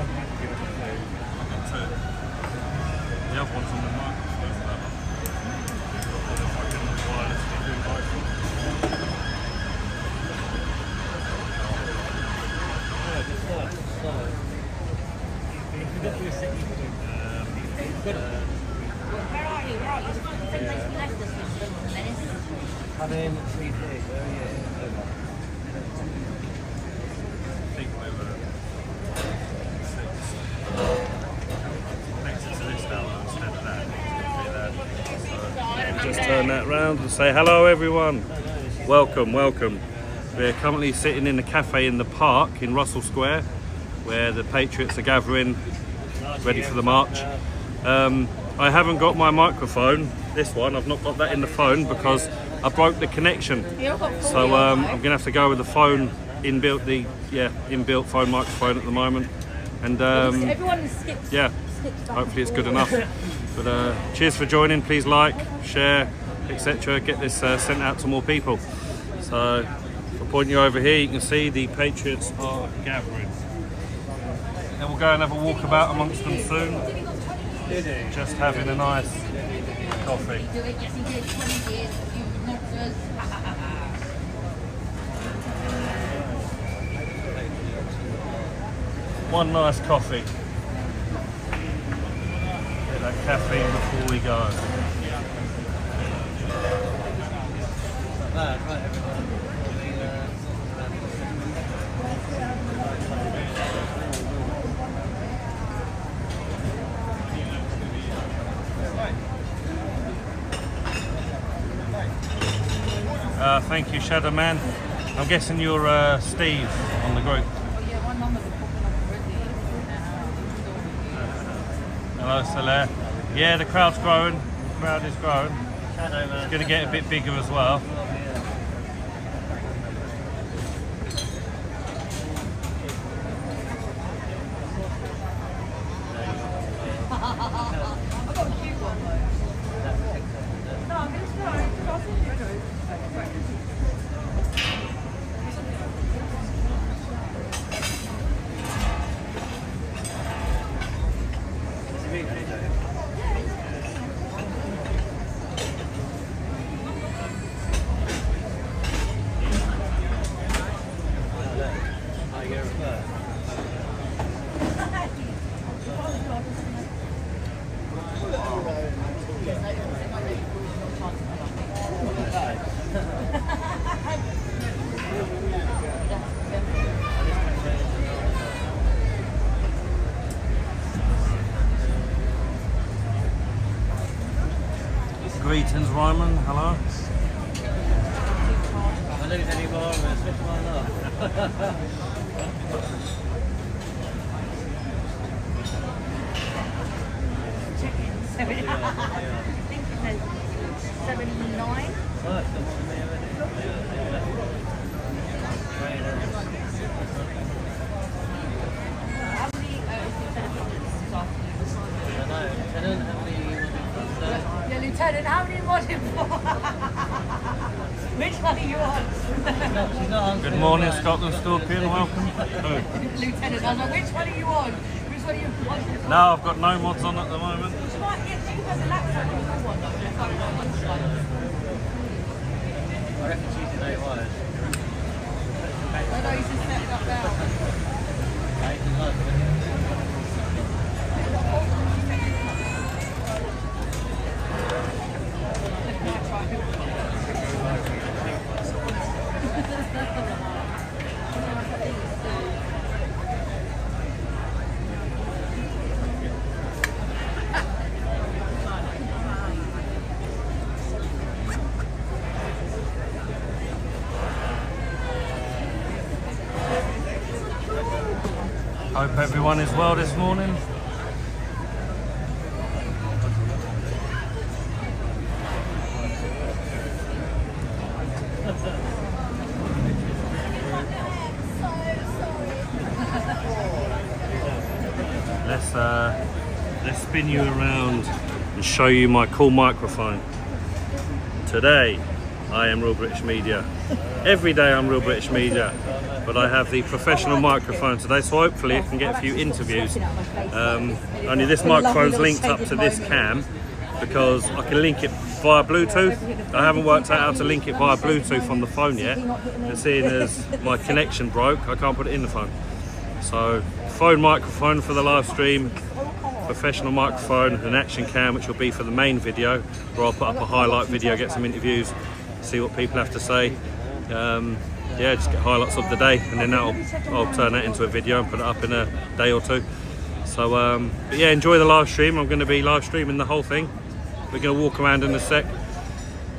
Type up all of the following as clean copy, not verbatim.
The other one's on the microphone. Where are you? Where are you? It's like the same place we left us with Menace. Come in, 3 where are you? I think we were 6. Next to this now instead of that. Just turn that round and say hello everyone. Welcome, welcome. We're currently sitting in a cafe in the park in Russell Square where the Patriots are gathering ready for the march. I haven't got my microphone, this one, I've not got that in the phone because I broke the connection. So I'm going to have to go with the phone, inbuilt phone microphone at the moment. And everyone skips. Yeah, hopefully it's good enough. But cheers for joining, please like, share, etc. Get this sent out to more people. So if I point you over here, you can see the Patriots are gathering. Then we'll go and have a walk about amongst them soon. Just having a nice coffee. One nice coffee. Get that caffeine before we go. Right, everyone. Thank you, Shadow Man. I'm guessing you're Steve on the group. Hello, Solaire. Yeah, the crowd's growing. The crowd is growing. Shadow Man. It's going to get a bit bigger as well. Greetings, Ryman. Hello. If I lose any more, I'm going to switch mine off. I think it's 79. Oh, it's got more than me already. How many staff do you assign? I know, Lieutenant, how many Yeah, Lieutenant, how many was it for? Which one are you on? she's not on. Good morning, Scotland Scorpion. Welcome. Lieutenant, I was like, which one are you on? Which one are you on? No, I've got no mods on at the moment. She might get you as a laptop or one, though, if I don't know. I reckon she's in 8 wires. I know he's just setting up now. Right, she's like, Hope everyone is well this morning. Let's spin you around and show you my cool microphone. Today, I am Real British Media. Every day I'm Real British Media. but I have the professional microphone today, so hopefully I can get a few interviews. Only this microphone's linked up to this cam because I can link it via Bluetooth. I haven't worked out how to link it via Bluetooth on the phone yet, and seeing as my connection broke, I can't put it in the phone. So phone microphone for the live stream, professional microphone, an action cam which will be for the main video, where I'll put up a highlight video, get some interviews, see what people have to say. Yeah, just get highlights of the day, and then I'll turn that into a video and put it up in a day or two. So but yeah, enjoy the live stream. I'm going to be live streaming the whole thing. We're going to walk around in a sec,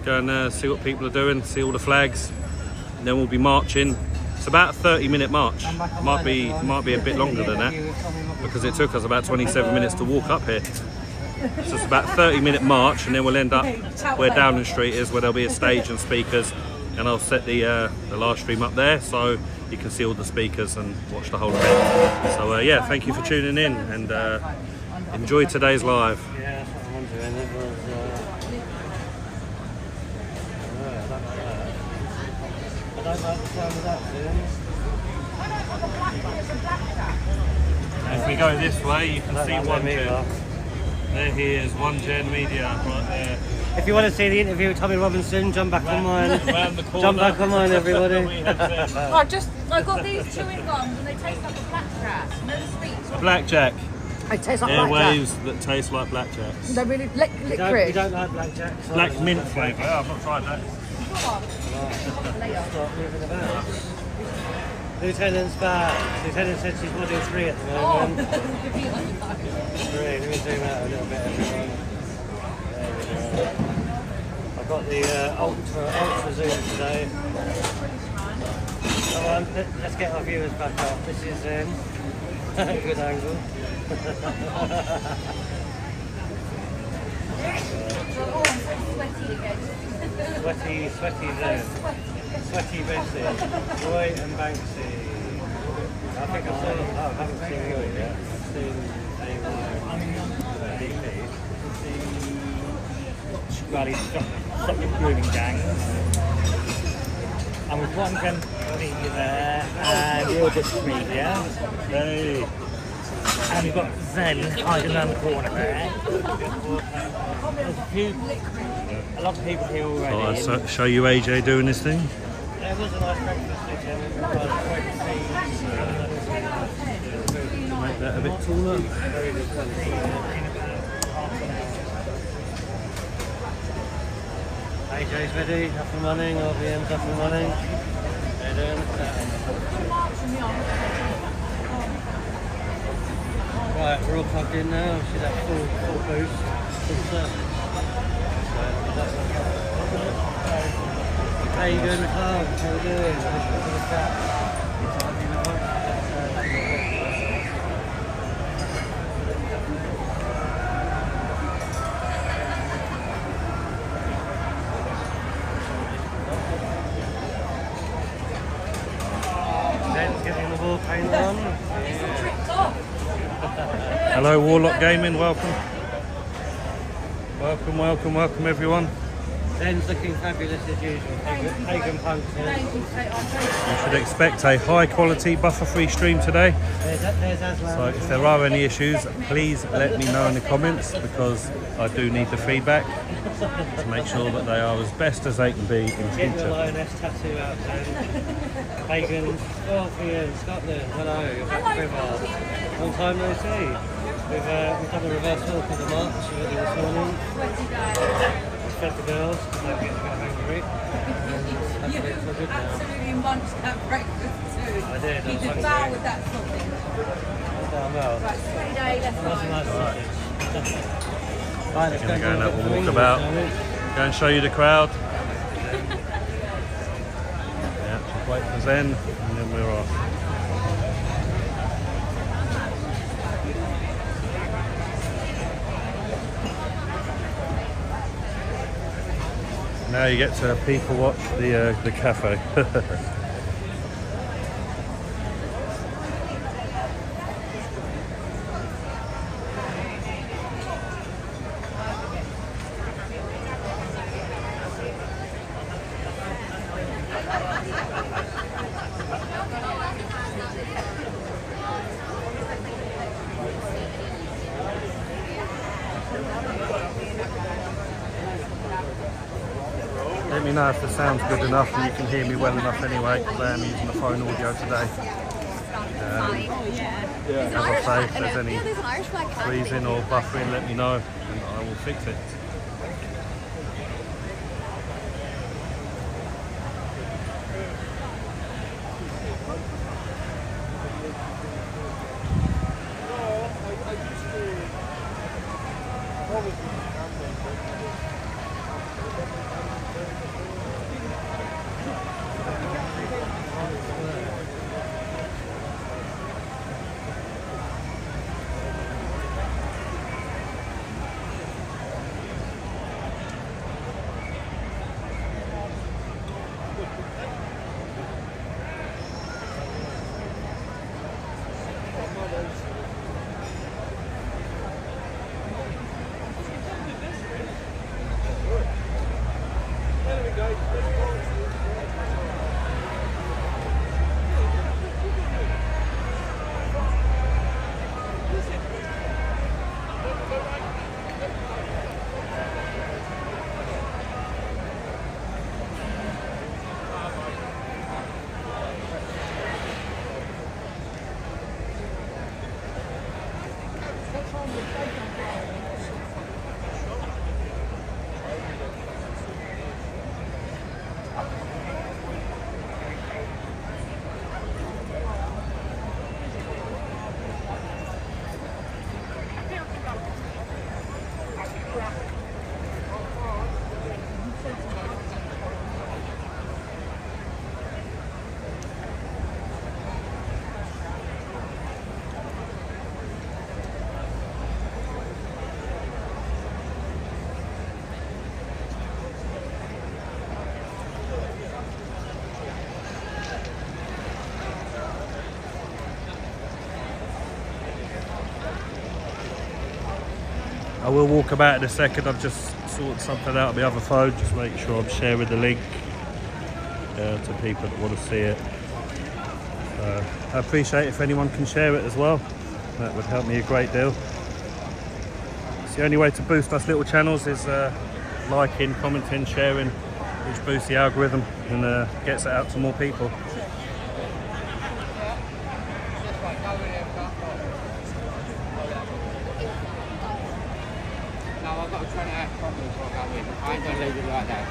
go and see what people are doing, see all the flags, and then we'll be marching. It's about a 30-minute march. Might be a bit longer than that because it took us about 27 minutes to walk up here. So it's about a 30-minute march, and then we'll end up where Downing Street is, where there'll be a stage and speakers, and I'll set the live stream up there so you can see all the speakers and watch the whole event. So yeah, thank you for tuning in, and enjoy today's live. Yeah, that's what I'm wondering. It was, I don't like the sound of that, If we go this way, you can see one gen. There he is, One Gen Media, right there. If you want to see the interview with Tommy Robinson, jump back on mine. Jump back on mine, everybody. I got these chewing gums and they taste like a blackjack. No sweets. Blackjack. They taste like blackjack. Airwaves that taste like blackjacks. They're really You licorice. don't like blackjack? Black mint flavour. I've not tried that. Start moving about. Lieutenant's back. Lieutenant said she's model 3 at the moment. 3. Let me zoom out a little bit, everyone. There we go. I've got the ultra zoom today. Come on, let's get our viewers back up. This is good angle. Oh, I'm so sweaty again. Sweaty Zen. Sweaty Bessie. Roy and Banksy. I think I've seen, I haven't seen Roy yet. I've seen DP. Rally stop the grooming gang. And with One Gen Media there, and Real Dutch Media. Hey. And we've got Zen hiding around the corner there. There's a lot of people here already. I'll show you AJ doing this thing. It was a nice breakfast, Lieutenant. Make that a bit taller. Very good quality. AJ's ready, up and running, RVM's up and running. They're doing right, we're all plugged in now. She's at full boost, full service. How you doing, McLeod? How you doing? Getting the wall paint on. Hello Warlock Gaming, welcome. Welcome everyone. Zen's looking fabulous as usual. Pagan punks. You should expect a high quality buffer free stream today. There's Aslan. So if there are any issues, please let me know in the comments, because I do need the feedback to make sure that they are as best as they can be in Get the future. lioness tattoo out, Zen. Pagan, Scorpion, Scotland. Hello, you're back to River. Long time no see. We've done a reverse walk of the march already this morning. We fed the girls because they're getting a bit hungry. And hopefully it's all good now. Absolutely munched that breakfast too. I did, I You was did hungry. well with that sausage. Down well. Right, 20 day, let's That's a go. nice sausage. Right, let's Gonna go and have a wings, walkabout. shall we? Go and show you the crowd. Yeah, just wait for Zen and then we're off. Now you get to people watch the cafe. me know if the sound's good enough and you can hear me well enough anyway, because I am using the phone audio today. As I say, if there's any freezing or buffering, let me know and I will fix it. I will walk about in a second. I've just sorted something out on my other phone, just make sure I'm sharing the link to people that want to see it. I appreciate if anyone can share it as well. That would help me a great deal. It's the only way to boost us little channels is liking, commenting, sharing, which boosts the algorithm and gets it out to more people. I ain't gonna leave it like that.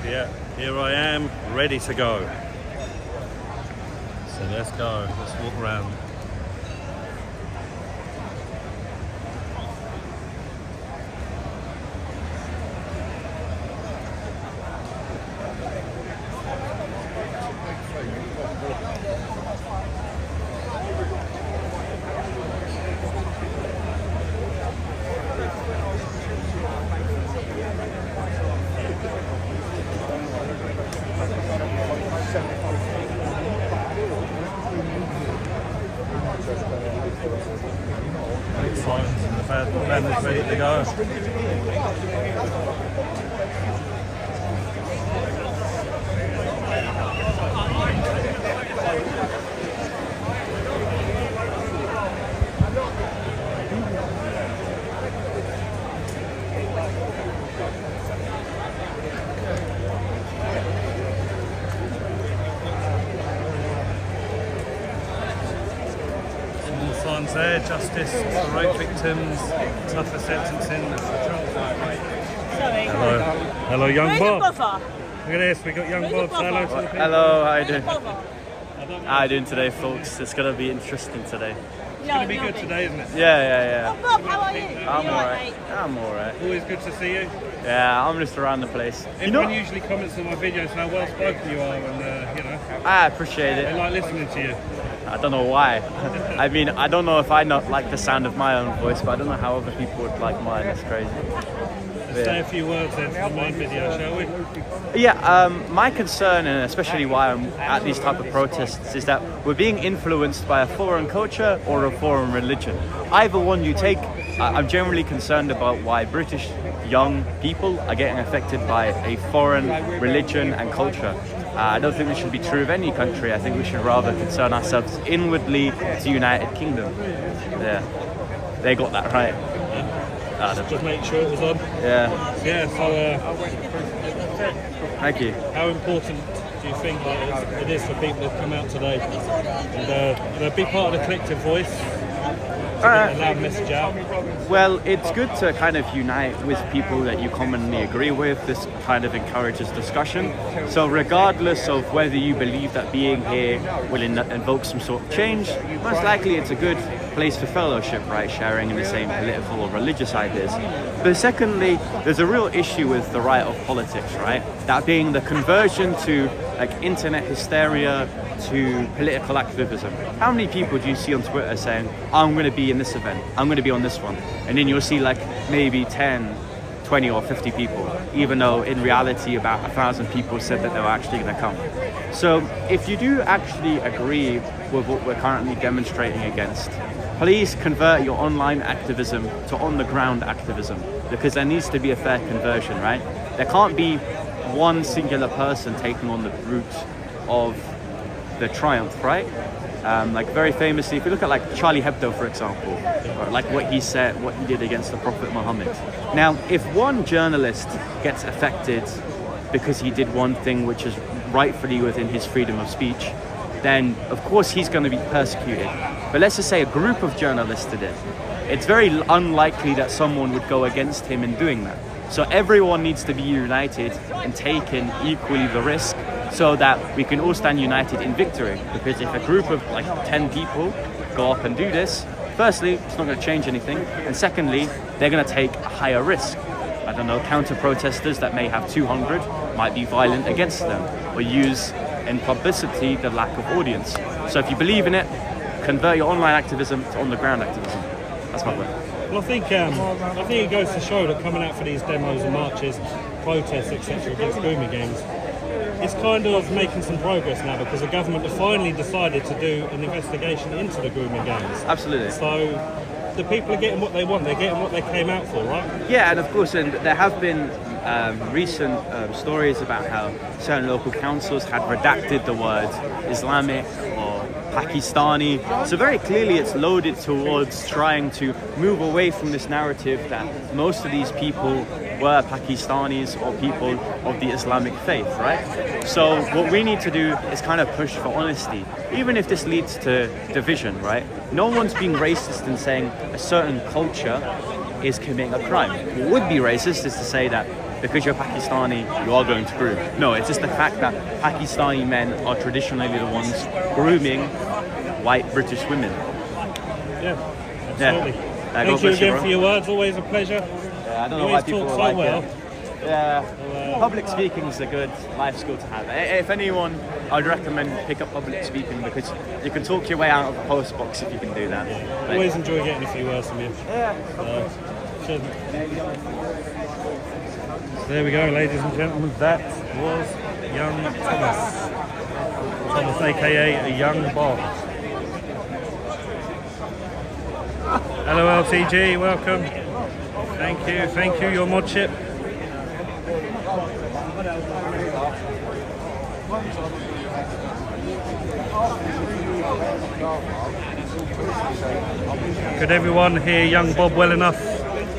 Yeah, here I am, ready to go. So let's go, let's walk around. The band is ready to go. Signs there, justice for rape victims, tougher sentencing. Hello. Hello, young Bob. Look at this, we got young Bob. Say hello to the people. Hello, how are you doing? How are you doing today, folks? It's going to be interesting today. It's going to be good today, isn't it? Yeah. Bob, how are you? I'm alright. Always good to see you. Yeah, I'm just around the place. Everyone usually comments on my videos how well spoken you are, and you know. I appreciate They it. like listening to you. I don't know why. I mean, I don't know if I not like the sound of my own voice, but I don't know how other people would like mine. It's crazy. Let's say a few words then for the main video, shall we? Yeah, my concern, and especially why I'm at these type of protests, is that we're being influenced by a foreign culture or a foreign religion. Either one you take, I'm generally concerned about why British young people are getting affected by a foreign religion and culture. I don't think this should be true of any country. I think we should rather concern ourselves inwardly to United Kingdom. Yeah, they got that right. Just make sure it was on. Yeah. Yeah, so Thank you. how important do you think that it is for people to come out today and be part of the collective voice? To get a loud message out. Well, it's good to kind of unite with people that you commonly agree with. This kind of encourages discussion. So regardless of whether you believe that being here will invoke some sort of change, most likely it's a good place for fellowship, right? Sharing in the same political or religious ideas. But secondly, there's a real issue with the right of politics, right? That being the conversion to like internet hysteria, to political activism. How many people do you see on Twitter saying, I'm going to be in this event, I'm going to be on this one? And then you'll see like maybe 10, 20 or 50 people, even though in reality about 1,000 people said that they were actually going to come. So if you do actually agree with what we're currently demonstrating against, please convert your online activism to on-the-ground activism, because there needs to be a fair conversion, right? There can't be one singular person taking on the route of the triumph, right? Like very famously, if you look at like Charlie Hebdo, for example, or like what he said, what he did against the Prophet Muhammad. Now, if one journalist gets affected because he did one thing which is rightfully within his freedom of speech, then of course he's going to be persecuted. But let's just say a group of journalists did it. It's very unlikely that someone would go against him in doing that. So everyone needs to be united and taking equally the risk, so that we can all stand united in victory. Because if a group of like 10 people go up and do this, firstly, it's not going to change anything, and secondly, they're going to take a higher risk. I don't know, counter-protesters that may have 200 might be violent against them, or use in publicity the lack of audience. So if you believe in it, convert your online activism to on-the-ground activism. That's my point. Well, I think it goes to show that coming out for these demos and marches, protests, etc. against grooming games, it's kind of making some progress now, because the government have finally decided to do an investigation into the grooming games. Absolutely. So the people are getting what they want. They're getting what they came out for, right? Yeah, and of course, and there have been recent stories about how certain local councils had redacted the word Islamic or Pakistani. So very clearly it's loaded towards trying to move away from this narrative that most of these people were Pakistanis or people of the Islamic faith, right? So what we need to do is kind of push for honesty, even if this leads to division, right? No one's being racist in saying a certain culture is committing a crime. What would be racist is to say that because you're Pakistani, you are going to groom. No, it's just the fact that Pakistani men are traditionally the ones grooming white British women. Yeah, absolutely. Yeah. Thank you again for your words. Always a pleasure. Yeah, I don't know You why always people talk so like well. it. Yeah, public speaking is a good life skill to have. If anyone, I'd recommend pick up public speaking, because you can talk your way out of the post box if you can do that. Yeah. Always enjoy getting a few words from you. Yeah. Cheers. So there we go, ladies and gentlemen. That was young Thomas. Thomas, aka a young Bob. Hello LTG, welcome. Thank you, your modship. Could everyone hear young Bob well enough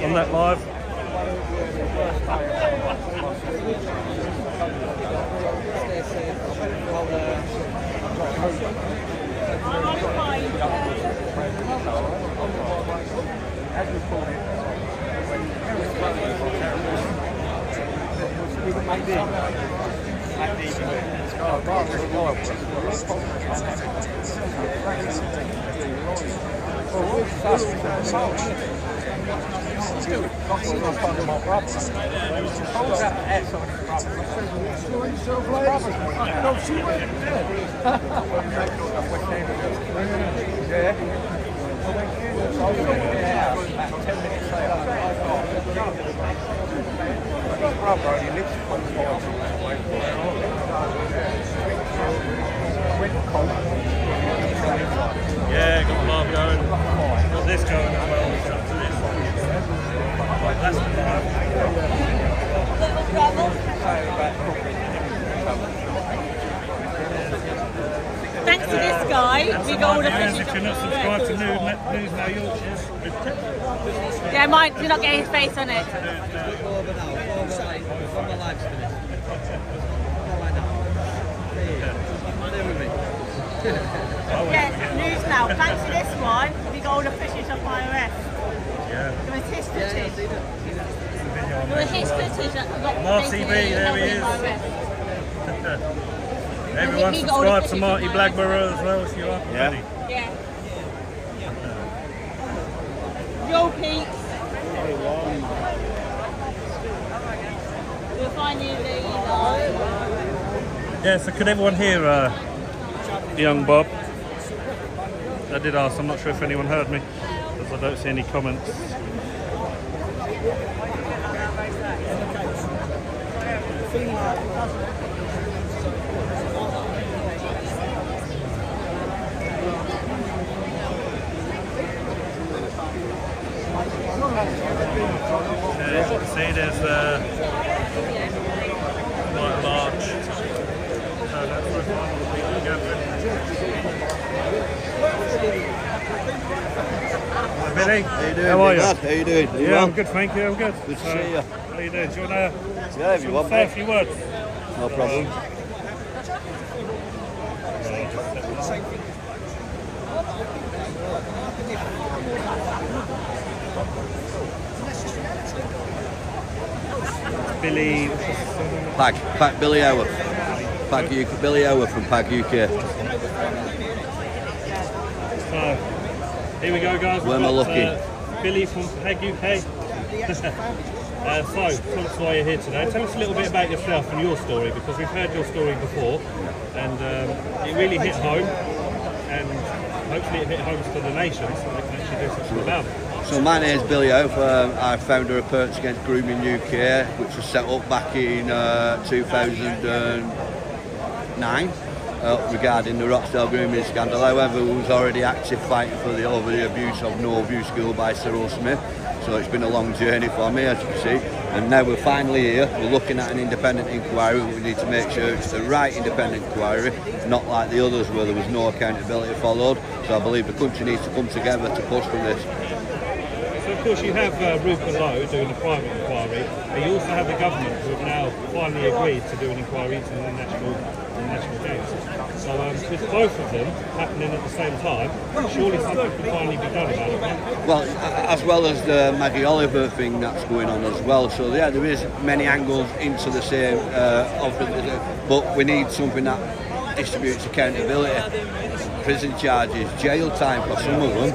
on that live? Yeah, got the bar going. Got this going as well. It's up to this. That's the bar. Thanks to this guy, we got all the If fish. you're not subscribed to News Now Yorkshire, Yeah, mine, do not get his face on it. Yeah, news now. Thanks to this one, we got all the footage off IRS. yeah. There was his footage. There was his footage that got Marty B, basically there he held is. in IRS. Everyone he got all the subscribe to footage Marty of Blackburrow as well, so you are Yeah. ready. Yeah. Yo, Pete. We'll find you the Yeah, so could everyone hear young Bob? I did ask, I'm not sure if anyone heard me, because I don't see any comments. As you can see, there's quite a large turnout for people gathering. Hi Billy, How you doing? how are you? How you doing? You Yeah, well? I'm good, thank you, I'm good. Good to see you. How you doing? Do you want to Yeah, if you want, say a mate. few words? No problem. Billy, Pag Billy Hour. Billy Hour from PGUK. so here we go guys, Where am I looking? Billy from PGUK. So, tell us why you're here today. Tell us a little bit about yourself and your story, because we've heard your story before, and it really hit home, and hopefully it hit home to the nation, so they can actually do something about it. So my name is Billy Howe. I'm founder of Parents Against Grooming UK, which was set up back in 2009 regarding the Rochdale grooming scandal. However, we was already active fighting for the over the abuse of No Abuse School by Cyril Smith. So it's been a long journey for me, as you can see. And now we're finally here. We're looking at an independent inquiry. We need to make sure it's the right independent inquiry, not like the others where there was no accountability followed. So I believe the country needs to come together to push for this. So of course you have Rupert Lowe doing the private inquiry, but you also have the government who have now finally agreed to do an inquiry into the national games. So with both of them happening at the same time, surely something can finally be done about it, right? Well, as well as the Maggie Oliver thing that's going on as well. So yeah, there is many angles into the same but we need something that distributes accountability. Prison charges, jail time for some of them.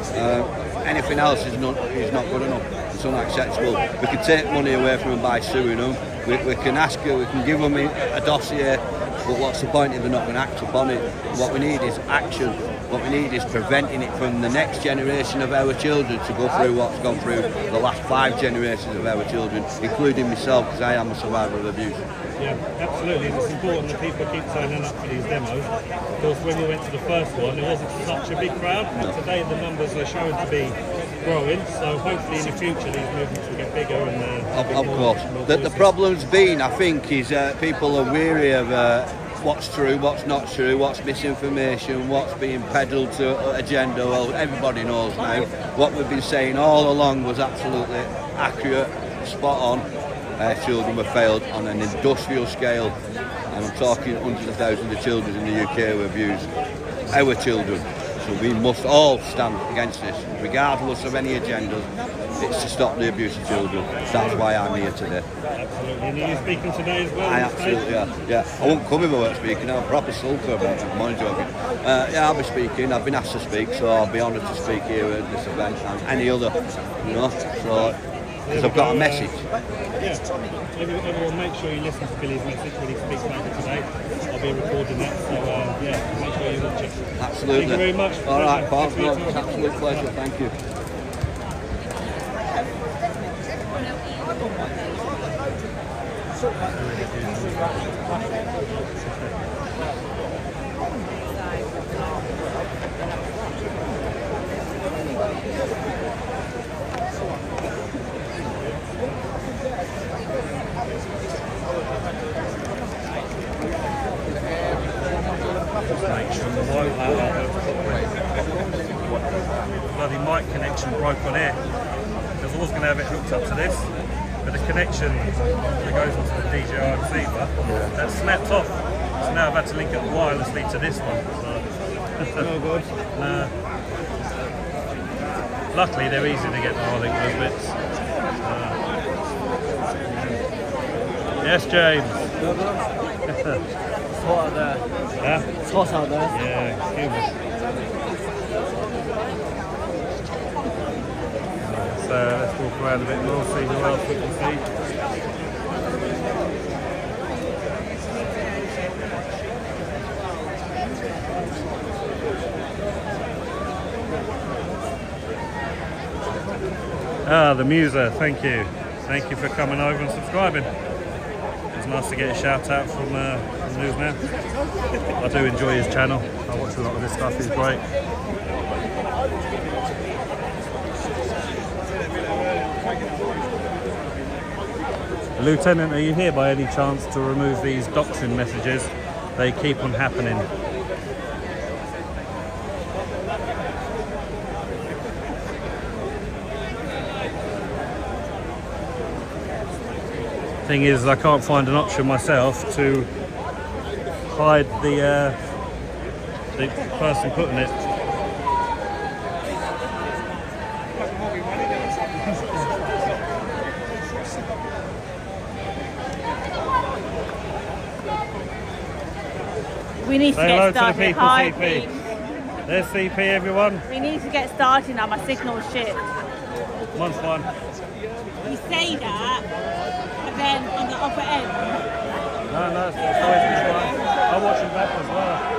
Anything else is not good enough. It's unacceptable. We can take money away from them by suing them. We can ask you, we can give them a dossier, but what's the point if they're not going to act upon it? What we need is action. What we need is preventing it from the next generation of our children to go through what's gone through the last 5 generations of our children, including myself, because I am a survivor of abuse. Yeah, absolutely. And it's important that people keep turning up for these demos, because when we went to the first one, there wasn't such a big crowd. And today the numbers are showing to be growing, so hopefully in the future these movements will get bigger and Of course. The problem's been, I think, is people are weary of what's true, what's not true, what's misinformation, what's being peddled to agenda. Well, everybody knows now. What we've been saying all along was absolutely accurate, spot on. Children were failed on an industrial scale, and I'm talking hundreds of thousands of children in the UK were abused. Our children. So we must all stand against this, regardless of any agendas. It's to stop the abuse of children. That's why I'm here today. Absolutely. And are you speaking today as well? I absolutely are. Yeah, I won't come if I weren't speaking. I'm a proper sulker about it. I'm only joking. Yeah, I'll be speaking. I've been asked to speak, so I'll be honoured to speak here at this event and any other. You know, so because I've got a message. Yeah. Everyone, make sure you listen to Billy's message when he speaks later today. I'll be recording that, so yeah, make sure you watch it. Absolutely. Thank you very much. All right, Paul. No, it's an absolute pleasure. Thank you. Make sure the bloody mic connection broke on here. I was always going to have it hooked up to this, but the connection that goes onto the DJI receiver that snapped off. So now I've had to link it wirelessly to this one. So. No good. No. Luckily they're easy to get to, I think, those bits. Yes, James. It's hot out there. Yeah? It's hot out there. Yeah, humid. So let's walk around a bit more, see who else we can see. Ah, the Muser, thank you. Thank you for coming over and subscribing. It's nice to get a shout out from Newsman. I do enjoy his channel. I watch a lot of his stuff, he's great. Lieutenant, are you here by any chance to remove these doctrine messages? They keep on happening. Thing is, I can't find an option myself to hide the person putting it. We need to Say get hello to the started. people, Hi, CP. team. There's CP, everyone. We need to get started now. My signal's shit. Mine's fine. You say that, but then on the upper end. No, it's always been fine. I watch him back as well.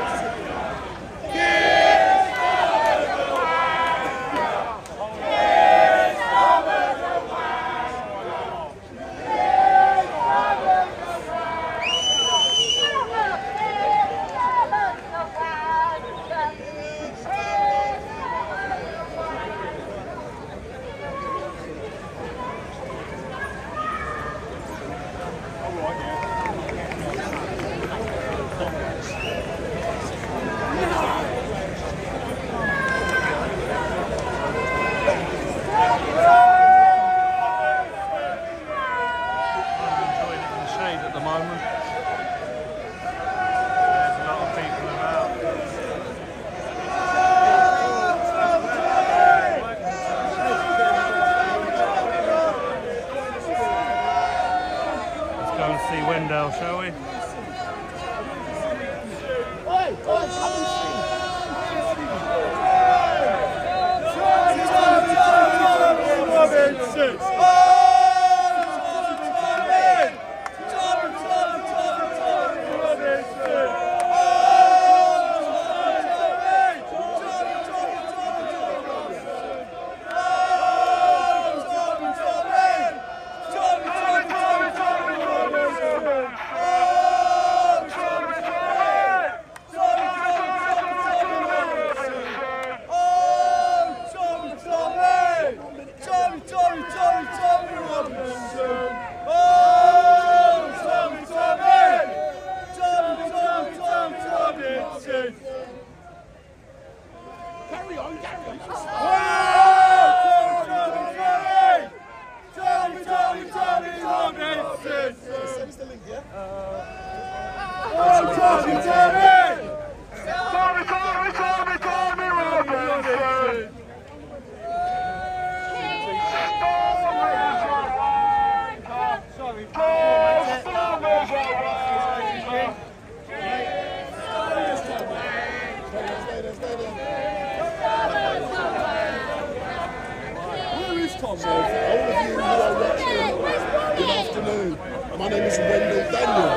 name is Wendell Daniel,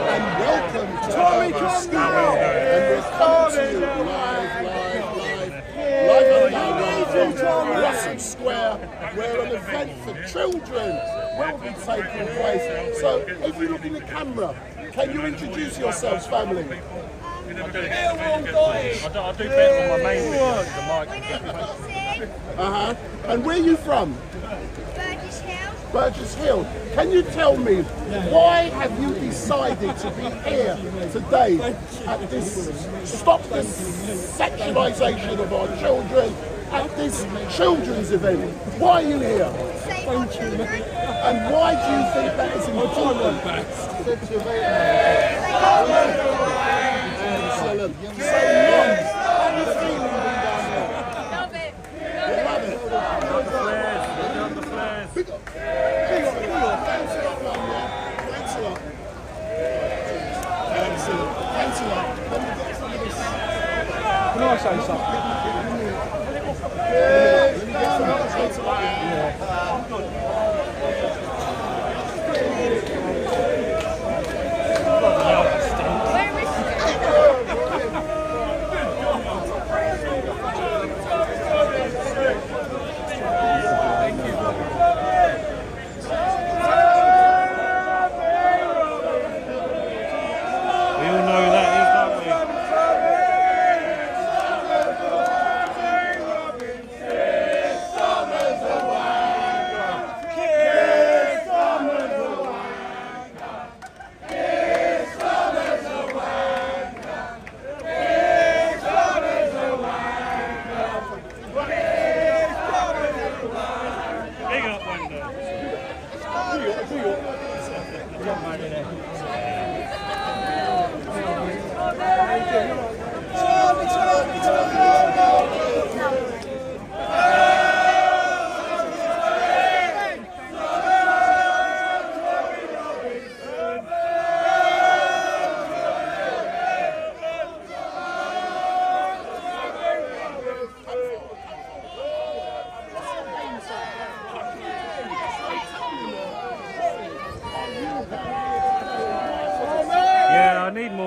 and welcome to Urban Square. And we're coming to you live from Russell Square, where an event for children will be taking place. So, if you look in the camera, can you introduce yourselves, family? I'll do better on my main video with the mic. And where are you from? Burgess Hill. Burgess Hill. Can you tell me, why have you decided to be here today at this, stop the sexualisation of our children, at this children's event? Why are you here? Save our children. And why do you think that is important? Excellent. So, Mum, how are you feeling being down here? Love it. Love it. Big up. Thanks a lot, Mum, yeah. Thanks a lot. Excellent. Thanks a lot. Let me get some of this. Can I say something? Let me get some of this. Thanks a lot.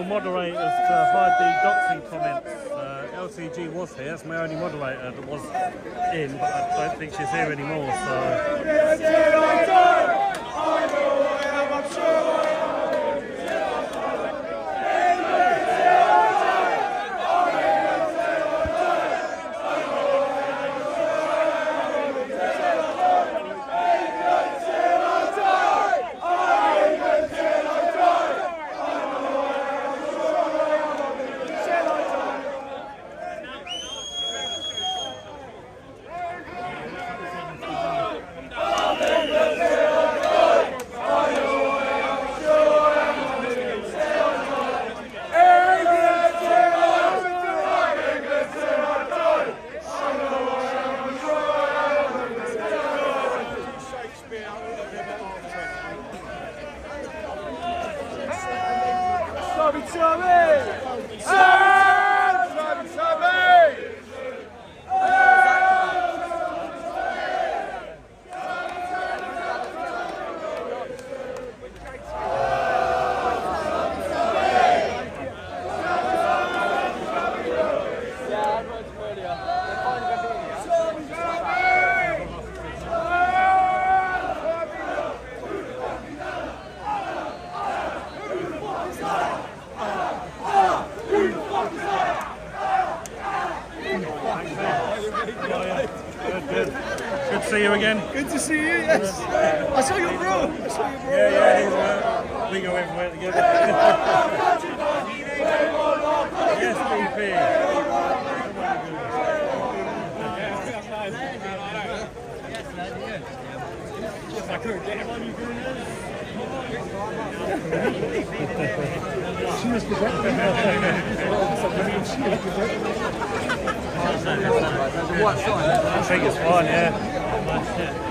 Moderators to hide the doxing comments. LCG was here, that's my only moderator that was in, but I don't think she's here anymore, so... Good to see you again. Good to see you, yes. I saw your bro. Yeah, he's we go everywhere together. Yes, BP. She must be better. I think it's fine, yeah.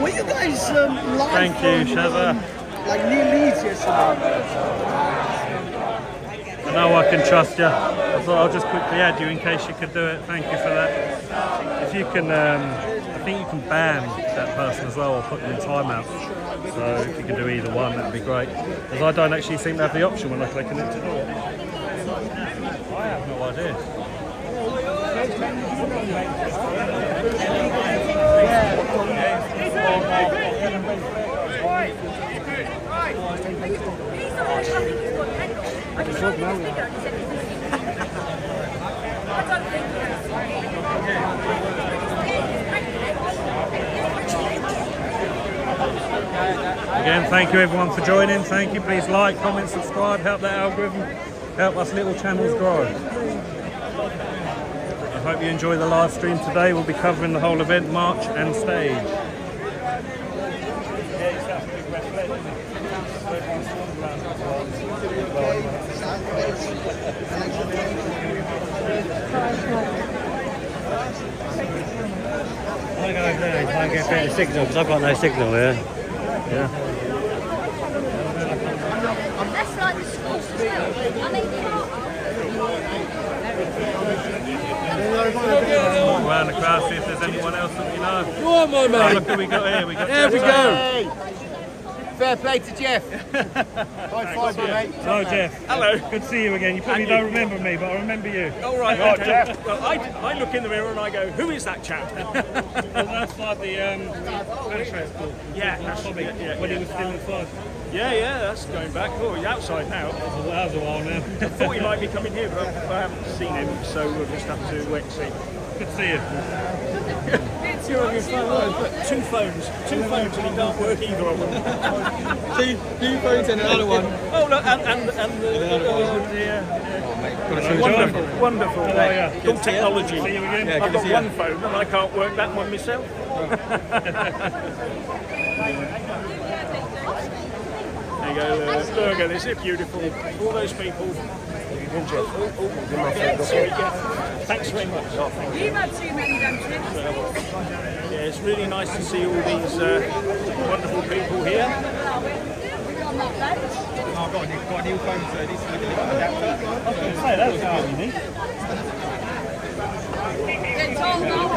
Were you guys live? Thank you, Shazza. Like new leads yesterday? I know I can trust you. I thought I'll just quickly add you in case you could do it. Thank you for that. If you can I think you can ban that person as well or put them in timeout. So if you can do either one, that'd be great. Because I don't actually seem to have the option when I click on it to do it. I have no idea. Again, thank you everyone for joining. Thank you. Please like, comment, subscribe. Help that algorithm. Help us little channels grow. I hope you enjoy the live stream today. We'll be covering the whole event, march and stage. I go over there and try and get a better signal because I've got no signal here. Yeah. That's like the schools as well. I mean, Around the crowd, see if there's anyone else that we know. Go on, my mate. Oh, look who we got here. We got There we Jeff. go. Fair play to Jeff. High five, mate. Hello, Jeff. Hello. Good to see you again. You probably don't remember me, but I remember you. All right, Jeff. Well, I look in the mirror and I go, who is that chap? Well, that's like the Spanish school. Yeah, that's Bobby, yeah, when he was still in five. yeah, that's going back. Oh, he's outside now. That was a while now. I thought he might be coming here, but I haven't seen him, so we'll just have to wait and see. Good to see you. You're on your phone, but two phones and he can't work either of them. Two phones and another one. Oh, no, and wonderful. Good technology. See you again. I've got one phone and I can't work that one myself. There you go, look at this, it's beautiful. All those people. Thanks very much. you've had too many done trips. Yeah, it's really nice to see all these wonderful people here. I've got a new phone, so this is a little adapter. Hey, that was good, you think? Get told off.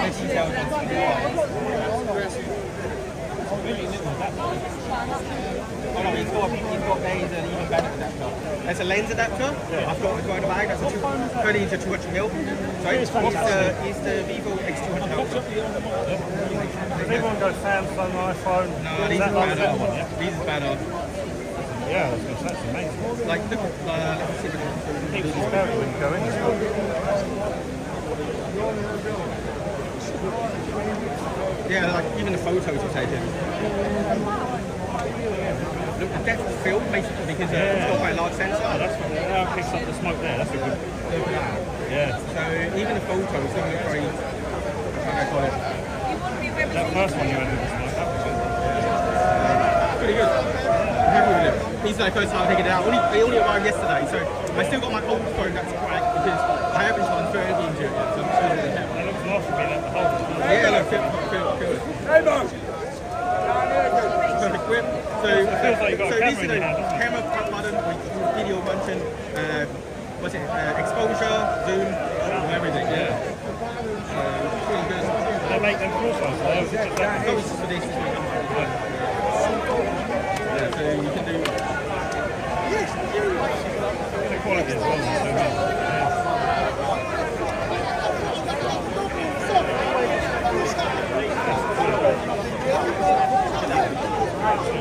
Oh no, he's got an even better adapter. There's a lens adapter. I've got in the bag. That's a 30 into 200 mil. Sorry, it's the Vivo X200 Ultra. Everyone goes Samsung, iPhone. No, Is these that are like better. that one, yeah? These are better. Yeah, I was going to say, that's amazing. Like, look, let's see if we Keeps you scary when you go in. yeah, like even the photos are taken. Look, the depth of field basically because it's got quite a large sensor. Oh, that's what that picks up the smoke there. That's a good. Yeah. So even the photos don't look very. How do I call it? That first one you had with the smoke, that was good. Pretty good. I'm happy with it. This is my first time taking it out. They only arrived yesterday, so I still got my old phone that's cracked because I haven't done 30 into it yet, so I'm still using it. That looks nice to be that the whole. Yeah, look, feel. Perfect grip. So, It feels like you've got a this camera in is your hand, doesn't it? camera front button with video button, exposure, zoom, everything. Yeah. Pretty good. They make them cool ones. So this is for this. Yeah, so you can do. Yes. The quality as well. So good.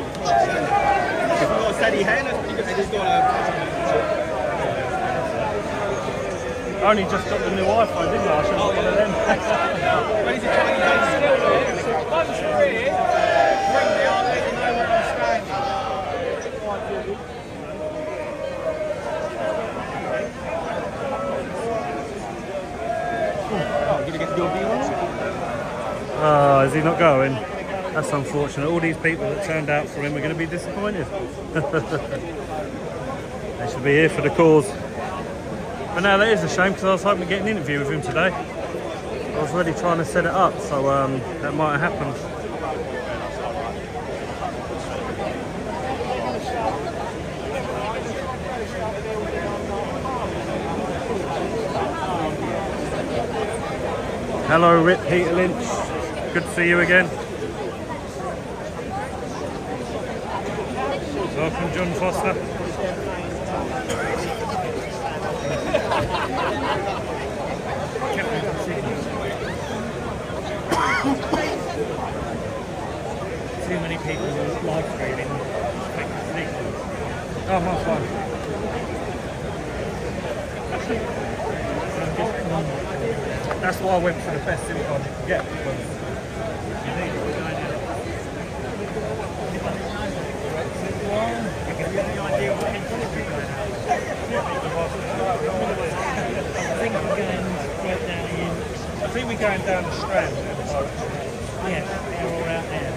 If you've got a steady hand, that's pretty good. They just got I only just got the new iPhone, didn't I? I should have got one of them. When is it Chinese days? Once you're here, ring me, I'll let you know where I'm standing. Oh, did you get the good view on it? Oh, is he not going? That's unfortunate. All these people that turned out for him are going to be disappointed. They should be here for the cause. But now that is a shame because I was hoping to get an interview with him today. I was really trying to set it up, so that might have happened. Hello, Rip Peter Lynch. good to see you again. Welcome, John Foster. Too many people live streaming. Oh, my fun. That's why I went for the best implant you could get. I think we're going down the Strand. Yeah, they're all out there.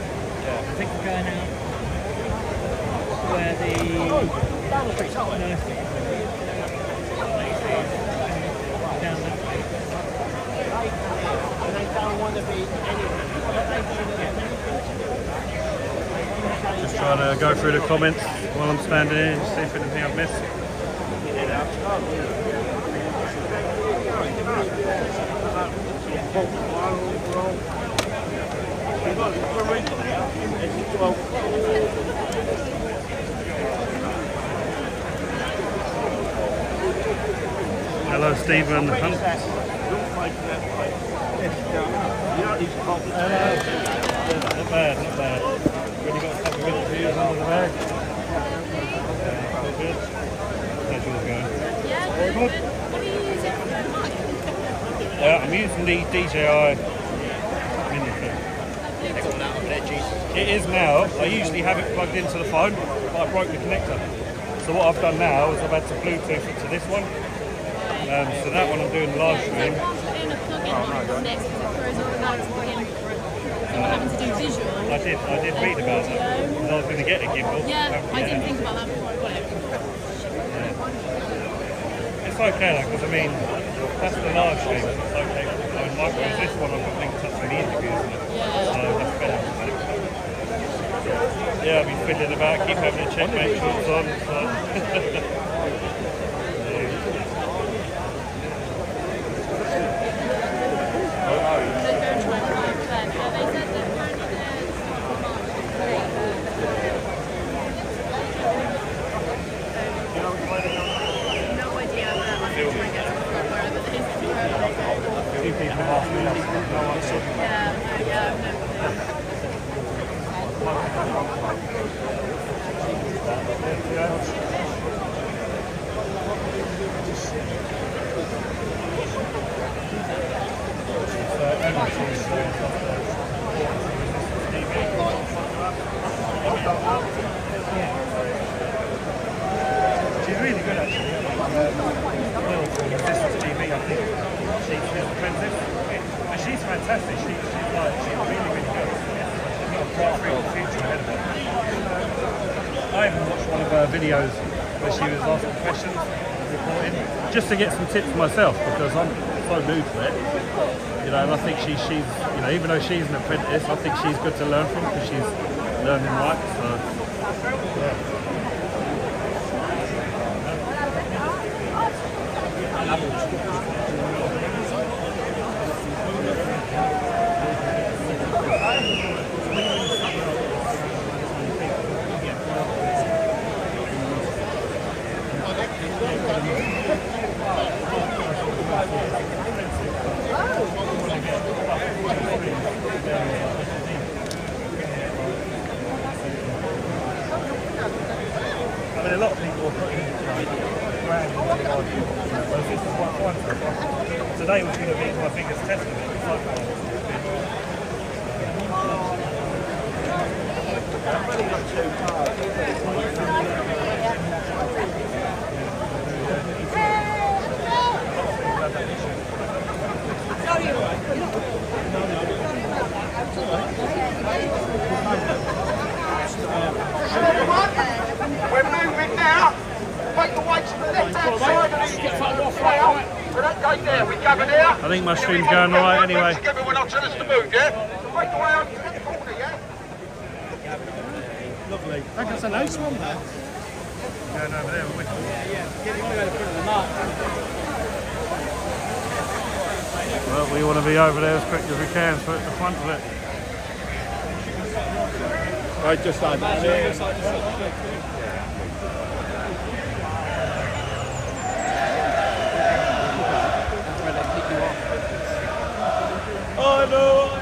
I think we're going out where the nursery is. Down that way. And they don't want to be Just trying to go through the comments while I'm standing here, see if anything I've missed. Hello, Stephen Hunt. Not bad, not bad. Really got a couple of good views under the bag. All good. How's yours going? All good. What are you using for the mic? I'm using the DJI Mini. It is now. I usually have it plugged into the phone, but I broke the connector. So what I've done now is I've had to Bluetooth it to this one. So that one I'm doing live stream. You can't put in a plug-in on this because it throws all the bags for him. So we're having to do visual. I did read about that. I was going to get a gimbal. Yeah, I didn't think about that before I got it. It's okay though, because I mean, that's the live stream. It's okay. I mean, likewise, this one I've got linked up for the interviews. So that's better. Yeah, I've been fiddling about, keep having to check, make sure it's on. So. She's really good actually. TV, I think she's the princess. And she's fantastic. She's really, really good. She's got a bright future ahead of her. I even watched one of her videos where she was asking questions, reporting, just to get some tips myself because I'm so new to it. You know, and I think she's you know, even though she's an apprentice, I think she's good to learn from because she's learning right. So, yeah. I mean, a lot of people are putting brand into the audio. Whereas this is what I want. Today was going to be my biggest test of it. It's like, We're moving now. Make the way to the left-hand side of the rail. We don't go there. We gather there. I think my stream's going alright anyway. Together when I tell us to move, yeah? Make the way over to the corner, yeah? Lovely. I think that's a nice one there. Going over there, we're Yeah. Get it over the front of the mark. Well, we want to be over there as quick as we can, so at the front of it. Right, just like that. Oh no!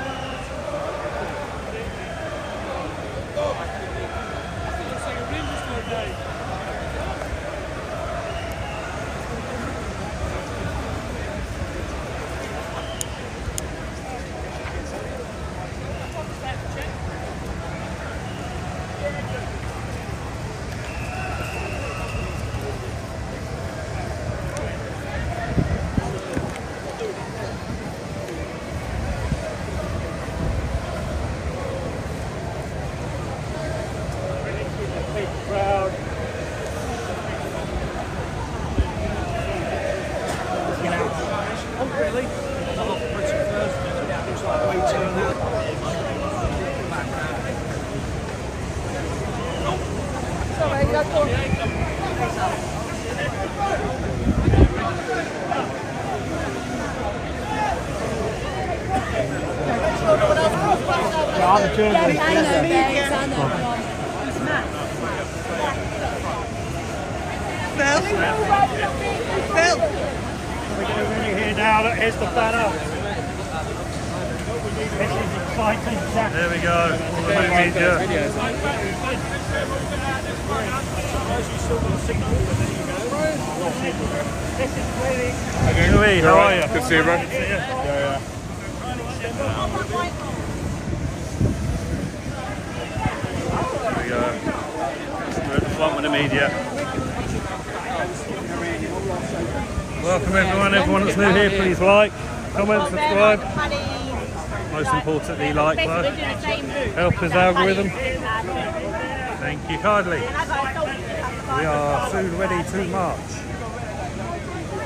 Here now, here's the banner. This is exciting. There we go. All the new media. Louis, how are you? Good to see you, bro. There we go. We're at the front with the media. Welcome everyone that's new here, please like, comment, subscribe. Most importantly, like though. Help his algorithm. Thank you kindly. We are soon ready to march.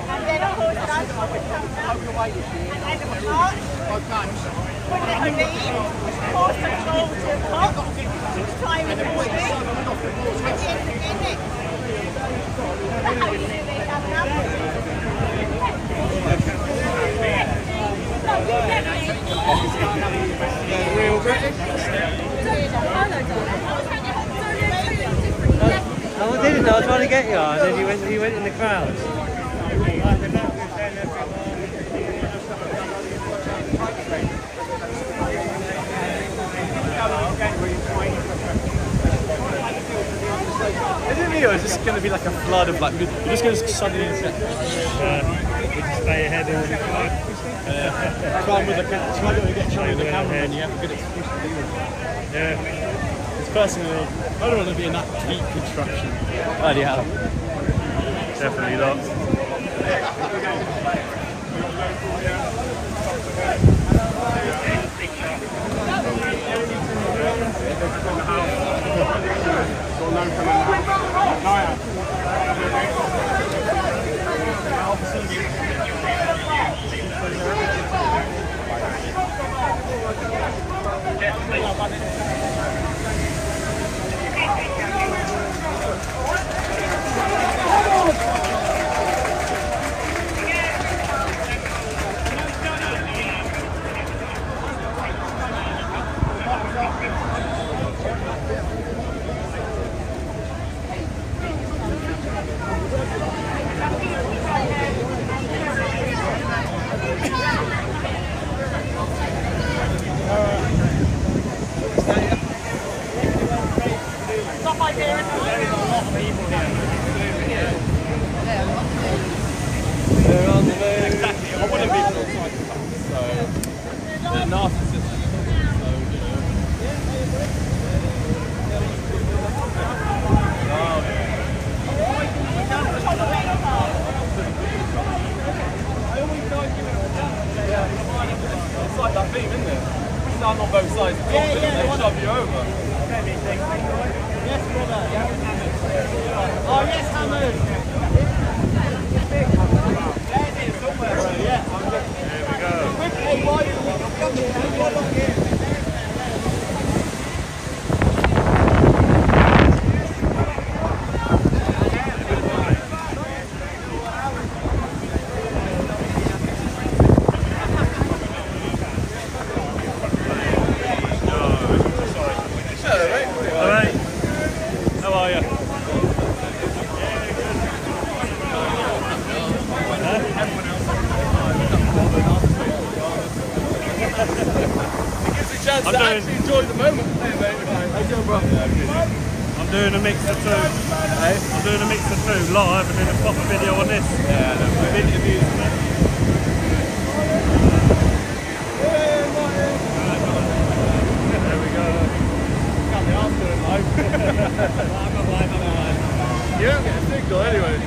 And then of course that's what would come down. And then of March, when they leave, force control to pop, time in the morning, at the end of the evening. That's how you do this, Real British. No, I didn't. I was trying to get you, and then you went in the crowd. Isn't it? It's just going to be like a flood of like, you're just going to suddenly We just stay ahead all the time. try with the camera, to get shot with the camera and you have a good excuse to do it. Yeah. It's personally, I don't want to be in that deep construction. Oh yeah. Definitely not. Exactly. I want to be outside the time, so they're narcissists. So, you know. It's like that beam, isn't it? Stand on both sides. They shove you over. Yes, brother. Oh, yes, Hammers. I actually enjoyed the moment. Hey, mate. How you doing, bro? I'm doing a mix of two. Hey? I'm doing a mix of two, live and then a proper video on this. Yeah, no, With interviews and that. There we go. Can't be asked doing live. I'm alive. You don't get a signal anyway.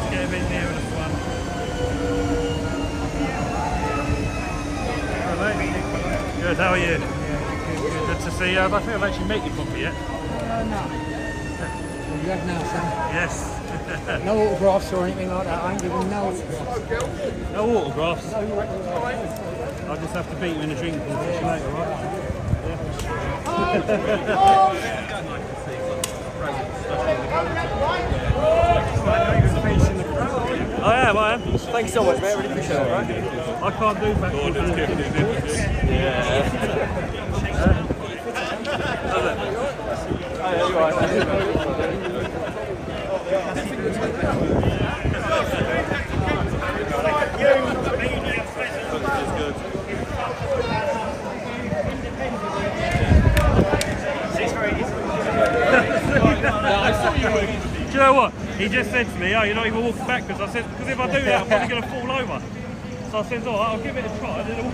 Get a bit nearer the front. Hello, mate. Good, how are you? Good to see you. I don't think I've actually met you properly yet. No. You have now, son. Yes. No autographs or anything like that. I ain't giving no autographs. No autographs. I just have to beat you in a drink competition later, right? I am. Thanks so much, mate. I really appreciate it, right? I can't do back. Do you know what? He just said to me, oh, you're not even walking backwards. I said, because if I do that, I'm probably going to fall over. So I said, all right, I'll give it a try. And then I'll...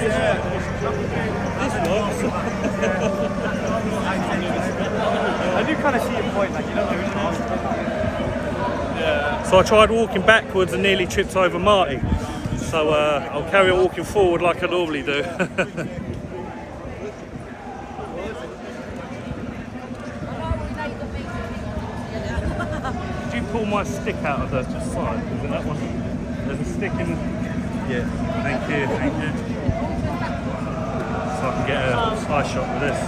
This works. I do kind of see your point, like, you don't know who's asking. Yeah. So I tried walking backwards and nearly tripped over Marty. So I'll carry on walking forward like I normally do. Did you pull my stick out of the side? Is it that one? There's a stick in. Yeah. Thank you. So I can get a eye shot with this.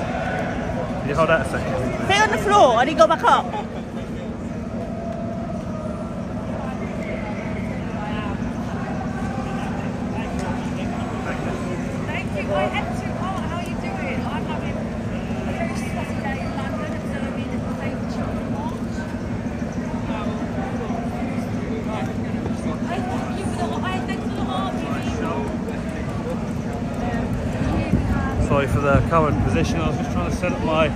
Can you hold that a second? Stay on the floor and then go back up. Thank you. Hi, Epsom. How are you doing? I'm having a very sweaty day in London, observing the favourite children march. Thank you for the heart. Sorry for the current position. I was just trying to set up my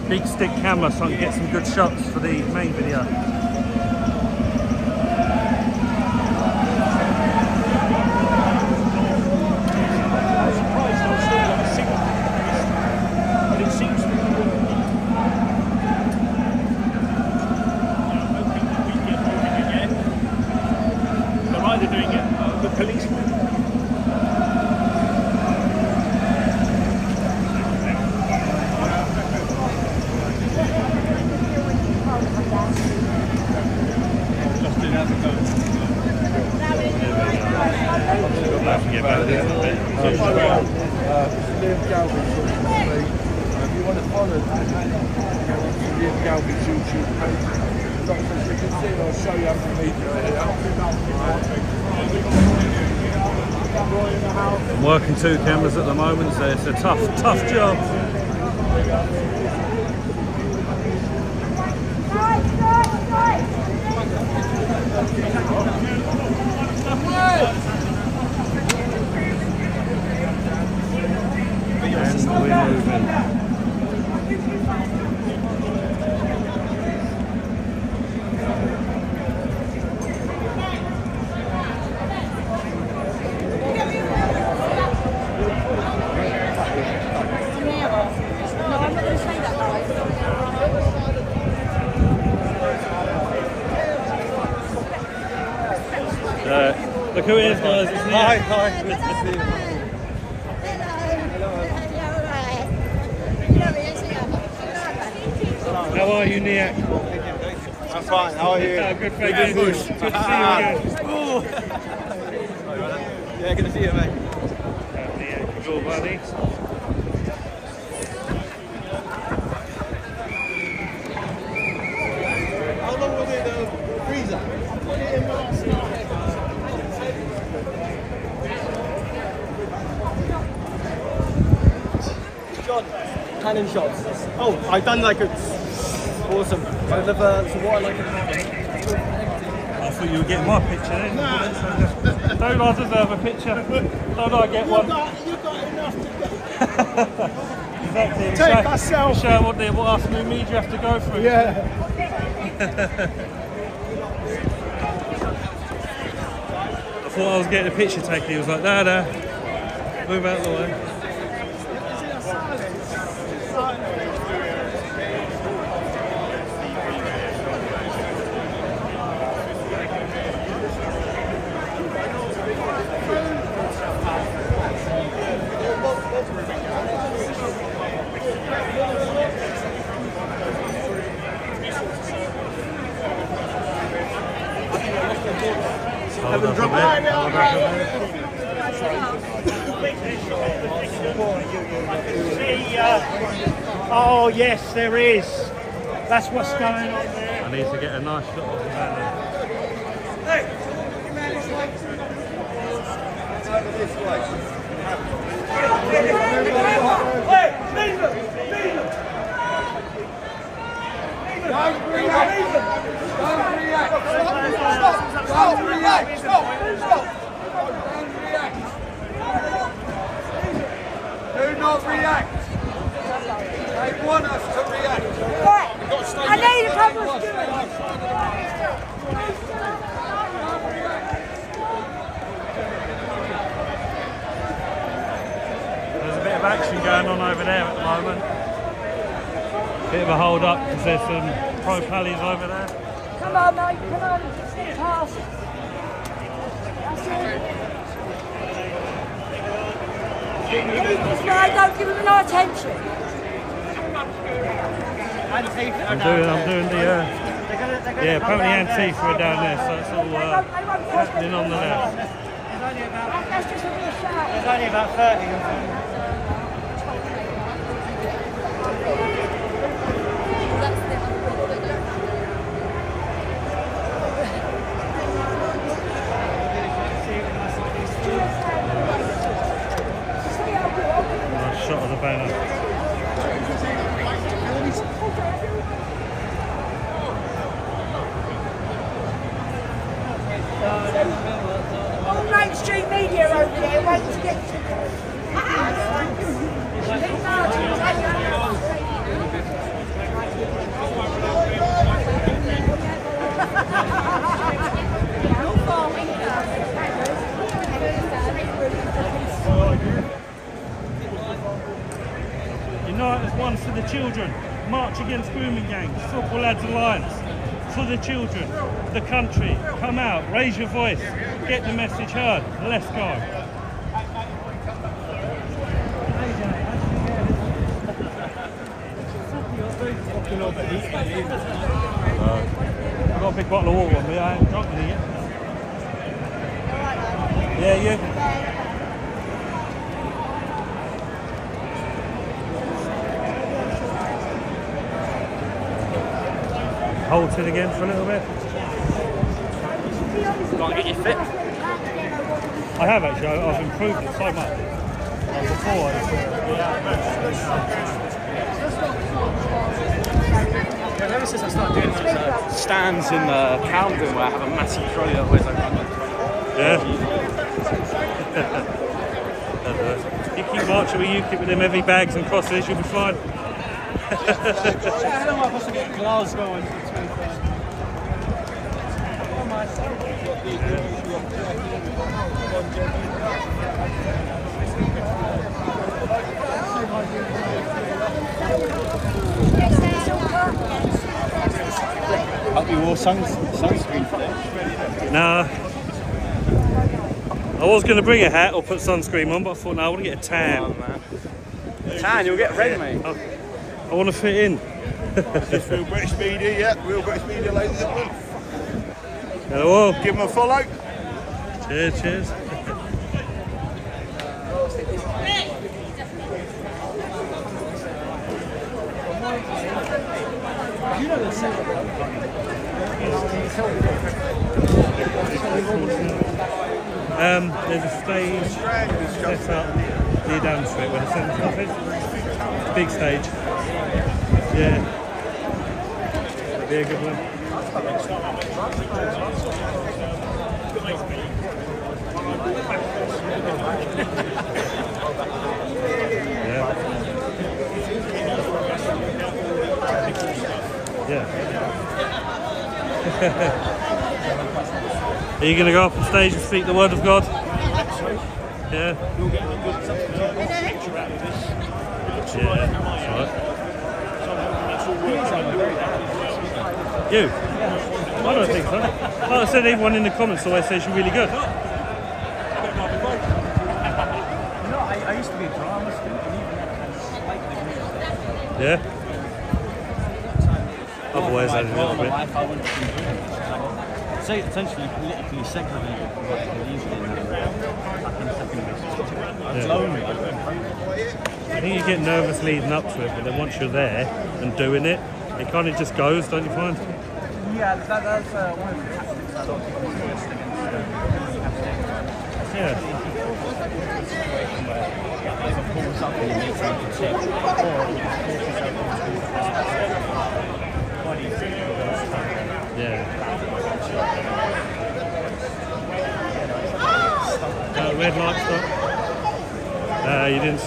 big stick camera so I can get some good shots for the main video. I'm working two cameras at the moment, so it's a tough job. And we're moving. Look who it is, guys. It's Nick. Hi. Good to see you. How are you, Nick? I'm fine. How are you? Good, thank you. Good to see you again. Yeah, good to see you, mate. Cool, buddy. cannon shots. Oh, I've done like a awesome. So what I like about it. I thought you were getting my picture then. Don't I deserve a picture? Don't I get one? You got enough to get. Exactly. Take myself. Show what us new media have to go through. Yeah. I thought I was getting a picture taken. He was like, nah, move out of the way. Oh yes, there is. That's what's going on there. I need to get a nice shot of that. Do not react. They want us to react. Right. I need a couple of stewards. There's a bit of action going on over there at the moment. Bit of a hold up because there's some pro-pallies over there. Come on, mate, come on. Step past. That's it. This way, don't give them no attention. I'm doing the, yeah, apparently Antifa are down there, so it's all happening on the left. That's just a real shout. There's only about 30 of them. Nice shot of the banner. All mainstream media over there waiting to get to Unite as one for the children. March against grooming gangs. Football Lads Alliance. For the children. The country. Come out. Raise your voice. Get the message heard. Let's go. I've got a big bottle of water on me. I ain't drunk any yet. Yeah, you? Hold it again for a little bit. Got to get you fit. I have actually. I've improved it so much. Before, Ever since I started doing those stands in Camden where I have a massive trolley that weighs like 100. yeah. You keep marching with UKIP with them heavy bags and crosses, you'll be fine. I don't know what's to get Glasgow and Hope you wore sunscreen footage. Nah. I was going to bring a hat or put sunscreen on, but I thought, no, I want to get a tan. Oh, man. Tan, you'll get red, mate. I want to fit in. This real British media, yeah, real British media, ladies and gentlemen. Hello. Give them a follow. Cheers, cheers. There's a stage set up near Down Street where the centre is. big stage. Yeah. That'd be a good one. Yeah. Are you going to go up on stage and speak the word of God? Yeah. Yeah, that's right. You? I don't think so. Like I said, everyone in the comments always says you're really good. I used to be a drama student, and even then I had a slight degree. Yeah. Otherwise, I did a little bit. I wouldn't have been doing it. Say essentially politically segregated from what I believed in back in secondary school. I was lonely. I think you get nervous leading up to it, but then once you're there and doing it, it kind of just goes, don't you find? Yeah, that's one of the tactics I don't think was used against Yeah. something that makes something change. Yeah. Red light stop.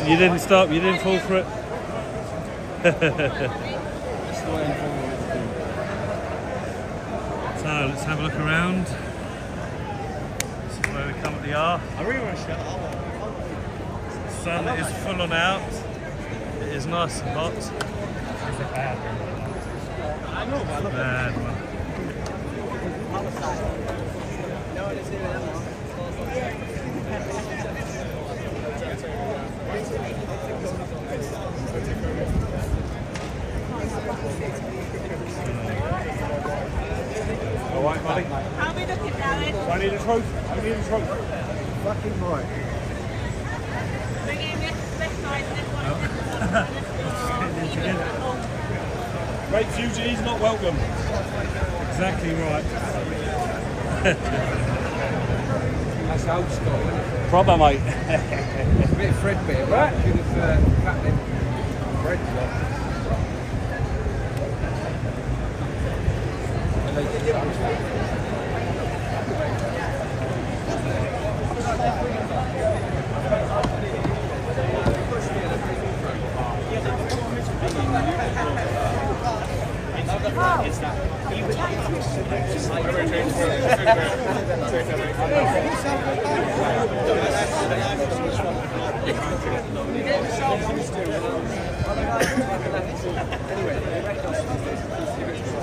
You didn't stop. You didn't fall for it. So let's have a look around. This is where we currently are. The sun is full on out. It is nice and hot. It's a bad one. Alright, buddy. How are we looking, Darren? I need a trophy. Fucking right. Bring in this side, this one, Great Fugees not welcome. Exactly right. That's old school, isn't it? Proper, mate. It's a bit threadbare, right? Should have cut them threads off.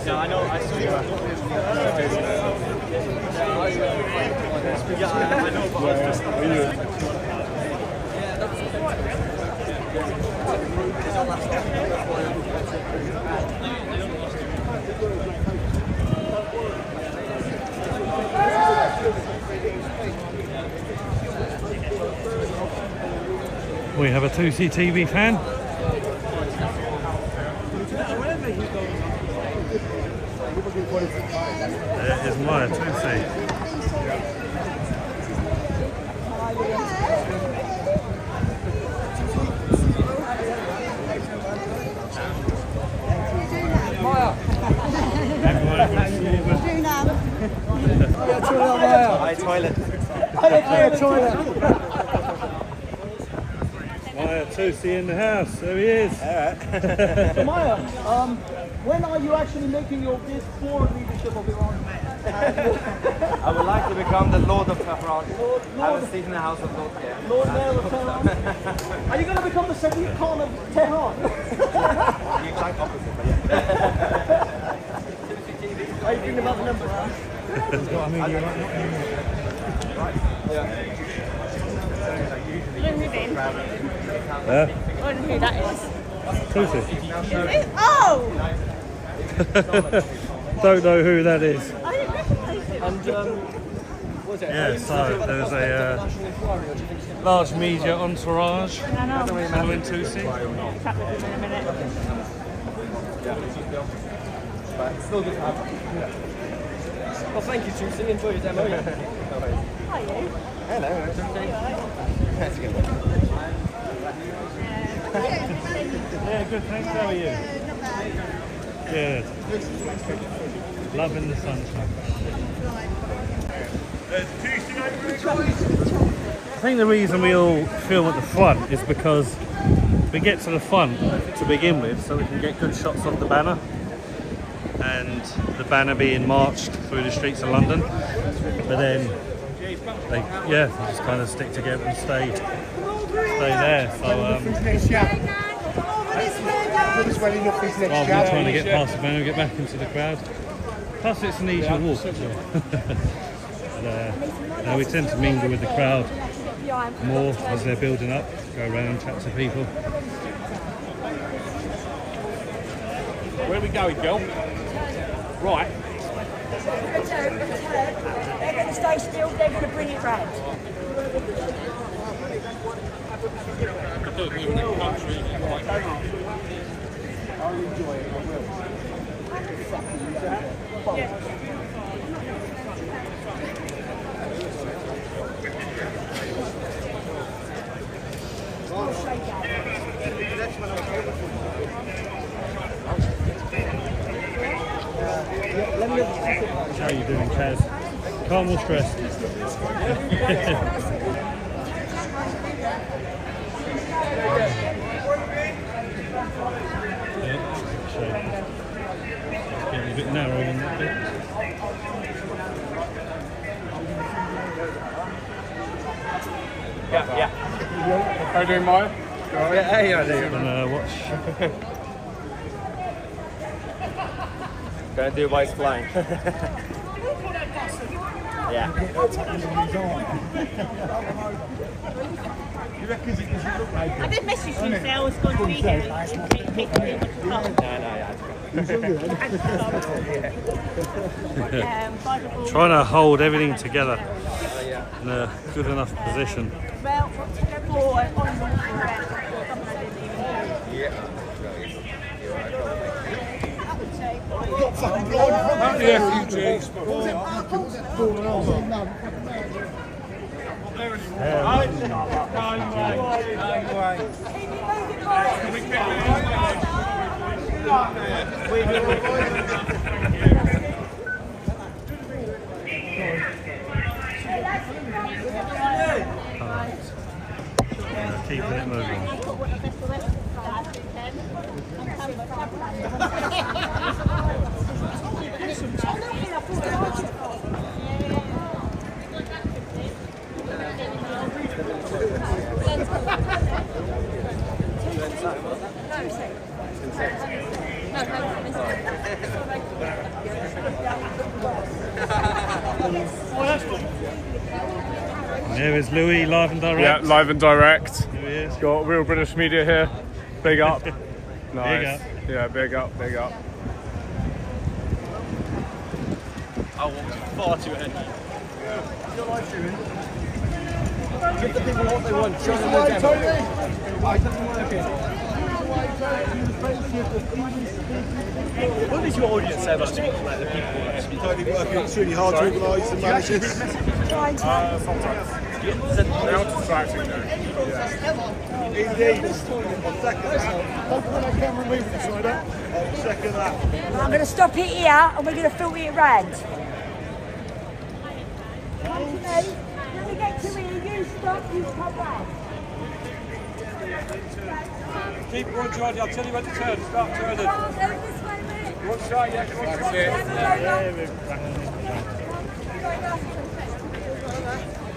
Yeah, I know. I saw you. Yeah, I know, but I was just. We have a 2CTV fan. There is Maya 2C. Hi, toilet. Maya 2C in the house. There he is. So Maya, when are you actually making your bid for leadership of Iran? I would like to become the Lord of Tehran. Have a seat in the House of Lords. Lord Mayor of Tehran? Are you going to become the Sadiq Khan of Tehran? The exact opposite, but yeah. Are you thinking about the numbers? Yeah. I don't know who that is. 2C. Oh! Don't know who that is. I didn't recognise him. And was it? Yeah, so there's a large media entourage following 2C. Chat with him in a minute. But still good to have. Well, thank you, Susan. Enjoy your demo. Hi, you. Hello. You alright? That's good. Yeah, good, thanks. How are you? Good. Loving the sunshine. I think the reason we all film at the front is because we get to the front to begin with so we can get good shots of the banner and the banner being marched through the streets of London. But then they just kind of stick together and stay there. So rather than trying to get past the banner, get back into the crowd. Plus it's an easier walk. And, we tend to mingle with the crowd more as they're building up, go around, chat to people. Where are we going, girl? Right. They're going to stay still, they're going to bring it round. I'll enjoy it, I will. How are you doing, Kaz? Calm or stressed? Getting a bit narrow on that bit. Yeah. How you doing, Maya? Yeah, hey, I do. Gonna watch. Gonna do while it's flying. Yeah. I did message you say I was going to be here. Trying to hold everything together in a good enough position. Well, The refugees. Keeping it moving. There is Louis, live and direct. Yeah, live and direct. Here he is. Got real British media here. Big up. Nice. Big up. Yeah, big up, big up. I walked far too ahead. Give the people what they want. Show them the demo. What does your audience say about speaking like the people actually? Working extremely hard to organise and manage this. Sometimes. Now to distracting now. Indeed. Second that. When I camera moving inside that. Second that. I'm going to stop it here and we're going to filter it round. Come to me. When we get to here, you stop, you come back. Keep it on, George. I'll tell you when to turn. Start turning. This way, mate. You want to start? Yeah, come on.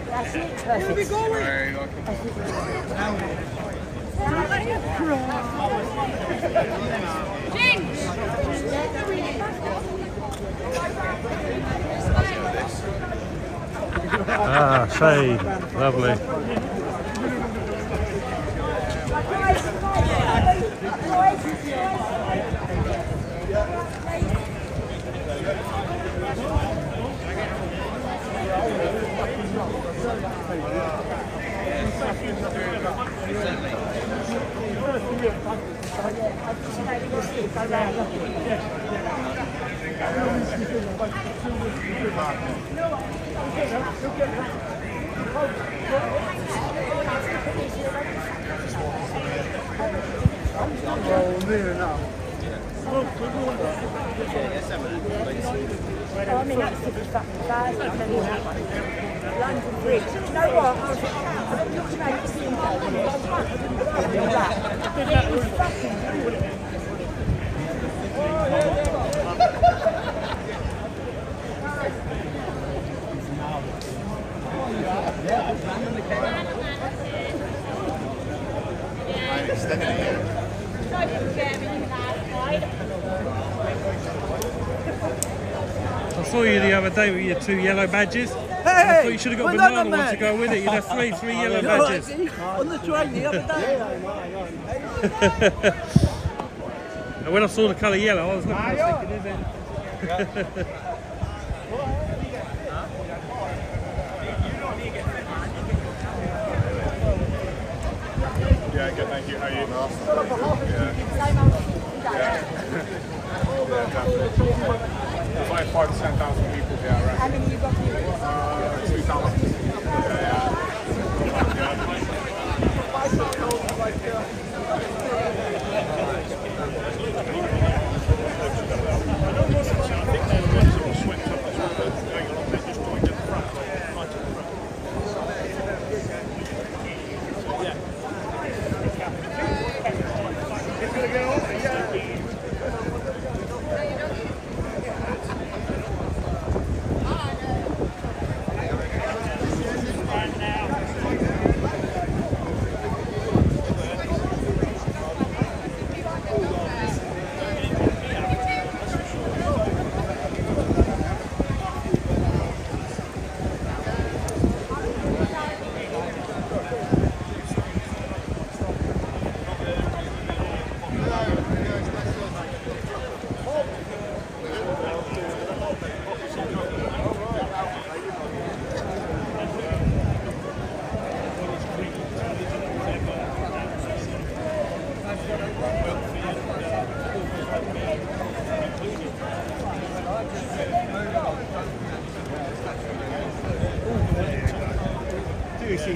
That's it. That's it, perfect. Ah, shade. Lovely. Oh, near enough. I mean, that's just fucking bad. London Bridge. You know what? I was looking at it seeing that. It was fucking good. I saw you the other day with your 2 yellow badges. Hey, I thought you should have got a well banana done, one to go with it. You'd have three yellow badges. On the train the other day. And when I saw the colour yellow, I was looking, I was thinking, is it? Yeah, good, thank you. How are you? There's like 5 to 10,000 people here, right? How many you got here? 2,000.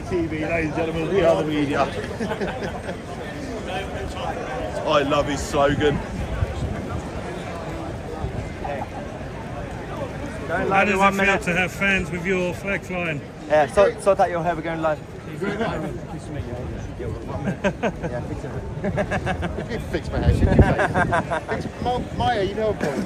TV, ladies and gentlemen, we are the media. I love his slogan. How does it feel to have fans with your flag flying? Yeah, sort out your hair, we're going live. Yeah, fix it. You did fix my hair, shouldn't you? Fix my hair, you know, Paul.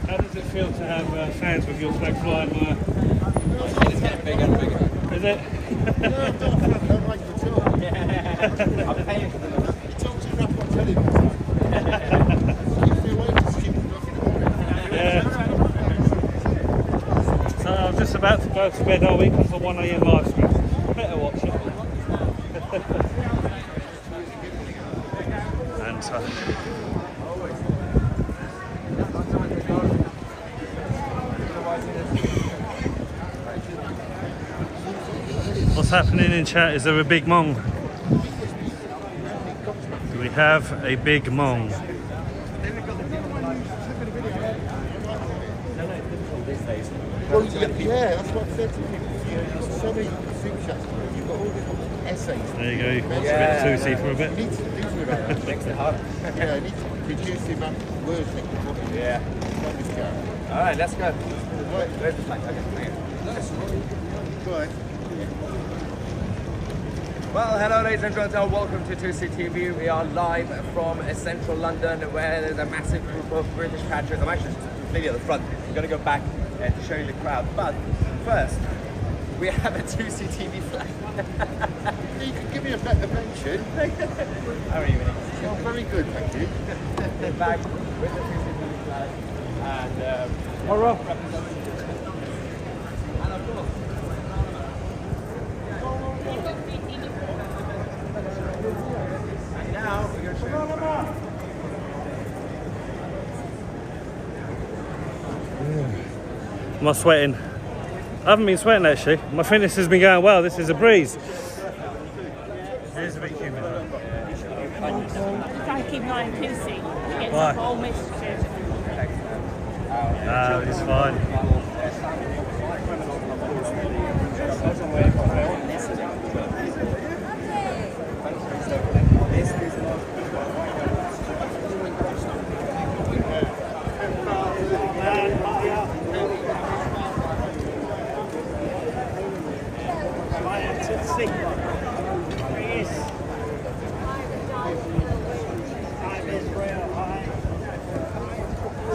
How does it feel to have fans with your flag flying? It's getting bigger and bigger. Is it? No, don't like the talk. I'm paying for them. You talk too rough on telly. Keep me away from stupid nothing. Yeah. So I'm just about to go to bed, are we? Because of 1 AM live stream. Better watch it. And what's happening in chat? Is there a big mong? Do we have a big mong? Well, yeah, that's what I said to people. You've got so many super chats, you've got all these essays. There you go, it's a bit Susie for a bit. You need to do something about that. Makes it hard. Yeah, you need to reduce the amount of words that you're talking. Yeah. Alright, let's go. Where's the flag? Okay, Go ahead. Well, hello ladies and gentlemen, welcome to 2CTV. We are live from central London where there's a massive group of British patriots. I'm actually completely at the front. I'm going to go back to show you the crowd. But first, we have a 2CTV flag. You can give me a better mention. How are you, Vinny? Oh, very good, thank you. Back with the 2CTV flag. And Horror. And of course, and now we're going to show you the crowd. Am I sweating? I haven't been sweating actually. My fitness has been going well. This is a breeze. It is a bit humid though. Try to keep an eye on Lucy. It's Why? a whole mixture. No, it's fine. It's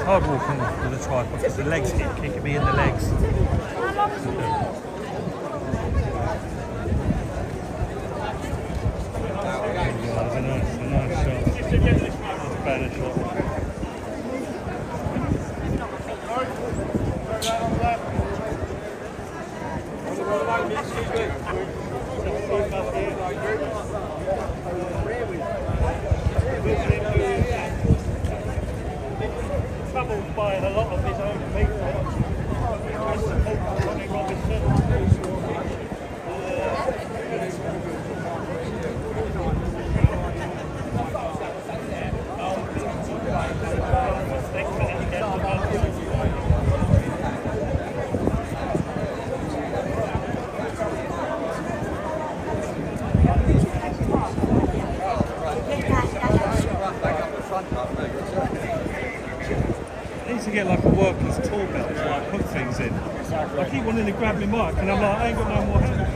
hard walking with a tripod because the legs kick me in the legs. That's a nice shot. Banner shot. Troubled by a lot of his own people. I need to get like a worker's tool belt to like put things in. I keep wanting to grab my mic and I'm like, I ain't got no more hands.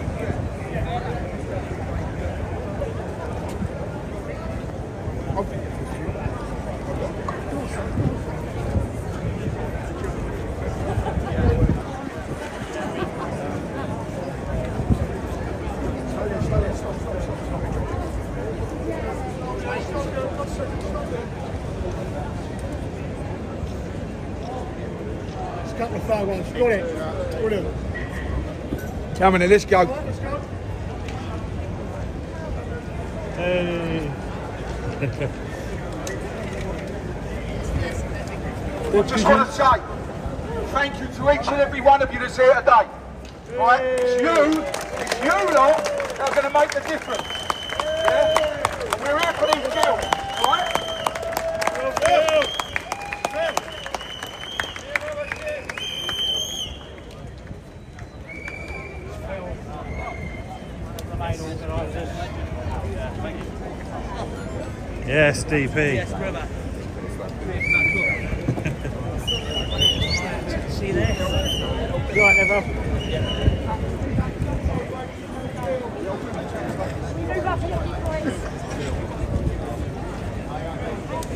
A couple of far ones. Got it. Brilliant. Coming in, let's go. Hey. I just want to say thank you to each and every one of you that's here today. Right? It's you lot that are going to make the difference. Yeah? And we're here for these girls. Right? Yes, DP. Yes, brother. See you there. You alright there, bro?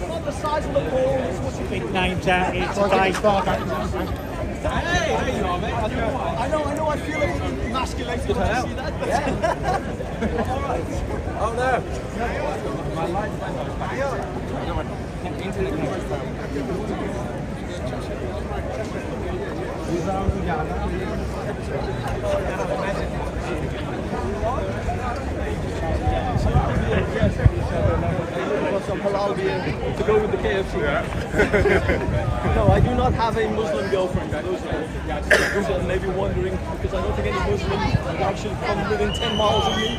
Not the size of the ball, it's what you Big names out here today. Hey, you are, mate. I know, I feel like I'm emasculated when I see that. Yeah. All right. Oh no! My life went on. Internet some halal beer to go with the KFC. No, I do not have a Muslim girlfriend. So maybe wondering, because I don't think any Muslim would actually come within 10 miles of me.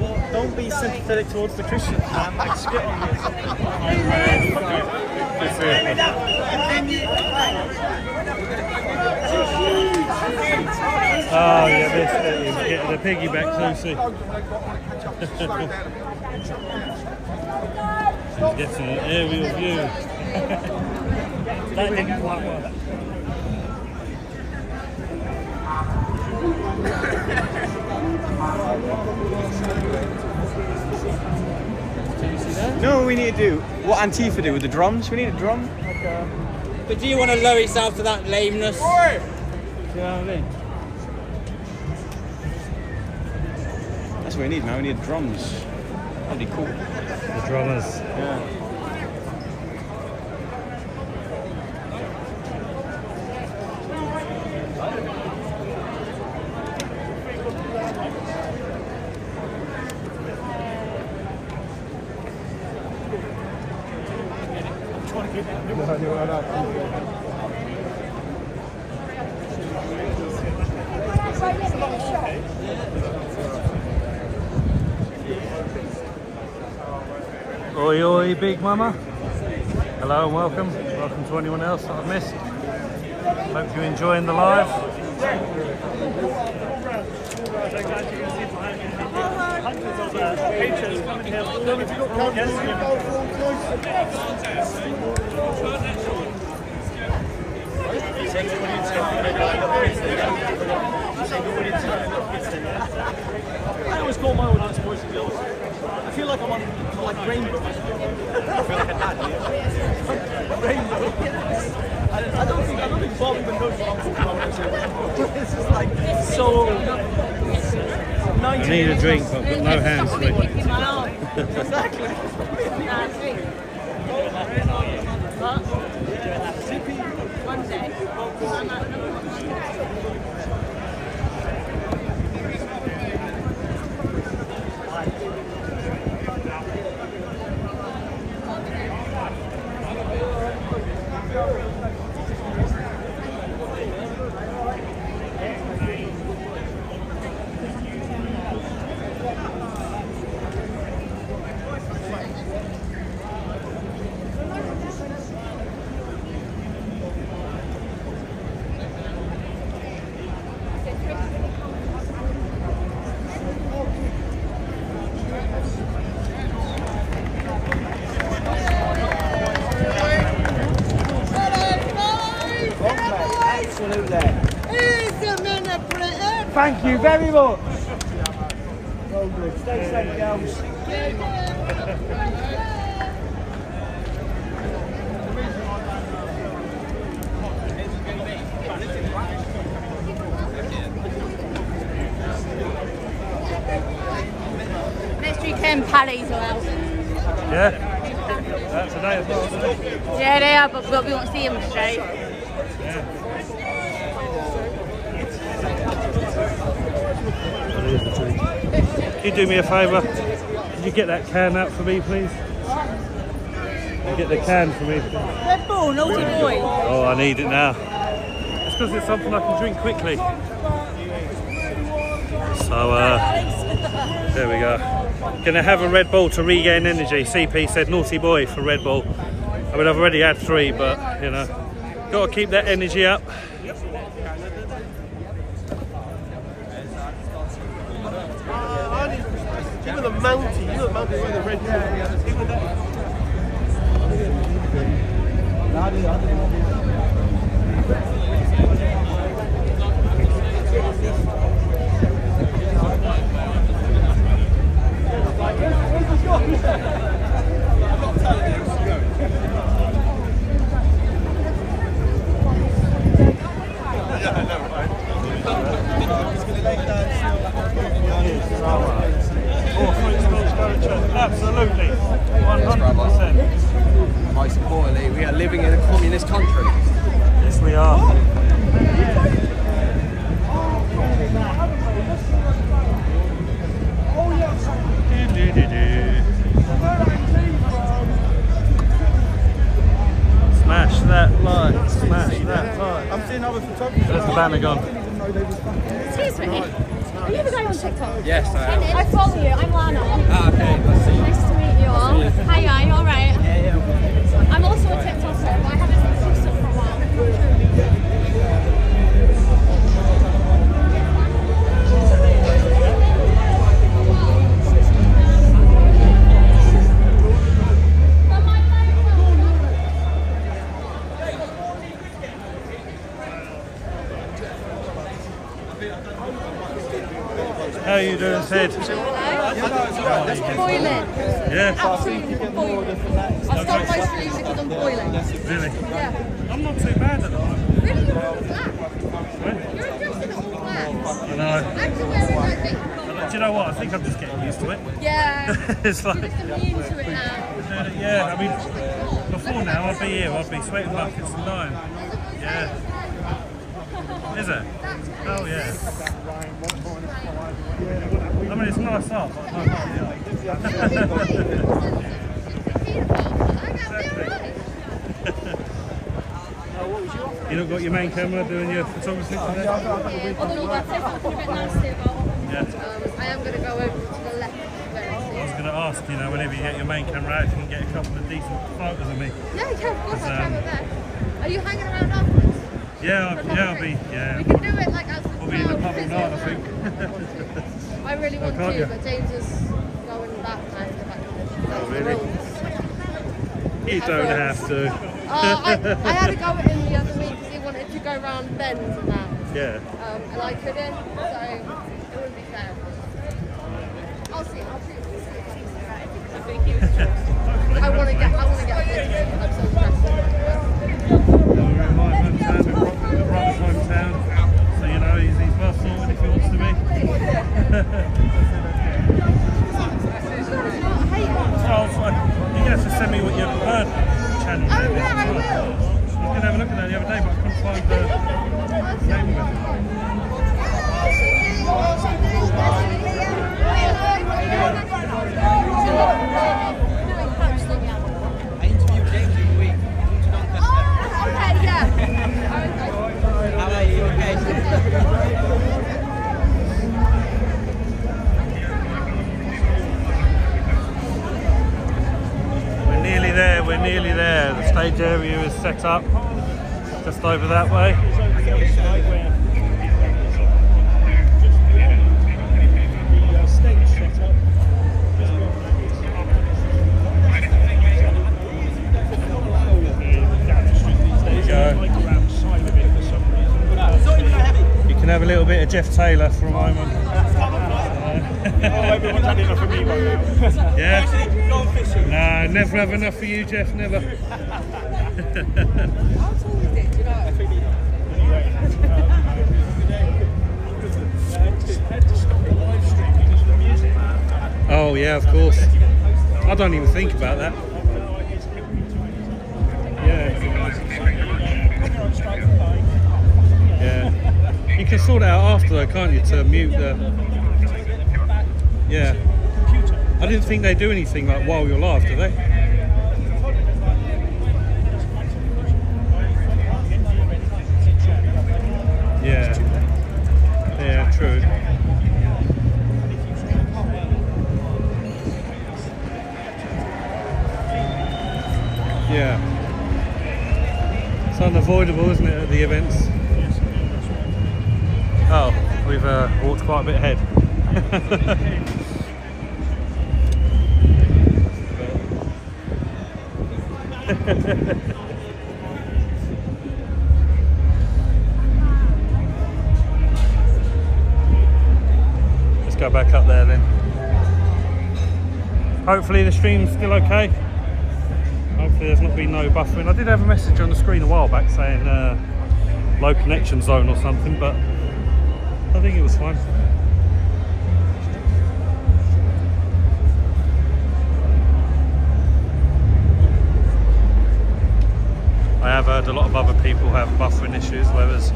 Well, don't be sympathetic towards the Christians, man. Like, skip. Oh, yeah, this is getting a piggyback too, see. Gets an aerial view. That didn't quite work. You know what we need to do? What Antifa do with the drums? We need a drum. But do you want to lower yourself to that lameness? Do you know what I mean? That's what we need, man. We need drums. That'd be cool. The drummers. Yeah. Oi, oi, Big Mama. Hello and welcome. Welcome to anyone else that I've missed. Hope you're enjoying the live. I always call my audience boys and girls. I feel like I'm on like Rainbow. I feel like a dad. Rainbow. I don't think Bob even knows what I'm talking about when I say Rainbow. It's just like so. I need a drink, but I've got no hands free. Exactly. One day. Thank you very much. Well good. Stay safe, girls. Next weekend, Paddy's are out. Yeah? That's today as well, isn't it? Yeah, they are, but we won't see them straight. Can you do me a favour? Can you get that can out for me, please? Get the can for me. Red Bull, naughty boy. Oh, I need it now. It's because it's something I can drink quickly. So, there we go. Gonna have a Red Bull to regain energy. CP said naughty boy for Red Bull. I mean, I've already had 3, but, you know, got to keep that energy up. Even the Mountie, you know the Mountie with the red Bull. Even that. Absolutely, 100%. Most importantly, we are living in a communist country. Yes, we are. Smash that like, smash that like. I'm seeing other photographers. There's the banner gone. Excuse me. Are you the guy on TikTok? Yes, I am. I follow you. I'm Lana. Ah, okay. Let's see. Nice to meet you all. Hi, you all right? Yeah. I'm also a TikToker, but I haven't seen stuff for a while. How are you doing, Sid? Boiling. Yeah. Absolutely boiling. I start my streams because I'm boiling. Really? Yeah. I'm not too bad at all. Really, you're all black. You're dressed in all black. I know. Actually wearing like this. Do you know what? I think I'm just getting used to it. Yeah. It's like, You're just immune to it now. yeah, I mean, before now I'd be here, I'd be sweating buckets and dying. Yeah. Is it? Oh yeah. I mean, it's nice art, but I don't like the art. You not got your main camera doing your photography today? Although you might say something a bit nasty about Yeah. I am going to go over to the left very I was soon. going to ask, you know, whenever you get your main camera out, if you can get a couple of decent photos of me. Yeah, of course, I'll try my best. Are you hanging around afterwards? Yeah, I'll be, yeah. We can do it like as We'll be in the pub all night, I think. I really want can't to, you? but James is going back now to the back of the really? rules. You don't have to. I had a go at him the other week because he wanted to go round bends and that. Yeah. And I couldn't, so it wouldn't be fair. I'll see. I'll see. I think he was I want to get a picture. I'm so impressed. We're in my hometown, in Rob's hometown, so you know he's well sorted if he wants to be. Oh, you have to send me what your bird channel name is. Yeah, I will. I was going to have a look at that the other day, but I couldn't find the name of it. I interviewed James in the week. Okay, yeah. How are you? Okay. We're nearly there. The stage area is set up just over that way. You can have a little bit of Jeff Taylor for a moment. Everyone's had enough of me by now. Yeah? Nah, never have enough for you, Jeff, never. How tall is it? Do you know? Oh yeah, of course. I don't even think about that. Yeah. Yeah. You can sort it out after though, can't you, to mute the... Yeah. I didn't think they do anything like while you're live, do they? Yeah. Yeah, true. Yeah. It's unavoidable, isn't it, at the events? Oh, we've walked quite a bit ahead. Let's go back up there then. Hopefully the stream's still okay. Hopefully there's not been no buffering. I did have a message on the screen a while back saying low connection zone or something, but I think it was fine. I have heard a lot of other people have buffering issues, whereas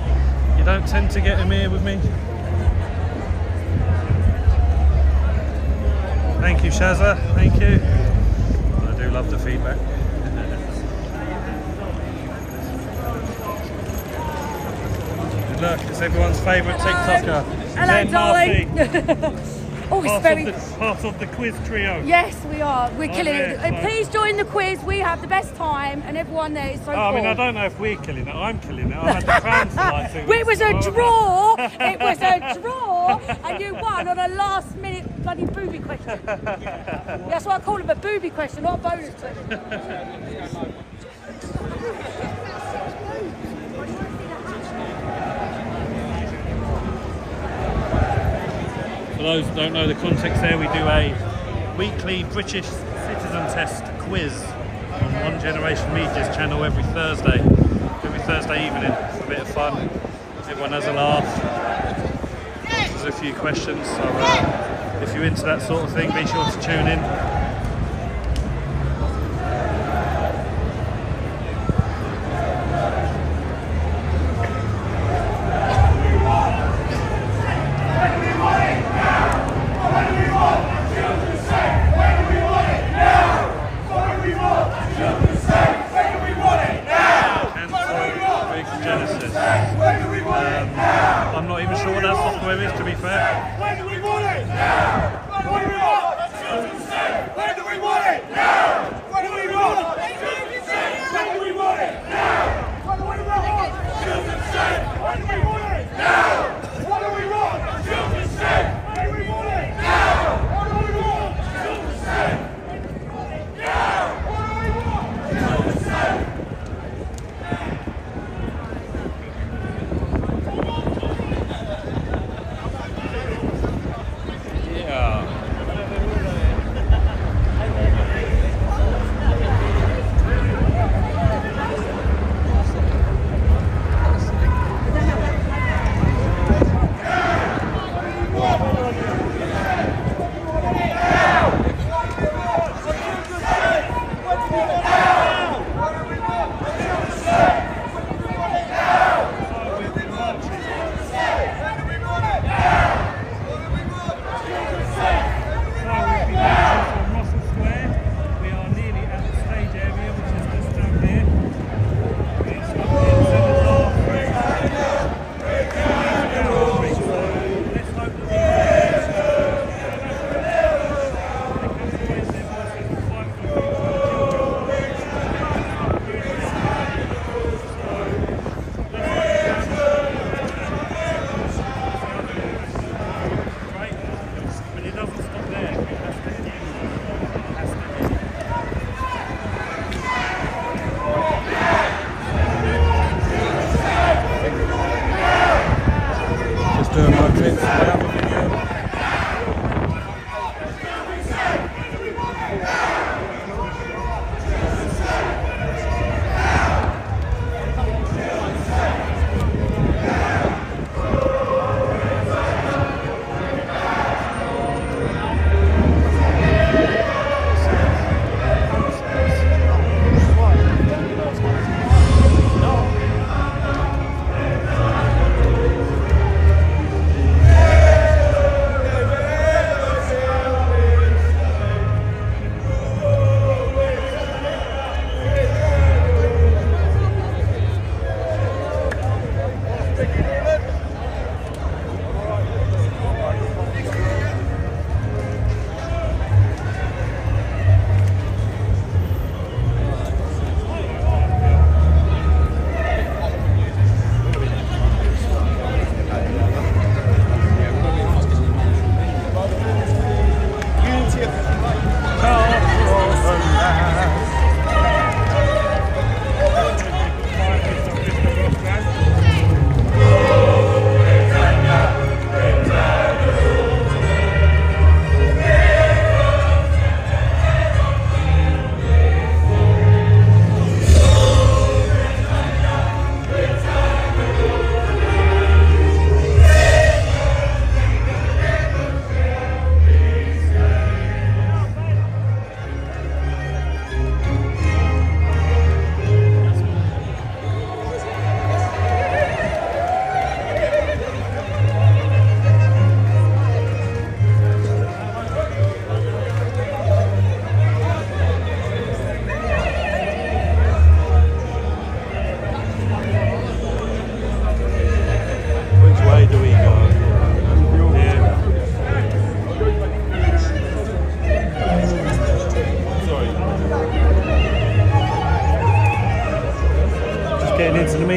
you don't tend to get them here with me. Thank you, Shazza. Thank you. I do love the feedback. Good luck. It's everyone's favourite TikToker. Hello, Zen darling. Marcy. Oh, it's very... Part of the quiz trio. Yes, we are. We're killing there, it. Please join the quiz. We have the best time, and everyone there is so cool. I mean, I don't know if we're killing it. I'm killing it. I had the crown for like 2 weeks. It was a draw. It was a draw, and you won on a last-minute bloody booby question. That's what I call it, a booby question, not a bonus question. For those who don't know the context there, we do a weekly British citizen test quiz on One Generation Media's channel every Thursday evening. It's a bit of fun. Everyone has a laugh. Answers a few questions. So if you're into that sort of thing, be sure to tune in. I'm not even sure what that software is, to be fair. When do we want it? Now! When do we want it?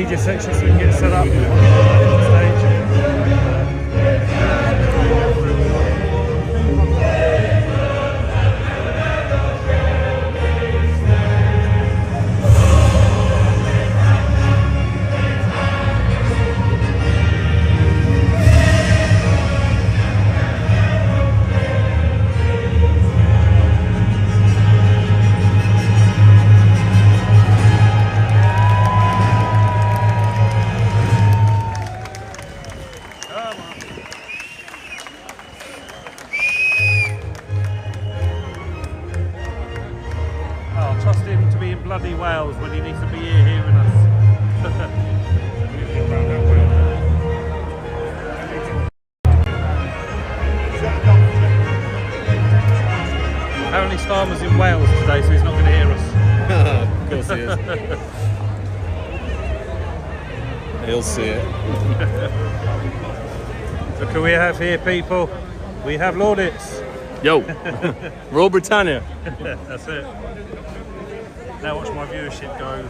media section so we can get set up on the stage. Bloody Wales when he needs to be here hearing us. Apparently Starmer's in Wales today, so he's not going to hear us. Of course he is. He'll see it. Look who we have here, people. We have Laudits. Yo, Royal Britannia. That's it. Now watch my viewership go,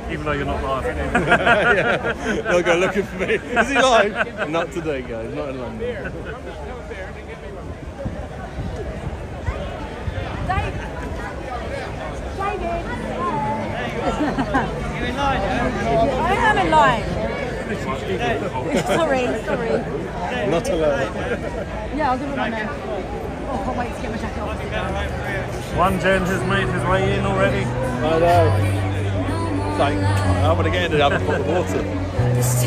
even though you're not live. Yeah, they'll go looking for me. Is he live? Not today, guys. Not in London. You in line, yeah? I am in line. sorry. Not allowed. Yeah, I'll give it one now. Oh, I can't wait to get my jacket off. One gent has made his way in already. I know. It's like, I'm going to get in and have a pot of water. That's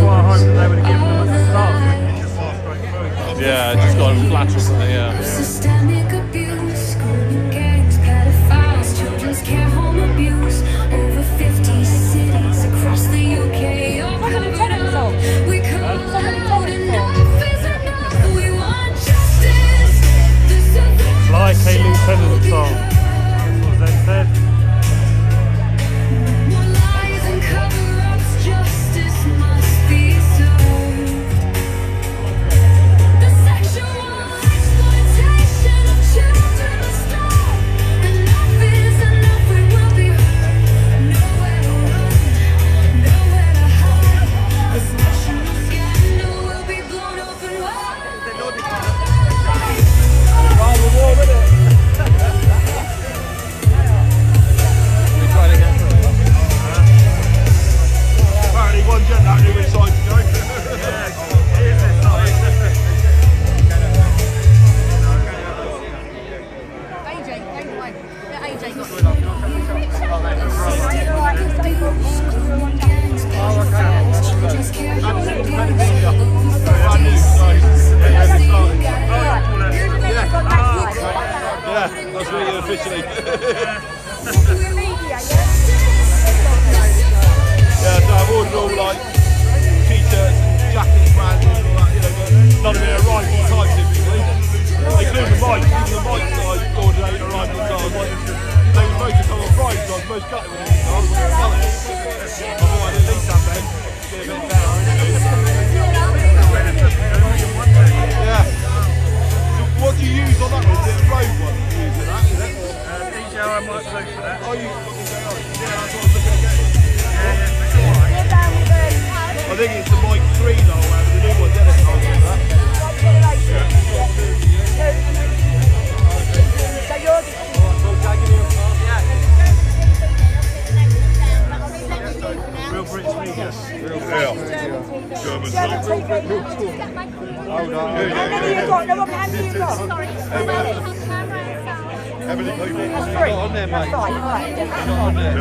why I hope that they would have given them at the start, so we can just fast straight through. Yeah, just got him flat or something, yeah. Systemic abuse, grooming gangs, pedophiles, children's care home abuse, over 50 cities across the UK. We come out, enough is enough, we want justice. Like a lieutenant song. That's what Zen said. More lies and cover-ups, justice must be served. The sexual exploitation of children must stop. Enough is enough, we will be heard. Nowhere to run, nowhere to hide. This national scandal will be blown open wide. Rather warm, isn't it? We're trying to get through. Apparently one gent that knew which side to go. Yeah, that's really officially. Yeah, so I've ordered all like t-shirts and jackets, branded and all that, you know, but none of it arrived in time typically. Including the mic, even the mic that I ordered ain't arrived in time. They were supposed to come on Friday, so I was supposed to cut it when it was time. I thought I'd at least have them, get a bit better. Yeah. So what do you use on that one? Is it a road one you use in that, is it? I might play for that. Oh, you yeah, that's what I was looking at getting. I think it's the mic 3 though, the new one, isn't it? I'll get that. So yours is Real British media. How many you got? No, how many you got? Sorry. Emily people. That's three. On there, mate. That's right, right. On there.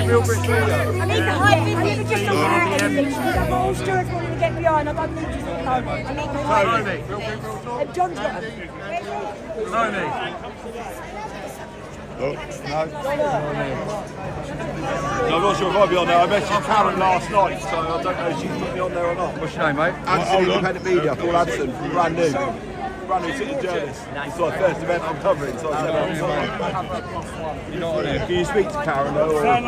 Real British media. I need the high vis, if just not wear anything. I'm all stewards wanting to get behind. I don't need to sit alone. I need the high vis. John's got them. No. I'm not sure if I'll be on there. I messaged Karen last night, so I don't know if she's put me on there or not. What's your name, mate? Anthony, Independent Media, Paul Adson, brand new city journalist. It's my first event I'm covering, so I said I'm fine. You're not on there. Can you speak to Karen though? Or I'm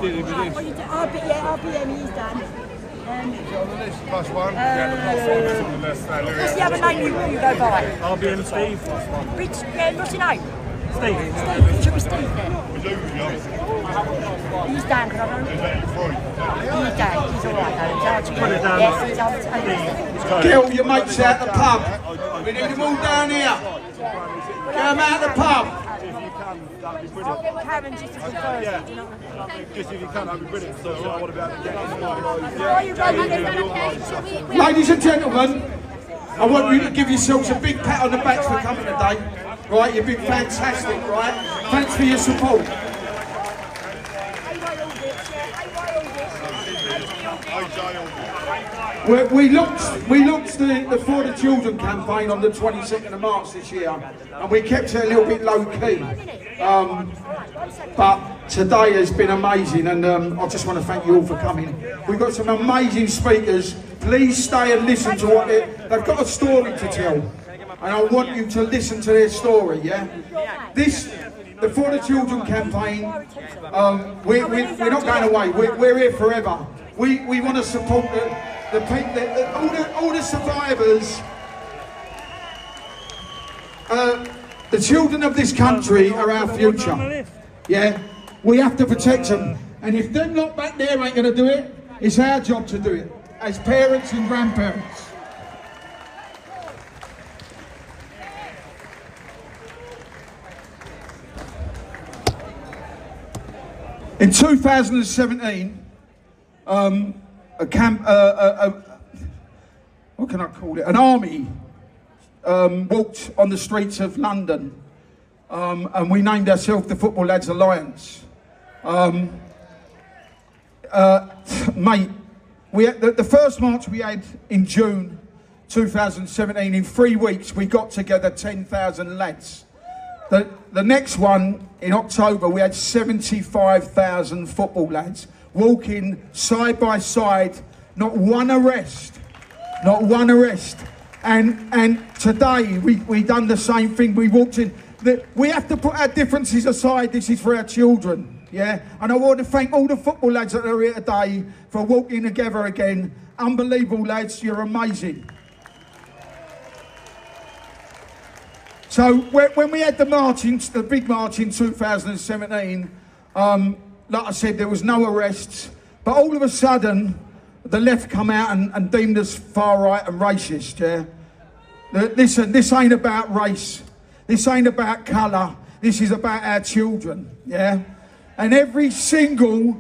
dealing with this. RPM, he's done. Plus one. What's the other name you go by? RBM Steve. What's your name? Steve, should we Steve then? He's Dan, because I don't know. He's Dan, he's alright though. Put it down. Yes, he's on. Get all your mates out the pub. We need them all down here. Get them out the pub. I'll get Karen just to confirm. Just if you can, that'd be brilliant. So I want to be able to get Ladies and gentlemen, I want you to give yourselves a big pat on the back for coming today. Right, you've been fantastic, right? Thanks for your support. We launched the For the Children campaign on the 22nd of March this year, and we kept it a little bit low key. But today has been amazing, and I just want to thank you all for coming. We've got some amazing speakers. Please stay and listen to what they've got a story to tell, and I want you to listen to their story. Yeah, the For the Children campaign. We're not going away. We're here forever. We want to support the people, all the survivors. The children of this country are our future. Yeah, we have to protect them. And if them lot back there ain't going to do it, it's our job to do it as parents and grandparents. In 2017, what can I call it? An army walked on the streets of London, and we named ourselves the Football Lads Alliance. Mate, the first march we had in June 2017, in 3 weeks, we got together 10,000 lads. The next one, in October, we had 75,000 football lads walking side by side, not one arrest. And today, we done the same thing. We walked in. We have to put our differences aside. This is for our children, yeah? And I want to thank all the football lads that are here today for walking together again. Unbelievable, lads. You're amazing. So when we had the big march in 2017, like I said, there was no arrests, but all of a sudden, the left come out and deemed us far right and racist, yeah? Listen, this ain't about race. This ain't about colour. This is about our children, yeah? And every single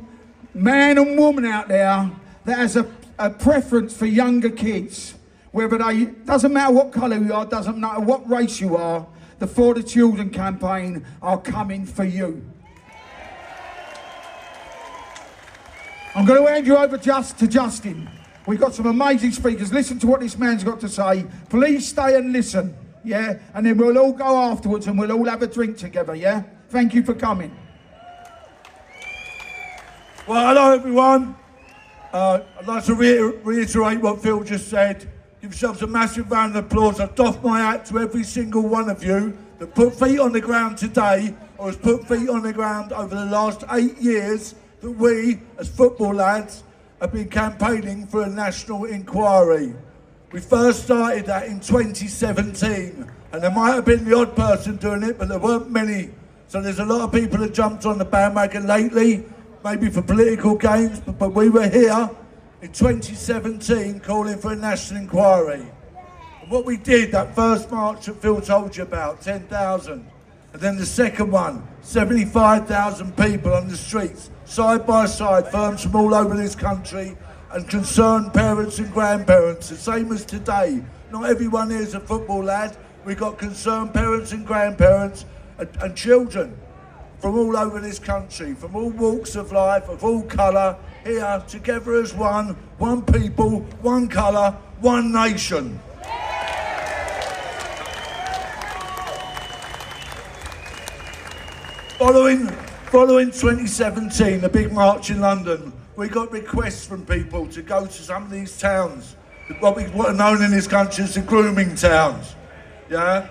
man and woman out there that has a preference for younger kids, doesn't matter what colour you are, doesn't matter what race you are, the For the Children campaign are coming for you. I'm going to hand you over to Justin. We've got some amazing speakers. Listen to what this man's got to say. Please stay and listen, yeah? And then we'll all go afterwards and we'll all have a drink together, yeah? Thank you for coming. Well, hello everyone. I'd like to reiterate what Phil just said. Give yourselves a massive round of applause. I doff my hat to every single one of you that put feet on the ground today or has put feet on the ground over the last 8 years that we, as football lads, have been campaigning for a national inquiry. We first started that in 2017, and there might have been the odd person doing it, but there weren't many. So there's a lot of people that jumped on the bandwagon lately, maybe for political gains, but we were here in 2017 calling for a national inquiry. And what we did, that first march that Phil told you about, 10,000, and then the second one, 75,000 people on the streets, side by side, firms from all over this country, and concerned parents and grandparents, the same as today. Not everyone here is a football lad. We've got concerned parents and grandparents and children from all over this country, from all walks of life, of all colour, here together as one people, one colour, one nation. Following 2017, the big march in London, we got requests from people to go to some of these towns, what are known in this country as the grooming towns, yeah?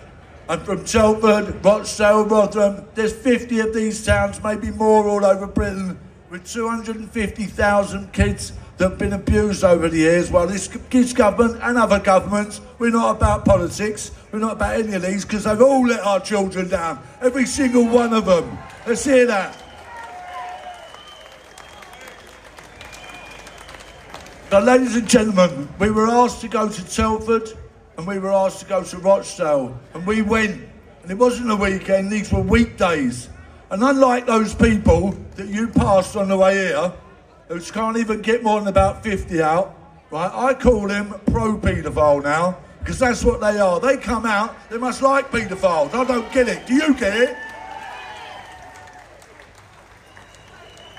And from Telford, Rochdale, Rotherham, there's 50 of these towns, maybe more all over Britain, with 250,000 kids that have been abused over the years. Well, this government and other governments, we're not about politics, we're not about any of these, because they've all let our children down. Every single one of them. Let's hear that. So, ladies and gentlemen, we were asked to go to Telford and we were asked to go to Rochdale, and we went. And it wasn't a weekend, these were weekdays. And unlike those people that you passed on the way here, who can't even get more than about 50 out, right? I call them pro-paedophile now, because that's what they are. They come out, they must like paedophiles. I don't get it. Do you get it?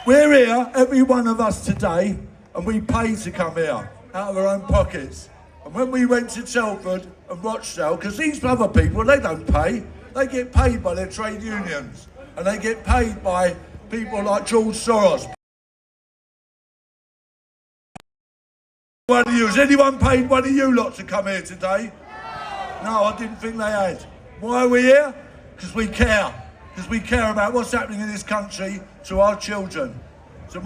We're here, every one of us today, and we pay to come here, out of our own pockets. And when we went to Telford and Rochdale, because these other people, they don't pay. They get paid by their trade unions. And they get paid by people like George Soros. One of you, has anyone paid one of you lot to come here today? No, I didn't think they had. Why are we here? Because we care. Because we care about what's happening in this country to our children. So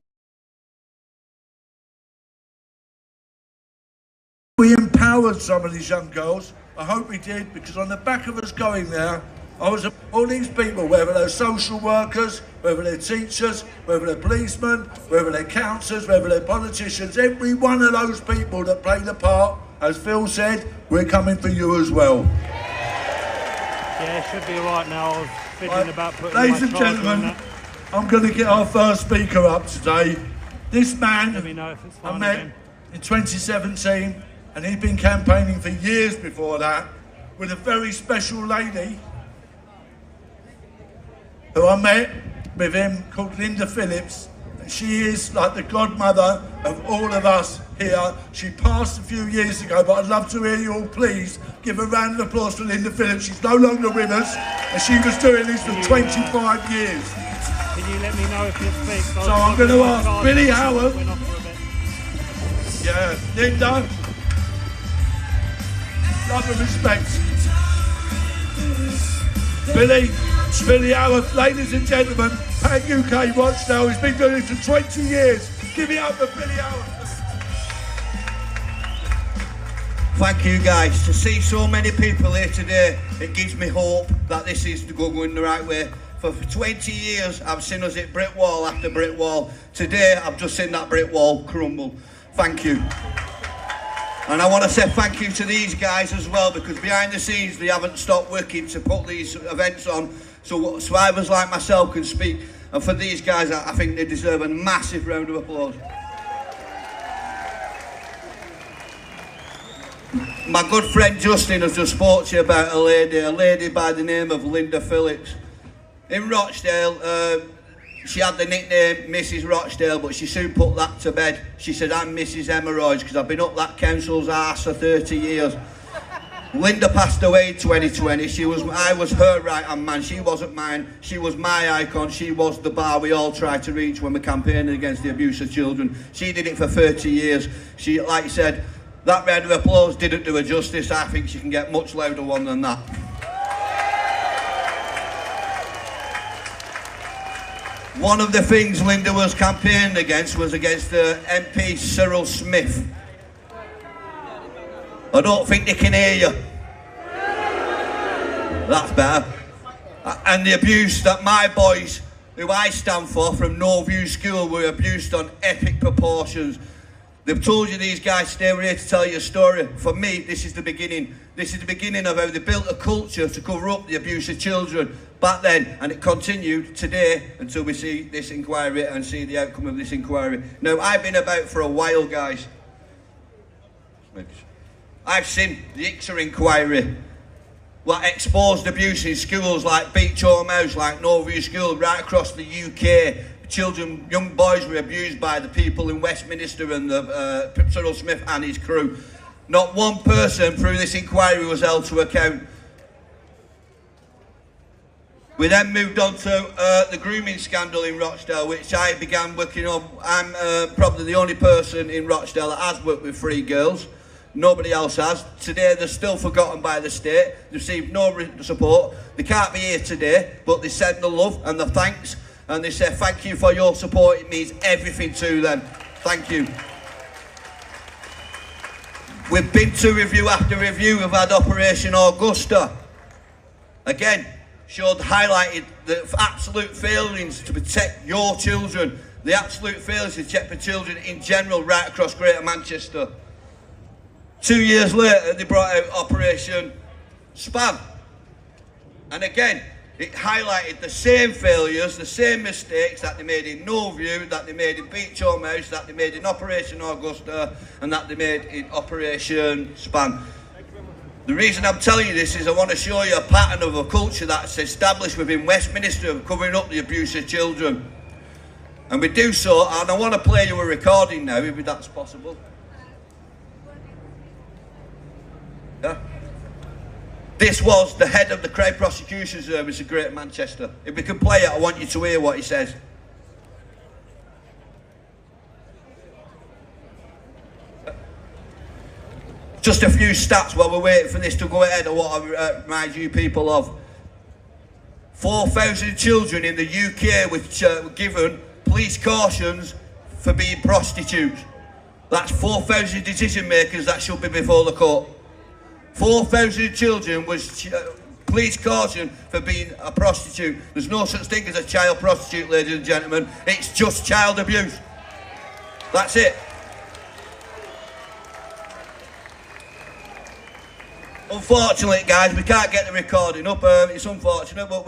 we empowered some of these young girls. I hope we did, because on the back of us going there, all these people, whether they're social workers, whether they're teachers, whether they're policemen, whether they're councillors, whether they're politicians, every one of those people that played a part, as Phil said, we're coming for you as well. Yeah, it should be right now. I was thinking about putting Ladies my and charger on gentlemen, that. I'm going to get our first speaker up today. This man Let me know if it's I fine met again. in 2017, and he'd been campaigning for years before that with a very special lady who I met with him, called Linda Phillips. And she is like the godmother of all of us here. She passed a few years ago, but I'd love to hear you all please give a round of applause for Linda Phillips. She's no longer with us, and she was doing this for 25 years. Can you let me know if it speaks? So I'm going to ask Billy Howard. Yeah, Linda. Love and respect. Billy Howard, ladies and gentlemen, PGUK Rochdale, he's been doing this for 20 years. Give it up for Billy Howard. Thank you guys. To see so many people here today, it gives me hope that this is going the right way. For 20 years, I've seen us hit brick wall after brick wall. Today, I've just seen that brick wall crumble. Thank you. And I want to say thank you to these guys as well, because behind the scenes, they haven't stopped working to put these events on so survivors like myself can speak. And for these guys, I think they deserve a massive round of applause. My good friend Justin has just spoke to you about a lady by the name of Linda Phillips. In Rochdale, she had the nickname Mrs. Rochdale, but she soon put that to bed. She said, I'm Mrs. Hemorrhoids, because I've been up that council's arse for 30 years. Linda passed away in 2020. I was her right-hand man. She wasn't mine. She was my icon. She was the bar we all tried to reach when we're campaigning against the abuse of children. She did it for 30 years. She, like you said, that round of applause didn't do her justice. I think she can get much louder one than that. One of the things Linda was campaigning against was against the MP Cyril Smith. I don't think they can hear you. That's better. And the abuse that my boys, who I stand for, from No View School, were abused on epic proportions. They've told you these guys stay here to tell you a story. For me, this is the beginning. This is the beginning of how they built a culture to cover up the abuse of children back then, and it continued today until we see this inquiry and see the outcome of this inquiry. Now, I've been about for a while, guys. I've seen the ICSA inquiry, what exposed abuse in schools like Beach Home House, like No View School, right across the UK. Children, young boys were abused by the people in Westminster and the Cyril Smith and his crew. Not one person through this inquiry was held to account. We then moved on to the grooming scandal in Rochdale, which I began working on. I'm probably the only person in Rochdale that has worked with 3 girls. Nobody else has. Today they're still forgotten by the state. They received no support. They can't be here today, but they send the love and the thanks. And they say thank you for your support. It means everything to them. Thank you. We've been to review after review. We've had Operation Augusta. Again, highlighted the absolute failings to protect your children. The absolute failures to protect the children in general right across Greater Manchester. 2 years later, they brought out Operation Spam. And again, it highlighted the same failures, the same mistakes that they made in No View, that they made in Beach Home House, that they made in Operation Augusta, and that they made in Operation Spam. The reason I'm telling you this is I want to show you a pattern of a culture that's established within Westminster of covering up the abuse of children. And we do so, and I want to play you a recording now, if that's possible. Yeah. This was the head of the Crown Prosecution Service of Greater Manchester. If we can play it, I want you to hear what he says. Just a few stats while we're waiting for this to go ahead of what I remind you people of. 4,000 children in the UK were given police cautions for being prostitutes. That's 4,000 decision makers that should be before the court. 4,000 children was police caution for being a prostitute. There's no such thing as a child prostitute, ladies and gentlemen. It's just child abuse. That's it. Unfortunately, guys, we can't get the recording up. It's unfortunate, but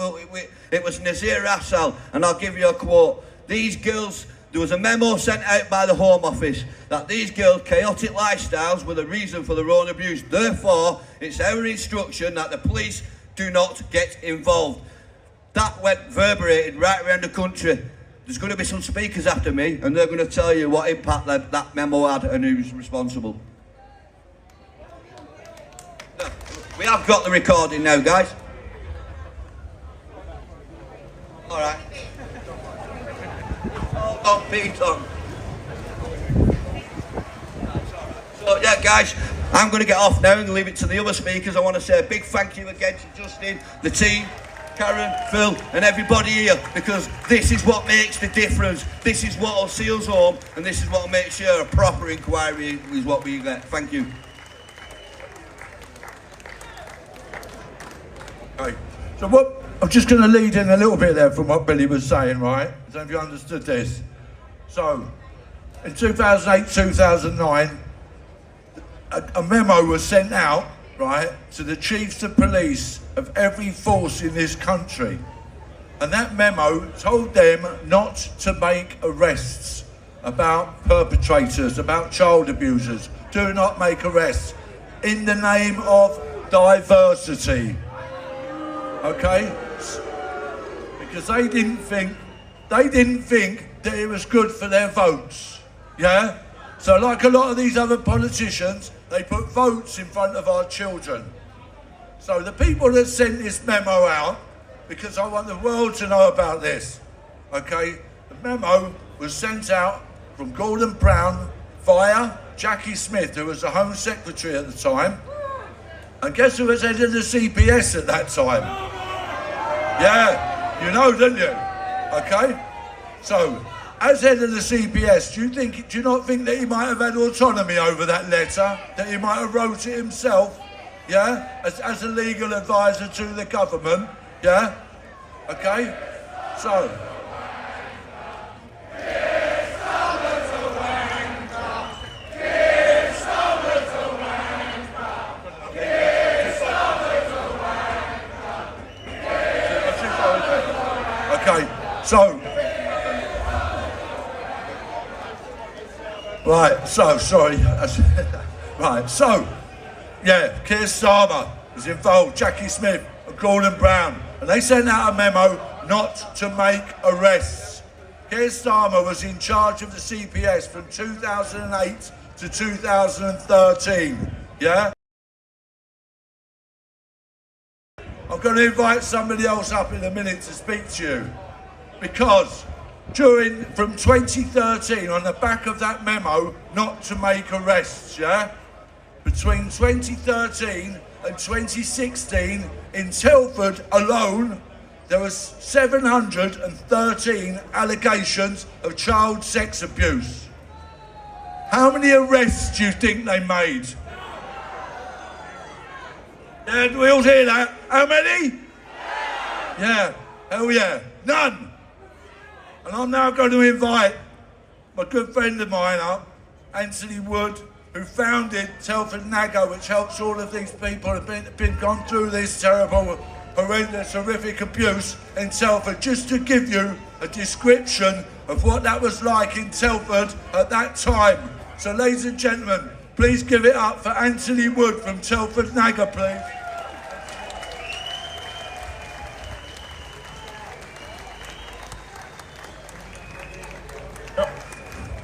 it was Nazir Assal, and I'll give you a quote. These girls, there was a memo sent out by the Home Office that these girls' chaotic lifestyles were the reason for their own abuse. Therefore, it's our instruction that the police do not get involved. That went reverberated right around the country. There's going to be some speakers after me, and they're going to tell you what impact that memo had and who's responsible. We have got the recording now, guys. All right. Hold on, Pete on. So, yeah, guys, I'm going to get off now and leave it to the other speakers. I want to say a big thank you again to Justin, the team, Karen, Phil, and everybody here, because this is what makes the difference. This is what will see us home, and this is what will make sure a proper inquiry is what we get. Thank you. Okay. So what, I'm just going to lead in a little bit there from what Billy was saying, right? I don't know if you understood this. So, in 2008, 2009, a memo was sent out, right, to the chiefs of police of every force in this country. And that memo told them not to make arrests about perpetrators, about child abusers. Do not make arrests in the name of diversity. Okay? Because they didn't think that it was good for their votes. Yeah? So like a lot of these other politicians, they put votes in front of our children. So the people that sent this memo out, because I want the world to know about this, okay? The memo was sent out from Gordon Brown via Jackie Smith, who was the Home Secretary at the time. And guess who was head of the CPS at that time? Yeah, you know, didn't you? Okay? So, as head of the CPS, do you not think that he might have had autonomy over that letter? That he might have wrote it himself? Yeah? As a legal advisor to the government? Yeah? Okay? So. Okay, so. Right, so, sorry. Right, so, yeah, Keir Starmer was involved, Jackie Smith and Gordon Brown, and they sent out a memo not to make arrests. Keir Starmer was in charge of the CPS from 2008 to 2013, yeah? I'm going to invite somebody else up in a minute to speak to you, because from 2013, on the back of that memo not to make arrests, yeah? Between 2013 and 2016, in Telford alone, there was 713 allegations of child sex abuse. How many arrests do you think they made? Yeah, do we all hear that? How many? Yeah, hell yeah. None. And I'm now going to invite my good friend of mine up, Anthony Wood, who founded Telford NAGO, which helps all of these people who have been gone through this terrible, horrendous, horrific abuse in Telford, just to give you a description of what that was like in Telford at that time. So ladies and gentlemen, please give it up for Anthony Wood from Telford NAGO, please.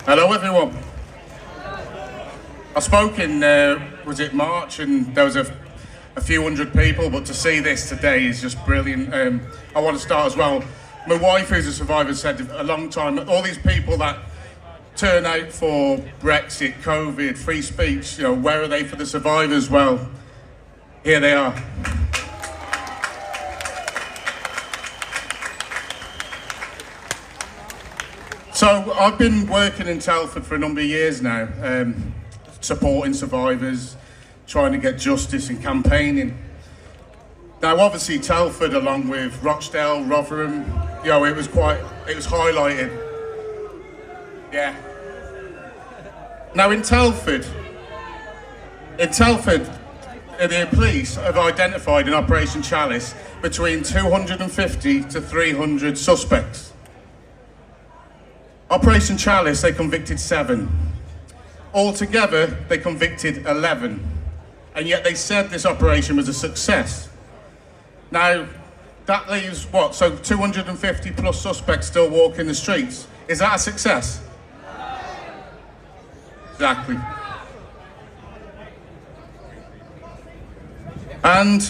Hello everyone. I spoke in, was it March, and there was a few hundred people, but to see this today is just brilliant. I want to start as well. My wife, who's a survivor, said a long time, all these people that turn out for Brexit, COVID, free speech, you know, where are they for the survivors? Well, here they are. So I've been working in Telford for a number of years now, supporting survivors, trying to get justice and campaigning. Now obviously Telford, along with Rochdale, Rotherham, you know, it was highlighted. Yeah. Now in Telford, the police have identified in Operation Chalice between 250 to 300 suspects. Operation Chalice, they convicted 7. Altogether, they convicted 11. And yet they said this operation was a success. Now, that leaves what? So 250 plus suspects still walking the streets. Is that a success? Exactly. And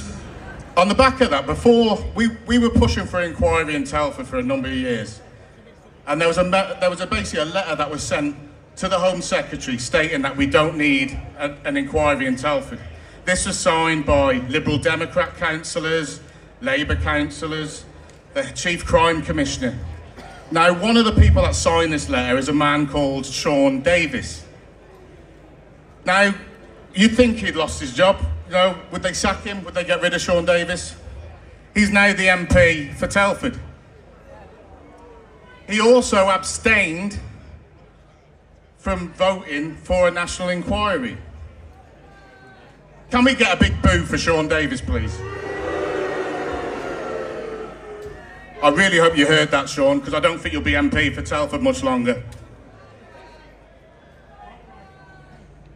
on the back of that, before, we were pushing for inquiry in Telford for a number of years. And there was basically a letter that was sent to the Home Secretary stating that we don't need an inquiry in Telford. This was signed by Liberal Democrat councillors, Labour councillors, the Chief Crime Commissioner. Now, one of the people that signed this letter is a man called Sean Davis. Now, you'd think he'd lost his job. You know, would they sack him? Would they get rid of Sean Davis? He's now the MP for Telford. He also abstained from voting for a national inquiry. Can we get a big boo for Sean Davis, please? I really hope you heard that, Sean, because I don't think you'll be MP for Telford much longer.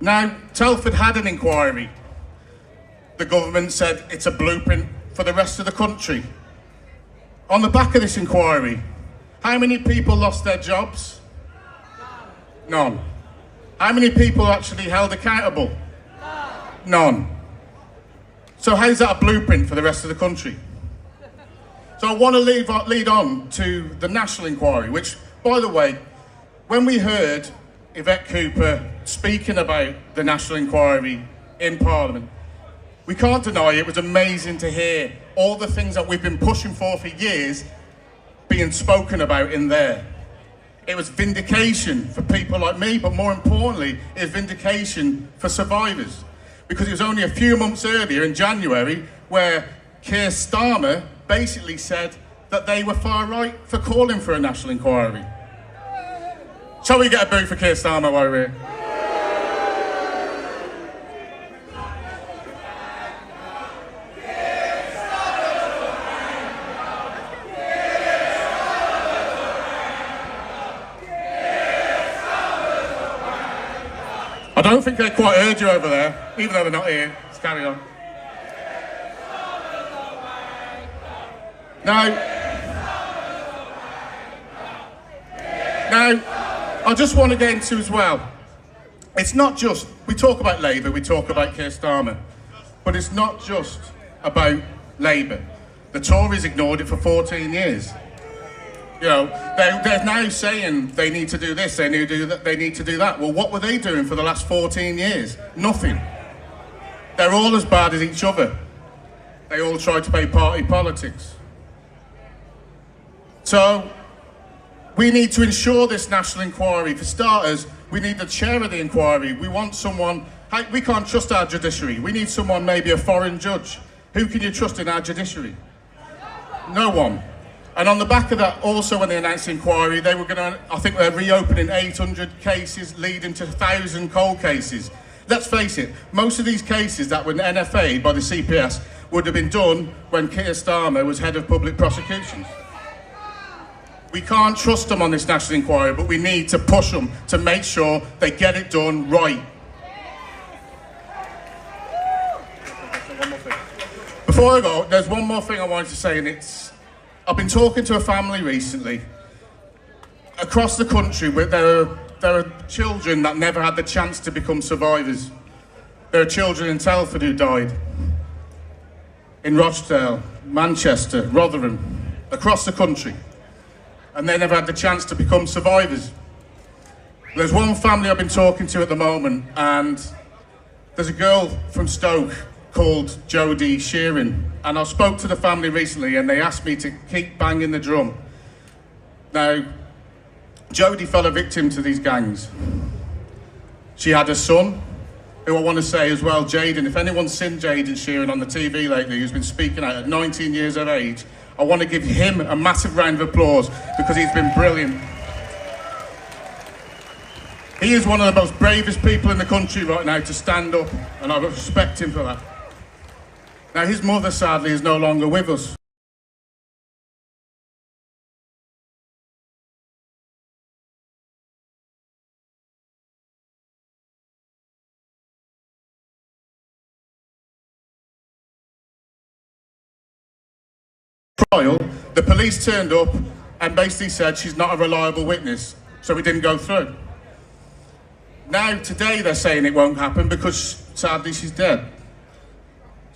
Now, Telford had an inquiry. The government said it's a blueprint for the rest of the country. On the back of this inquiry, how many people lost their jobs? None. How many people actually held accountable? None. So how's that a blueprint for the rest of the country? So I want to lead on to the national inquiry, which, by the way, when we heard Yvette Cooper speaking about the national inquiry in Parliament, we can't deny it was amazing to hear all the things that we've been pushing for years being spoken about in there. It was vindication for people like me, but more importantly, it was vindication for survivors. Because it was only a few months earlier in January where Keir Starmer basically said that they were far right for calling for a national inquiry. Shall we get a boo for Keir Starmer while we're here? I don't think they quite heard you over there, even though they're not here. Let's carry on. Now, I just want to get into as well, it's not just, we talk about Labour, we talk about Keir Starmer, but it's not just about Labour. The Tories ignored it for 14 years. You know, they're now saying they need to do this, they need to do that. Well, what were they doing for the last 14 years? Nothing. They're all as bad as each other. They all try to play party politics. So, we need to ensure this national inquiry. For starters, we need the chair of the inquiry. We want someone, We can't trust our judiciary. We need someone, maybe a foreign judge. Who can you trust in our judiciary? No one. And on the back of that, also when they announced the inquiry, they were going to, I think they're reopening 800 cases, leading to 1,000 cold cases. Let's face it, most of these cases that were NFA'd by the CPS would have been done when Keir Starmer was head of public prosecutions. We can't trust them on this national inquiry, but we need to push them to make sure they get it done right. Before I go, there's one more thing I wanted to say, and it's, I've been talking to a family recently across the country where there are children that never had the chance to become survivors. There are children in Telford who died, in Rochdale, Manchester, Rotherham, across the country, and they never had the chance to become survivors. There's one family I've been talking to at the moment, and there's a girl from Stoke called Jodie Shearing, and I spoke to the family recently and they asked me to keep banging the drum. Now, Jodie fell a victim to these gangs. She had a son, who I want to say as well, Jaden. If anyone's seen Jaden Shearing on the TV lately, who's been speaking out at 19 years of age, I want to give him a massive round of applause because he's been brilliant. He is one of the most bravest people in the country right now to stand up, and I respect him for that. Now, his mother, sadly, is no longer with us. Trial, the police turned up and basically said she's not a reliable witness, so it didn't go through. Now, today, they're saying it won't happen because, sadly, she's dead.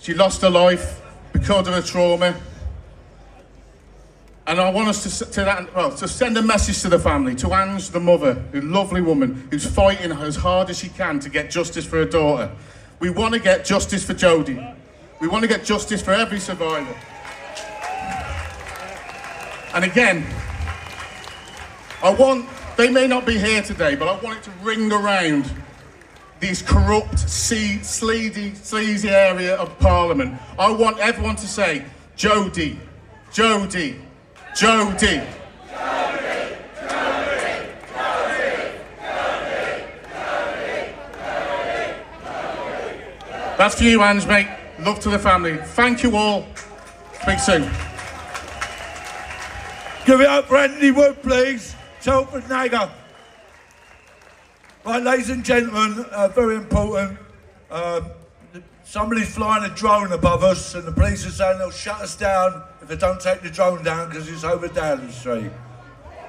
She lost her life because of her trauma. And I want us to send a message to the family, to Ange, the mother, a lovely woman who's fighting as hard as she can to get justice for her daughter. We want to get justice for Jodie. We want to get justice for every survivor. And again, they may not be here today, but I want it to ring around this corrupt, sleazy area of Parliament. I want everyone to say, Jodie, Jodie, Jodie. That's for you, Ange, mate. Love to the family. Thank you all. Speak soon. Give it up for Anthony Wood, please. Telford Nagger. Right, ladies and gentlemen, very important. Somebody's flying a drone above us and the police are saying they'll shut us down if they don't take the drone down because it's over Dowling Street.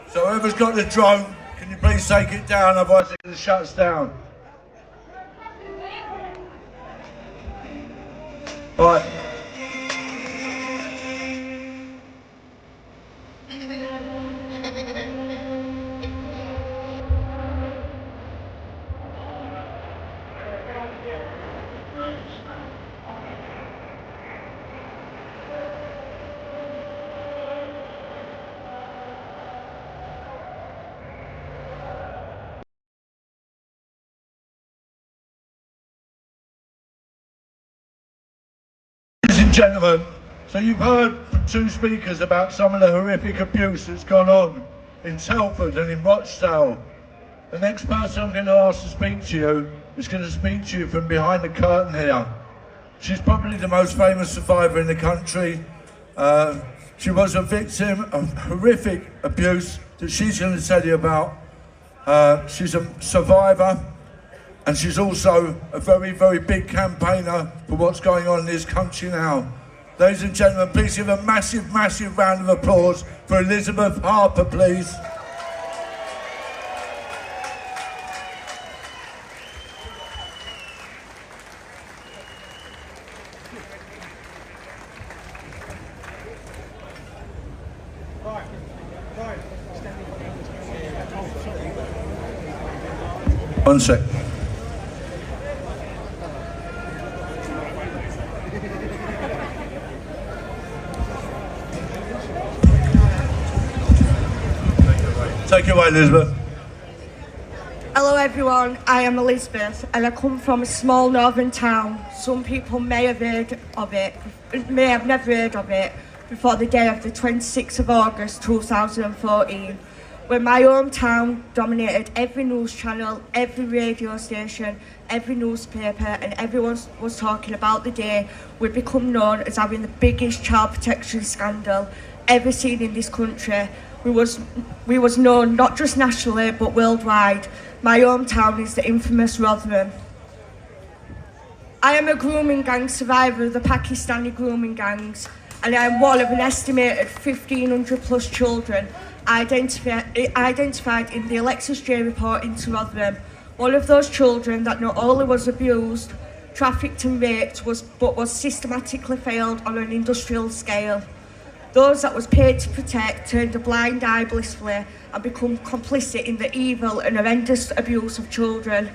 So whoever's got the drone, can you please take it down, otherwise they're going to shut us down. Right. Ladies and gentlemen, so you've heard from two speakers about some of the horrific abuse that's gone on in Telford and in Rochdale. The next person I'm going to ask to speak to you is going to speak to you from behind the curtain here. She's probably the most famous survivor in the country. She was a victim of horrific abuse that she's going to tell you about. She's a survivor. And she's also a very, very big campaigner for what's going on in this country now. Ladies and gentlemen, please give a massive, massive round of applause for Elizabeth Harper, please. One sec. Take it away, Elizabeth. Hello everyone. everyone, I am Elizabeth and I come from a small northern town. Some people may have heard of it, may have never heard of it before the day of the 26th of August 2014, when my hometown dominated every news channel, every radio station, every newspaper, and everyone was talking about the day we'd become known as having the biggest child protection scandal ever seen in this country. We was known not just nationally but worldwide. My hometown is the infamous Rotherham. I am a grooming gang survivor of the Pakistani grooming gangs, and I am one of an estimated 1,500 plus children identified in the Alexis J report into Rotherham. One of those children that not only was abused, trafficked and raped, but was systematically failed on an industrial scale. Those that was paid to protect turned a blind eye blissfully and become complicit in the evil and horrendous abuse of children.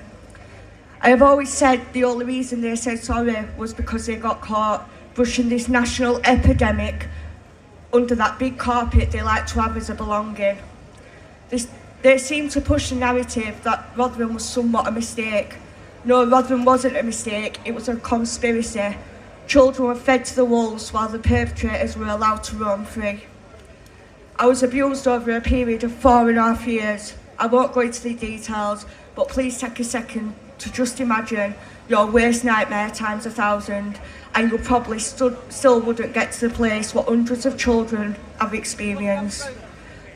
I have always said the only reason they said sorry was because they got caught brushing this national epidemic under that big carpet they like to have as a belonging. They seem to push the narrative that Rotherham was somewhat a mistake. No, Rotherham wasn't a mistake, it was a conspiracy. Children were fed to the wolves while the perpetrators were allowed to roam free. I was abused over a period of 4.5 years. I won't go into the details, but please take a second to just imagine your worst nightmare times 1,000, and you probably still wouldn't get to the place what hundreds of children have experienced.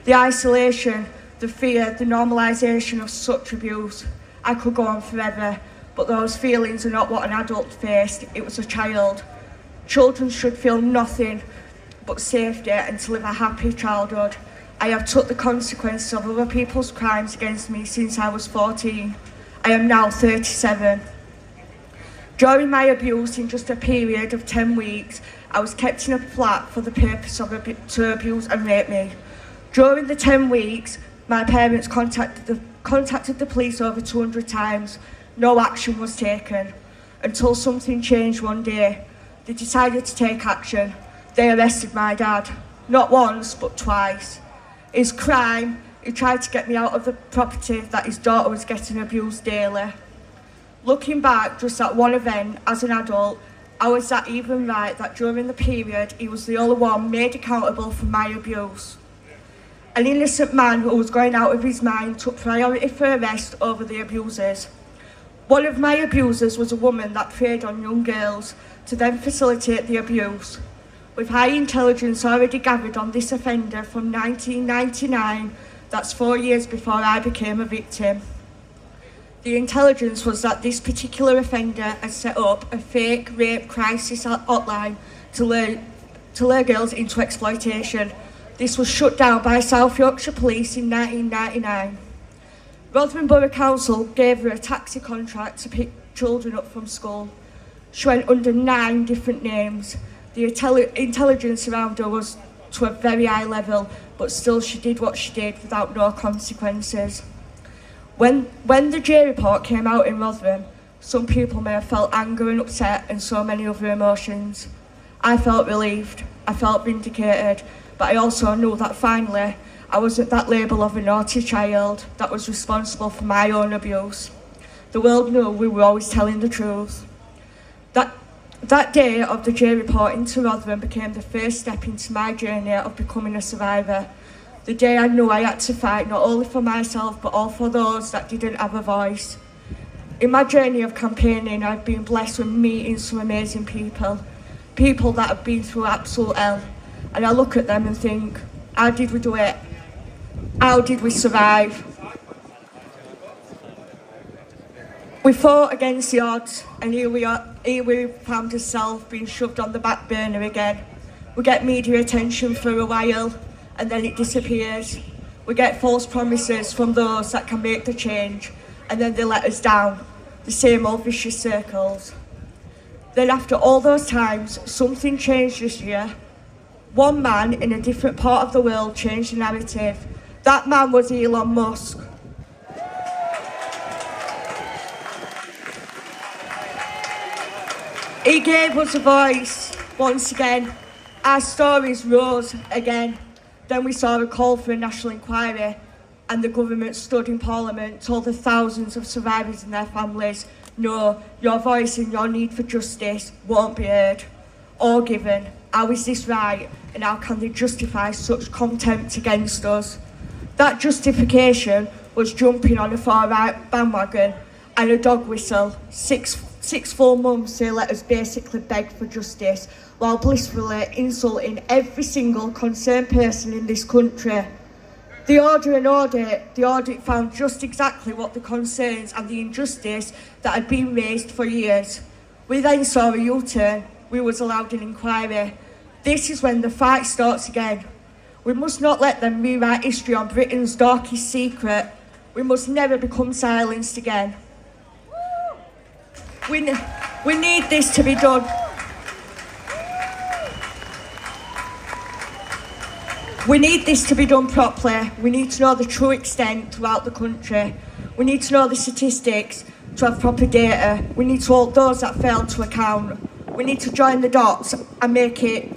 The isolation, the fear, the normalisation of such abuse. I could go on forever, but those feelings are not what an adult faced. It was a child. Children should feel nothing but safety and to live a happy childhood. I have took the consequences of other people's crimes against me since I was 14. I am now 37. During my abuse, in just a period of 10 weeks, I was kept in a flat for the purpose of to abuse and rape me. During the 10 weeks, my parents contacted the police over 200 times. No action was taken until something changed one day. They decided to take action. They arrested my dad, not once but twice. His crime, he tried to get me out of the property that his daughter was getting abused daily. Looking back just at one event as an adult, how is that even right that during the period he was the only one made accountable for my abuse? An innocent man who was going out of his mind took priority for arrest over the abusers. One of my abusers was a woman that preyed on young girls to then facilitate the abuse. With high intelligence already gathered on this offender from 1999, that's 4 years before I became a victim. The intelligence was that this particular offender had set up a fake rape crisis hotline to lure girls into exploitation. This was shut down by South Yorkshire Police in 1999. Rotherham Borough Council gave her a taxi contract to pick children up from school. She went under 9 different names. The intelligence around her was to a very high level, but still she did what she did without no consequences. When the J report came out in Rotherham, some people may have felt anger and upset and so many other emotions. I felt relieved, I felt vindicated, but I also knew that finally I wasn't that label of a naughty child that was responsible for my own abuse. The world knew we were always telling the truth. That day of the J report into Rotherham became the first step into my journey of becoming a survivor. The day I knew I had to fight not only for myself but all for those that didn't have a voice. In my journey of campaigning, I've been blessed with meeting some amazing people that have been through absolute hell, and I look at them and think, how did we do it? How did we survive? We fought against the odds, and here we found ourselves being shoved on the back burner again. We get media attention for a while, and then it disappears. We get false promises from those that can make the change, and then they let us down. The same old vicious circles. Then after all those times, something changed this year. One man in a different part of the world changed the narrative. That man was Elon Musk. He gave us a voice once again. Our stories rose again. Then we saw a call for a national inquiry. and the government stood in Parliament, told the thousands of survivors and their families, no, your voice and your need for justice won't be heard or given. How is this right, and how can they justify such contempt against us? That justification was jumping on a far-right bandwagon and a dog whistle. Six full months they let us basically beg for justice, while blissfully insulting every single concerned person in this country. The audit found just exactly what the concerns and the injustice that had been raised for years. We then saw a U-turn. We was allowed an inquiry. This is when the fight starts again. We must not let them rewrite history on Britain's darkest secret. We must never become silenced again. We need this to be done. We need this to be done properly. We need to know the true extent throughout the country. We need to know the statistics to have proper data. We need to hold those that failed to account. We need to join the dots and make it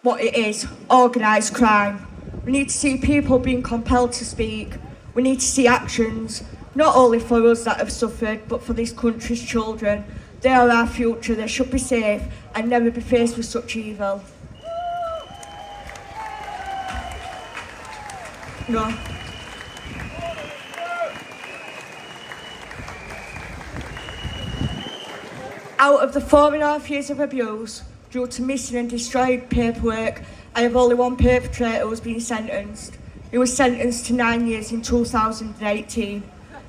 what it is, organised crime. We need to see people being compelled to speak. We need to see actions, not only for us that have suffered, but for this country's children. They are our future. They should be safe and never be faced with such evil. No. Out of the 4.5 years of abuse, due to missing and destroyed paperwork, I have only one perpetrator who's been sentenced. He was sentenced to 9 years in 2018.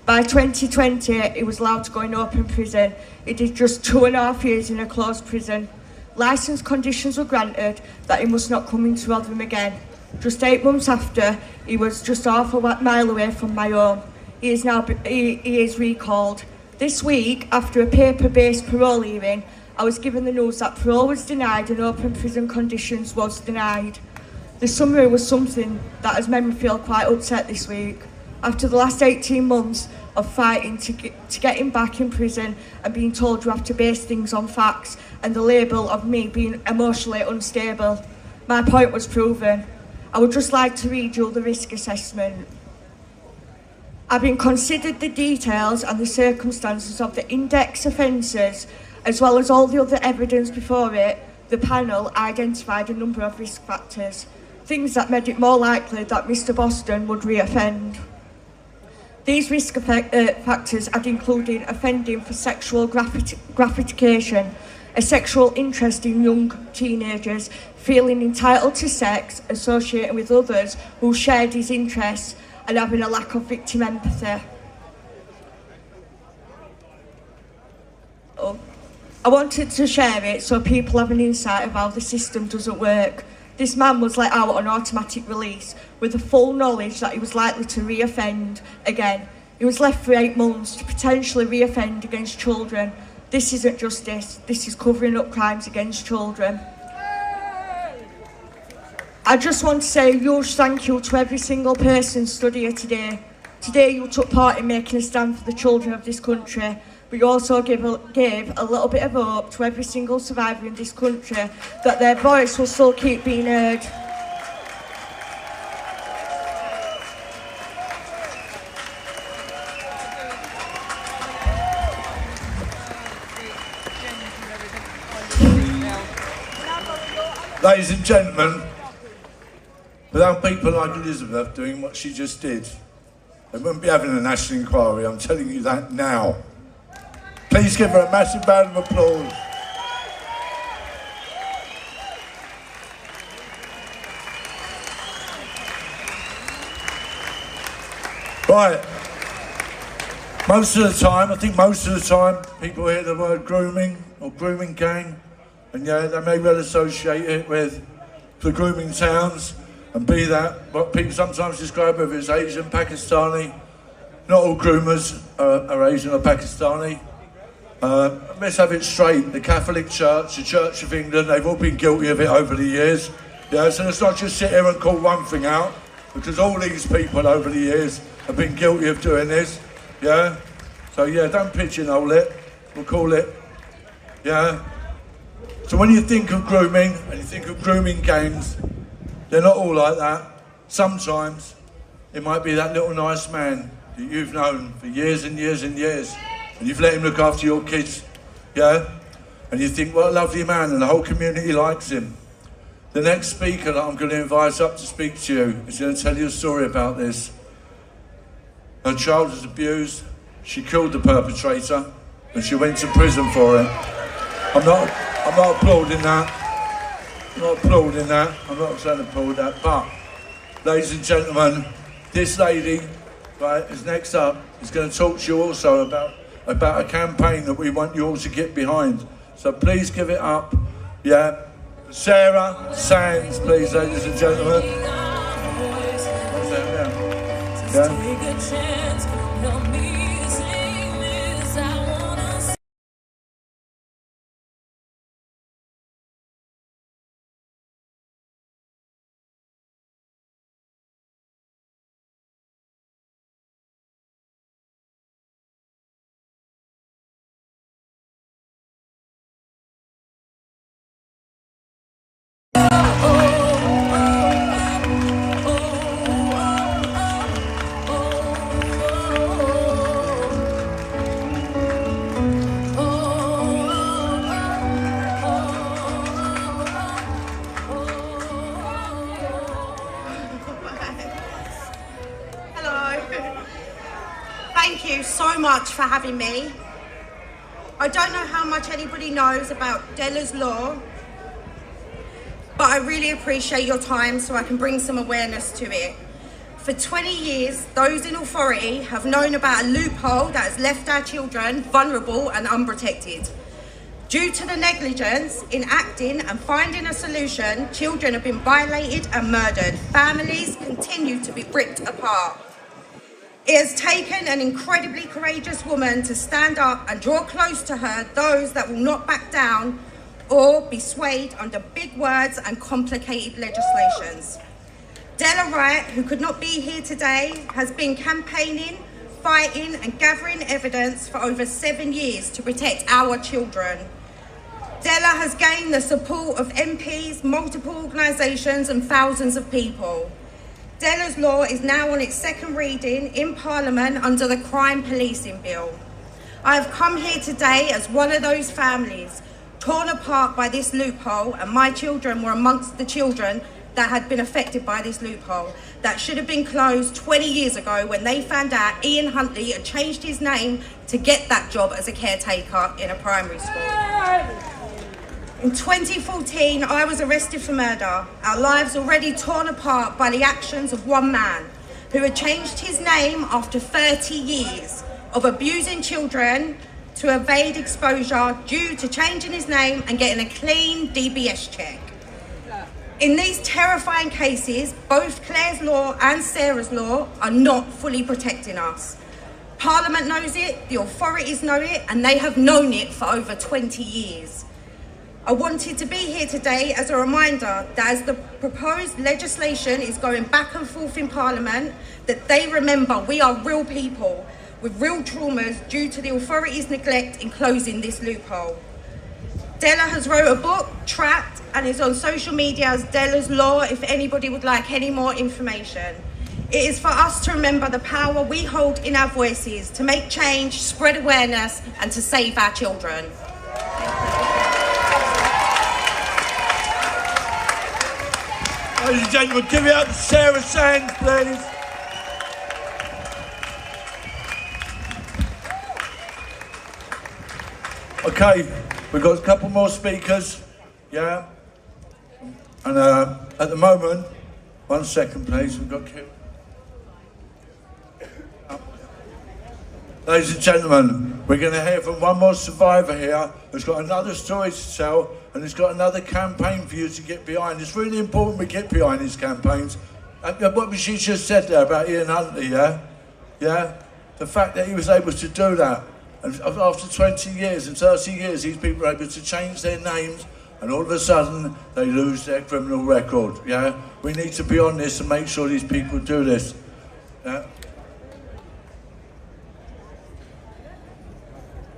By 2020, he was allowed to go in open prison. He did just 2.5 years in a closed prison. Licence conditions were granted that he must not come into Rotherham again. Just 8 months after, he was just half a mile away from my home. He is recalled. This week, after a paper-based parole hearing, I was given the news that parole was denied and open prison conditions was denied. The summary was something that has made me feel quite upset this week. After the last 18 months of fighting to get him back in prison and being told you have to base things on facts and the label of me being emotionally unstable, my point was proven. I would just like to read you the risk assessment. Having considered the details and the circumstances of the index offences, as well as all the other evidence before it, the panel identified a number of risk factors, things that made it more likely that Mr Boston would re-offend. These risk factors had included offending for sexual gratification, a sexual interest in young teenagers, feeling entitled to sex, associating with others who shared his interests, and having a lack of victim empathy. I wanted to share it so people have an insight of how the system doesn't work. This man was let out on automatic release with the full knowledge that he was likely to re-offend again. He was left for 8 months to potentially re-offend against children. This isn't justice, this is covering up crimes against children. I just want to say a huge thank you to every single person stood here today. Today you took part in making a stand for the children of this country, but you also gave a little bit of hope to every single survivor in this country that their voice will still keep being heard. Ladies and gentlemen, without people like Elizabeth doing what she just did, they wouldn't be having a national inquiry, I'm telling you that now. Please give her a massive round of applause. Right, most of the time, people hear the word grooming or grooming gang, and yeah, they may well associate it with the grooming towns, and be that what people sometimes describe whether it's Asian, Pakistani. Not all groomers are Asian or Pakistani. Let's have it straight. The Catholic Church, the Church of England, they've all been guilty of it over the years. Yeah, so let's not just sit here and call one thing out, because all these people over the years have been guilty of doing this. Yeah? So yeah, don't pigeonhole it. We'll call it. Yeah? So when you think of grooming, and you think of grooming gangs, they're not all like that. Sometimes It might be that little nice man that you've known for years and years and years, and you've let him look after your kids, yeah? And you think, what a lovely man, and the whole community likes him. The next speaker that I'm going to invite up to speak to you is going to tell you a story about this. Her child was abused, she killed the perpetrator, and she went to prison for it. I'm not applauding that. I'm not applauding that. I'm not saying applaud that, but, ladies and gentlemen, this lady, right, is next up, is going to talk to you also about a campaign that we want you all to get behind. So please give it up, yeah. Sarah Sands, please, ladies and gentlemen. Yeah. Thank you so much for having me. I don't know how much anybody knows about Dela's law, but I really appreciate your time so I can bring some awareness to it. For 20 years, those in authority have known about a loophole that has left our children vulnerable and unprotected. Due to the negligence in acting and finding a solution, children have been violated and murdered. Families continue to be ripped apart. It has taken an incredibly courageous woman to stand up and draw close to her those that will not back down or be swayed under big words and complicated legislations. Dela Wright, who could not be here today, has been campaigning, fighting and gathering evidence for over 7 years to protect our children. Dela has gained the support of MPs, multiple organisations and thousands of people. Dela's law is now on its second reading in Parliament under the Crime Policing Bill. I have come here today as one of those families torn apart by this loophole, and my children were amongst the children that had been affected by this loophole that should have been closed 20 years ago when they found out Ian Huntley had changed his name to get that job as a caretaker in a primary school. In 2014, I was arrested for murder, our lives already torn apart by the actions of one man who had changed his name after 30 years of abusing children to evade exposure due to changing his name and getting a clean DBS check. In these terrifying cases, both Claire's law and Sarah's law are not fully protecting us. Parliament knows it, the authorities know it, and they have known it for over 20 years. I wanted to be here today as a reminder that as the proposed legislation is going back and forth in Parliament, that they remember we are real people with real traumas due to the authorities' neglect in closing this loophole. Dela has wrote a book, Trapped, and is on social media as Dela's Law if anybody would like any more information. It is for us to remember the power we hold in our voices to make change, spread awareness, and to save our children. Ladies and gentlemen, give it up to Sarah Sands, please. Okay, we've got a couple more speakers, yeah? And at the moment, 1 second please, we've got Kim. Ladies and gentlemen, we're going to hear from one more survivor here who's got another story to tell and has got another campaign for you to get behind. It's really important we get behind these campaigns. What she just said there about Ian Huntley, yeah? Yeah? The fact that he was able to do that. And after 20 years and 30 years, these people are able to change their names and all of a sudden they lose their criminal record, yeah? We need to be on this and make sure these people do this, yeah?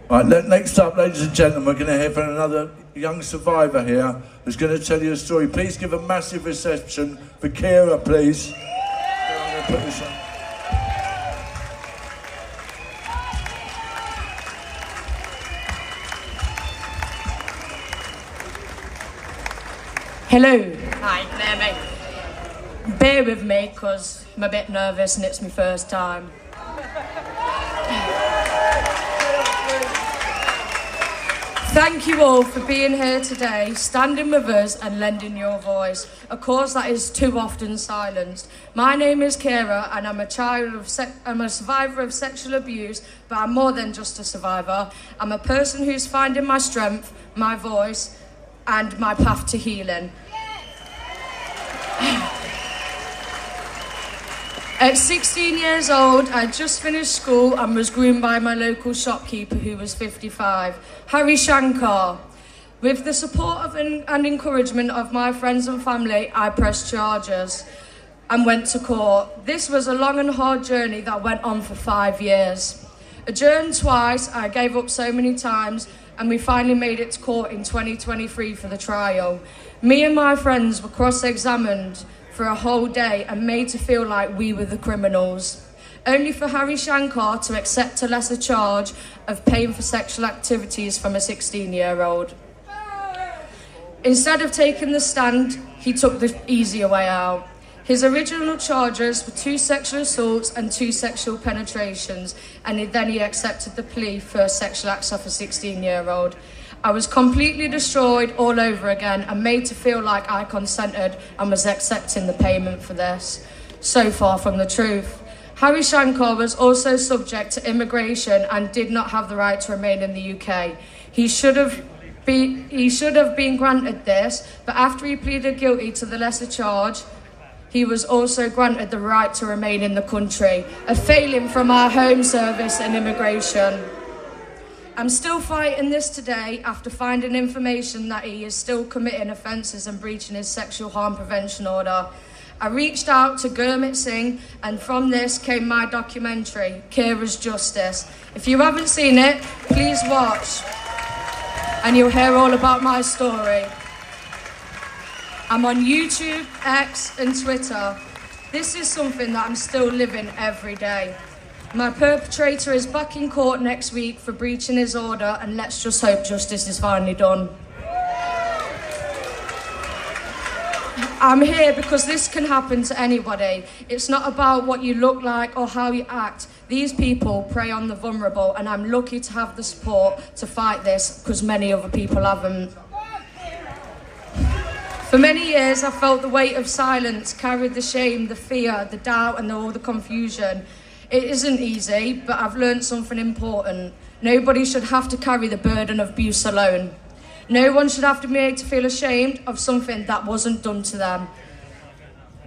Right, next up, ladies and gentlemen, we're going to hear from another young survivor here who's going to tell you a story. Please give a massive reception for Kira, please. I'm going to put this on. Hello. Hi, can you hear me? Bear with me, because I'm a bit nervous and it's my first time. Thank you all for being here today, standing with us and lending your voice, a cause that is too often silenced. My name is Kira and I'm a survivor of sexual abuse, but I'm more than just a survivor. I'm a person who's finding my strength, my voice, and my path to healing. At 16 years old, I just finished school and was groomed by my local shopkeeper who was 55, Harry Shankar. With the support of and encouragement of my friends and family, I pressed charges and went to court. This was a long and hard journey that went on for 5 years. Adjourned twice, I gave up so many times, and we finally made it to court in 2023 for the trial. Me and my friends were cross-examined for a whole day and made to feel like we were the criminals, only for Harry Shankar to accept a lesser charge of paying for sexual activities from a 16-year-old. Instead of taking the stand, he took the easier way out. His original charges were 2 sexual assaults and 2 sexual penetrations, and then he accepted the plea for sexual acts of a 16-year-old. I was completely destroyed all over again and made to feel like I consented and was accepting the payment for this. So far from the truth. Harry Shankar was also subject to immigration and did not have the right to remain in the UK. He should have been granted this, but after he pleaded guilty to the lesser charge, he was also granted the right to remain in the country, a failing from our Home Service and immigration. I'm still fighting this today after finding information that he is still committing offences and breaching his sexual harm prevention order. I reached out to Gurmit Singh, and from this came my documentary, Kira's Justice. If you haven't seen it, please watch, and you'll hear all about my story. I'm on YouTube, X, and Twitter. This is something that I'm still living every day. My perpetrator is back in court next week for breaching his order, and let's just hope justice is finally done. I'm here because this can happen to anybody. It's not about what you look like or how you act. These people prey on the vulnerable, and I'm lucky to have the support to fight this because many other people haven't. For many years, I felt the weight of silence, carried the shame, the fear, the doubt, and all the confusion. It isn't easy, but I've learned something important. Nobody should have to carry the burden of abuse alone. No one should have to be made to feel ashamed of something that wasn't done to them.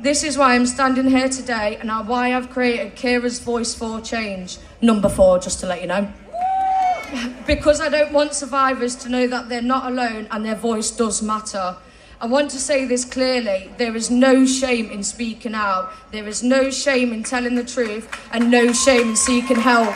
This is why I'm standing here today, and why I've created Kira's Voice for Change, number 4, just to let you know. Because I don't want survivors to know that they're not alone and their voice does matter. I want to say this clearly, there is no shame in speaking out, there is no shame in telling the truth, and no shame in seeking help.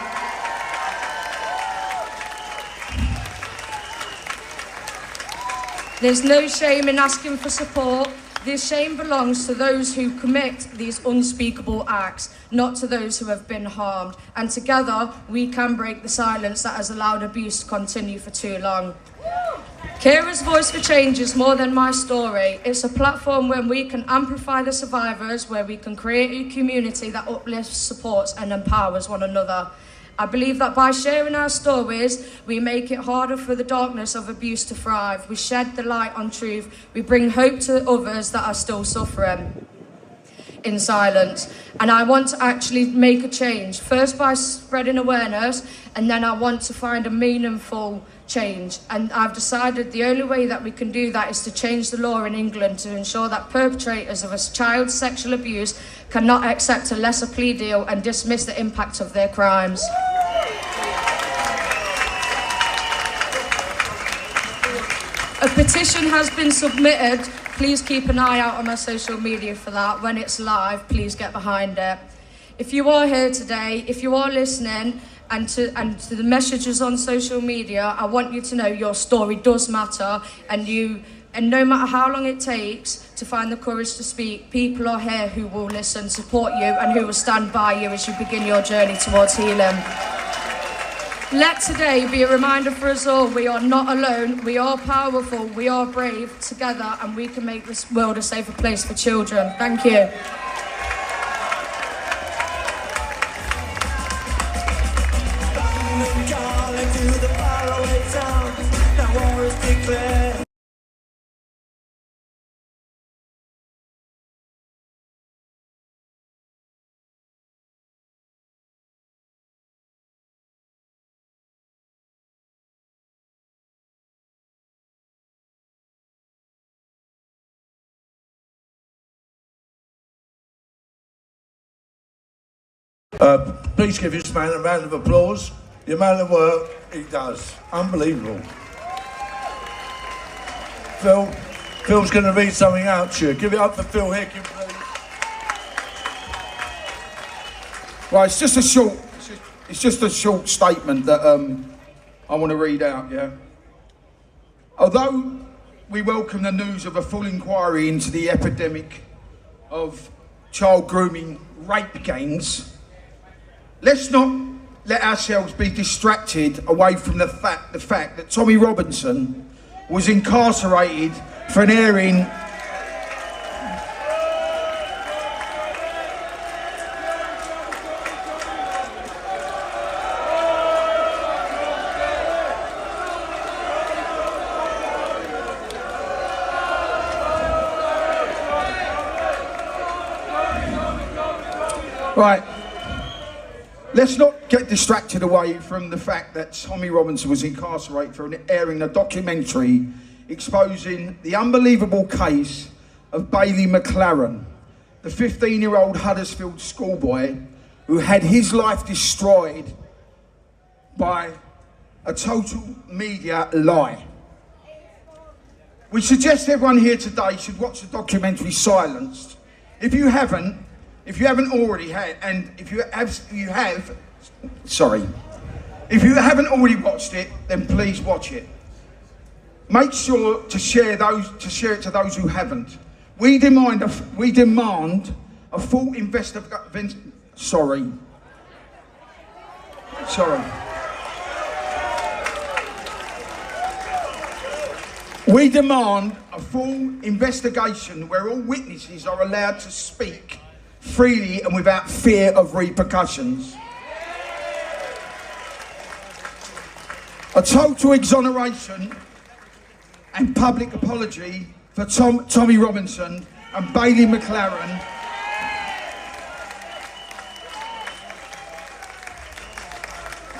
There's no shame in asking for support. This shame belongs to those who commit these unspeakable acts, not to those who have been harmed. And together, we can break the silence that has allowed abuse to continue for too long. Kira's Voice for Change is more than my story. It's a platform where we can amplify the survivors, where we can create a community that uplifts, supports, and empowers one another. I believe that by sharing our stories, we make it harder for the darkness of abuse to thrive. We shed the light on truth. We bring hope to others that are still suffering in silence. And I want to actually make a change, first by spreading awareness, and then I want to find a meaningful change. And I've decided the only way that we can do that is to change the law in England to ensure that perpetrators of a child's sexual abuse cannot accept a lesser plea deal and dismiss the impact of their crimes. A petition has been submitted. Please keep an eye out on my social media for that. When it's live, please get behind it. If you are here today, if you are listening, and to the messages on social media, I want you to know your story does matter, and no matter how long it takes to find the courage to speak, people are here who will listen, support you, and who will stand by you as you begin your journey towards healing. Let today be a reminder for us all, we are not alone, we are powerful, we are brave, together, and we can make this world a safer place for children. Thank you. Please give this man a round of applause. The amount of work he does, unbelievable. Phil's going to read something out to you. Give it up for Phil Hickin, please. Right, it's just a short statement that I want to read out. Yeah. Although we welcome the news of a full inquiry into the epidemic of child grooming rape gangs, let's not let ourselves be distracted away from the fact that Tommy Robinson was incarcerated for an airing Right. Let's not get distracted away from the fact that Tommy Robinson was incarcerated for airing a documentary exposing the unbelievable case of Bailey McLaren, the 15-year-old Huddersfield schoolboy who had his life destroyed by a total media lie. We suggest everyone here today should watch the documentary Silenced. If you haven't already had, and if you haven't already watched it, then please watch it. Make sure to share it to those who haven't. We demand a full investigation. Sorry. We demand a full investigation where all witnesses are allowed to speak freely and without fear of repercussions. A total exoneration and public apology for Tommy Robinson and Bailey McLaren.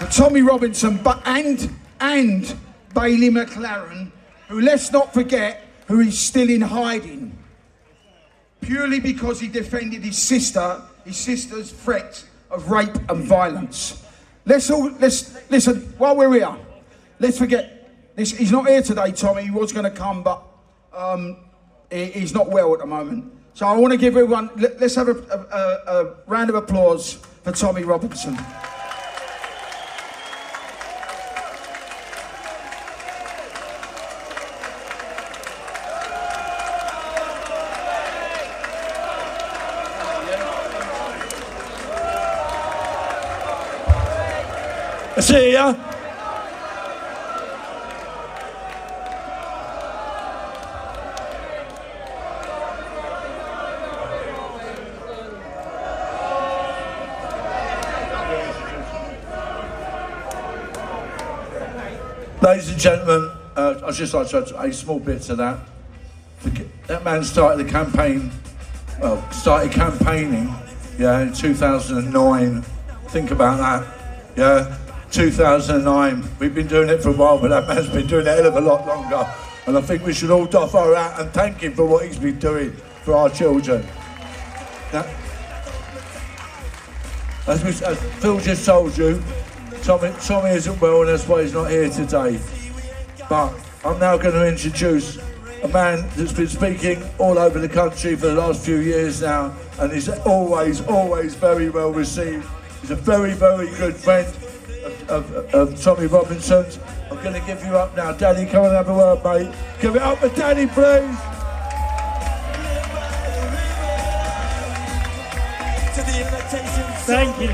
For Tommy Robinson and Bailey McLaren, who, let's not forget, who is still in hiding, purely because he defended his sister's threat of rape and violence. Let's listen, while we're here, let's forget this. He's not here today, Tommy. He was going to come, but he's not well at the moment. So I want to give everyone, let's have a round of applause for Tommy Robinson. See ya. Ladies and gentlemen, I'd just like to add a small bit to that. That man started campaigning, in 2009. Think about that, 2009. We've been doing it for a while, but that man's been doing it a hell of a lot longer. And I think we should all doff our hat and thank him for what he's been doing for our children. Now, as Phil just told you, Tommy isn't well and that's why he's not here today. But I'm now going to introduce a man that's been speaking all over the country for the last few years now, and is always very well received. He's a very, very good friend of Tommy Robinson's. I'm going to give you up now. Danny, come and have a word, mate. Give it up for Danny, please. Thank you.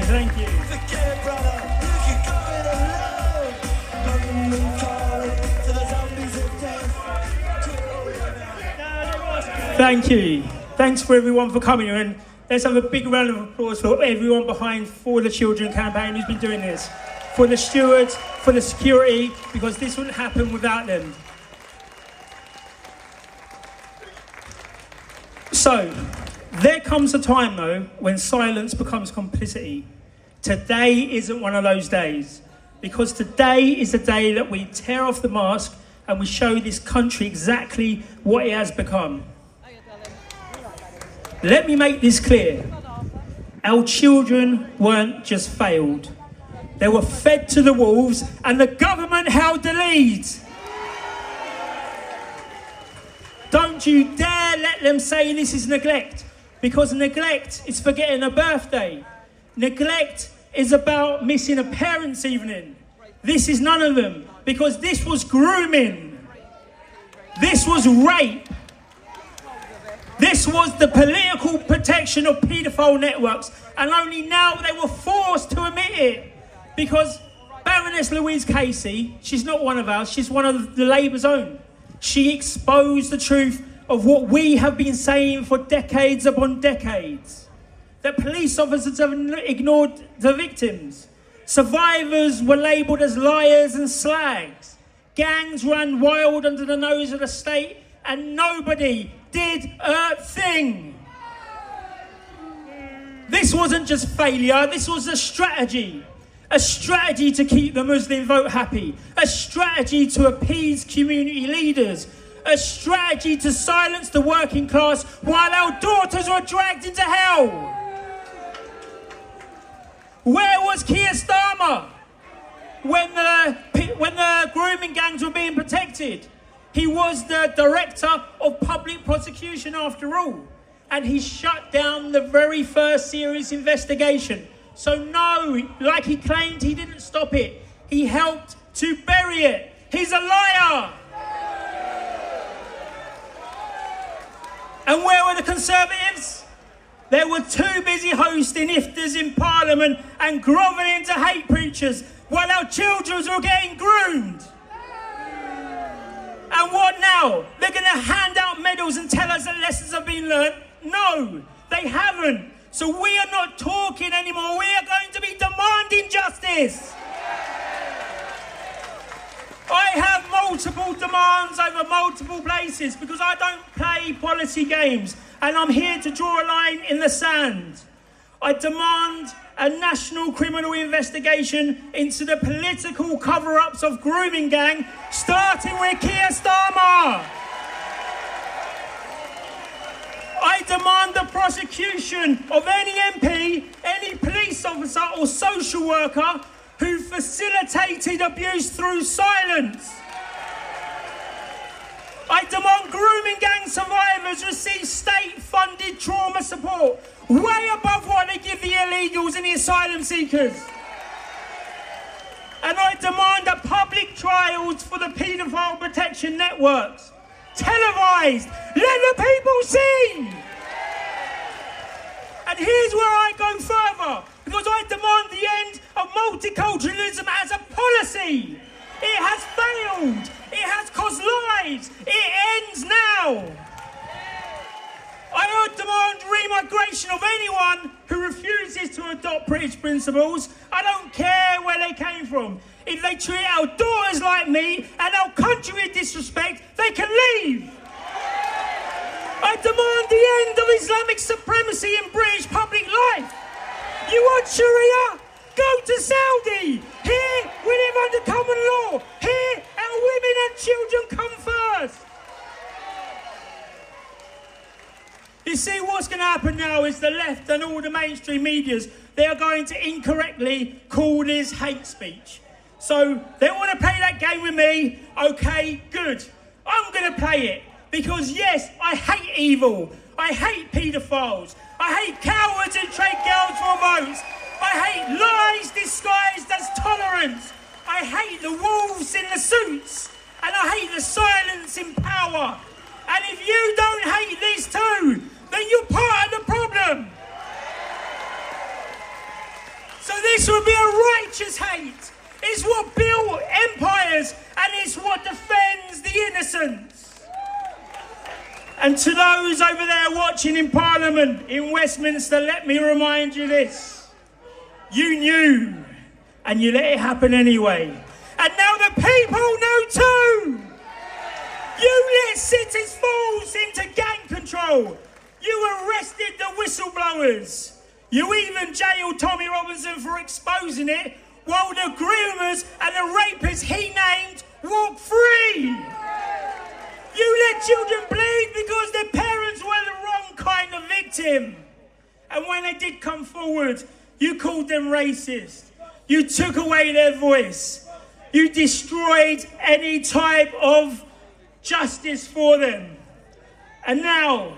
Thank you. Thanks for everyone for coming here, and let's have a big round of applause for everyone behind For the Children campaign who's been doing this. For the stewards, for the security, because this wouldn't happen without them. So, there comes a time though when silence becomes complicity. Today isn't one of those days, because today is the day that we tear off the mask and we show this country exactly what it has become. Let me make this clear. Our children weren't just failed. They were fed to the wolves and the government held the lead. Don't you dare let them say this is neglect, because neglect is forgetting a birthday. Neglect is about missing a parents' evening. This is none of them, because this was grooming. This was rape. This was the political protection of paedophile networks, and only now they were forced to admit it, because Baroness Louise Casey, she's not one of ours, she's one of the Labour's own. She exposed the truth of what we have been saying for decades upon decades. That police officers have ignored the victims. Survivors were labelled as liars and slags. Gangs ran wild under the nose of the state, and nobody did a thing. This wasn't just failure, this was a strategy. A strategy to keep the Muslim vote happy. A strategy to appease community leaders. A strategy to silence the working class while our daughters were dragged into hell. Where was Keir Starmer when the grooming gangs were being protected? He was the director of public prosecution after all, and he shut down the very first serious investigation. So no, like he claimed, he didn't stop it. He helped to bury it. He's a liar. And where were the Conservatives? They were too busy hosting iftars in Parliament and grovelling to hate preachers while our children were getting groomed. And what now? They're going to hand out medals and tell us that lessons have been learned? No, they haven't. So we are not talking anymore. We are going to be demanding justice. I have multiple demands over multiple places because I don't play policy games, and I'm here to draw a line in the sand. I demand a national criminal investigation into the political cover-ups of grooming gang, starting with Keir Starmer. I demand the prosecution of any MP, any police officer or social worker who facilitated abuse through silence. I demand grooming gang survivors receive state-funded trauma support, way above what they give the illegals and the asylum seekers. And I demand a public trials for the paedophile protection networks. Televised, let the people see. And here's where I go further, because I demand the end of multiculturalism as a policy. It has failed. It has cost lives. It ends now. I demand remigration of anyone who refuses to adopt British principles. I don't care where they came from. If they treat our daughters like me and our country with disrespect, they can leave. I demand the end of Islamic supremacy in British public life. You want Sharia? Go to Saudi. Here we live under common law. Here our women and children come first. You see, what's going to happen now is the left and all the mainstream medias, they are going to incorrectly call this hate speech. So they want to play that game with me. Okay, good. I'm going to play it. Because yes, I hate evil. I hate paedophiles. I hate cowards who trade girls for votes. I hate lies disguised as tolerance. I hate the wolves in the suits. And I hate the silence in power. And if you don't hate these two, then you're part of the problem. So this will be a righteous hate. It's what built empires, and it's what defends the innocents. And to those over there watching in Parliament in Westminster, let me remind you this. You knew, and you let it happen anyway. And now the people know too. You let cities fall into gang control. You arrested the whistleblowers. You even jailed Tommy Robinson for exposing it, while the groomers and the rapists he named walk free. You let children bleed because their parents were the wrong kind of victim. And when they did come forward, you called them racist. You took away their voice. You destroyed any type of justice for them. And now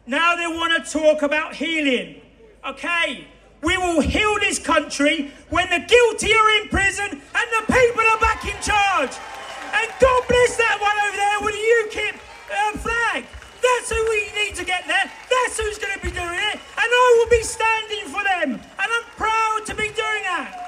they want to talk about healing. Okay, we will heal this country when the guilty are in prison and the people are back in charge. And God bless that one over there with the UKIP flag. That's who we need to get there. That's who's going to be doing it. And I will be standing for them. And I'm proud to be doing that.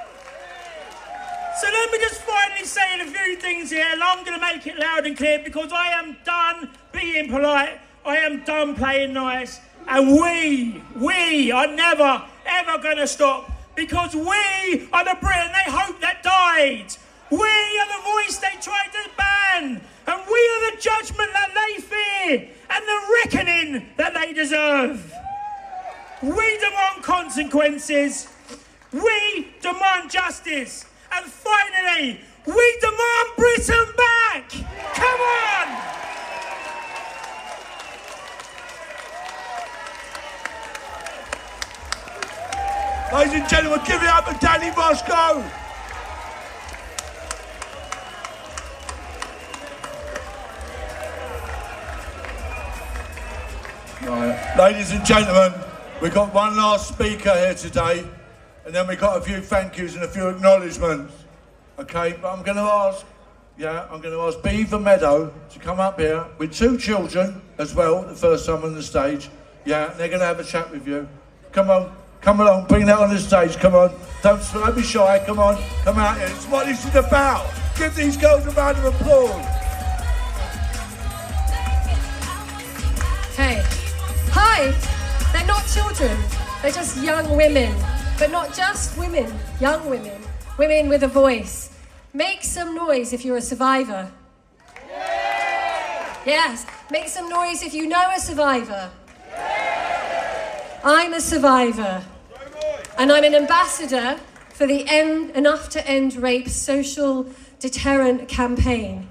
So let me just finally say a few things here. And I'm going to make it loud and clear because I am done being polite. I am done playing nice. And we are never, ever going to stop. Because we are the Britain they hoped that died. We are the voice they tried to ban. And we are the judgment that they fear. And the reckoning that they deserve. We demand consequences. We demand justice. And finally, we demand Britain back. Come on! Ladies and gentlemen, give it up for Danny Moscow. Right. Ladies and gentlemen, we've got one last speaker here today, and then we've got a few thank yous and a few acknowledgements. Okay, but I'm going to ask Beaver Meadow to come up here with 2 children as well, the first time on the stage. Yeah, and they're going to have a chat with you. Come on. Come along, bring that on the stage, come on. Don't be shy, come on. Come out here, it's what this is about. Give these girls a round of applause. Hey, hi, they're not children, they're just young women. But not just women, young women. Women with a voice. Make some noise if you're a survivor. Yes, make some noise if you know a survivor. I'm a survivor, and I'm an ambassador for the Enough to End Rape social deterrent campaign.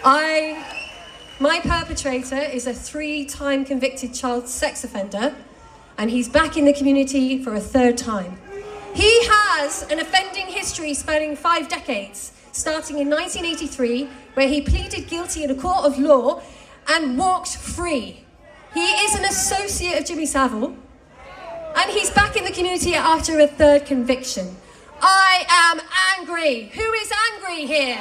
My perpetrator is a 3-time convicted child sex offender, and he's back in the community for a 3rd time. He has an offending history spanning 5 decades, starting in 1983, where he pleaded guilty in a court of law and walked free. He is an associate of Jimmy Savile, and he's back in the community after a 3rd conviction. I am angry. Who is angry here?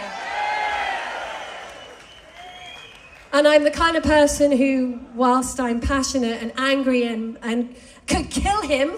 And I'm the kind of person who, whilst I'm passionate and angry and could kill him,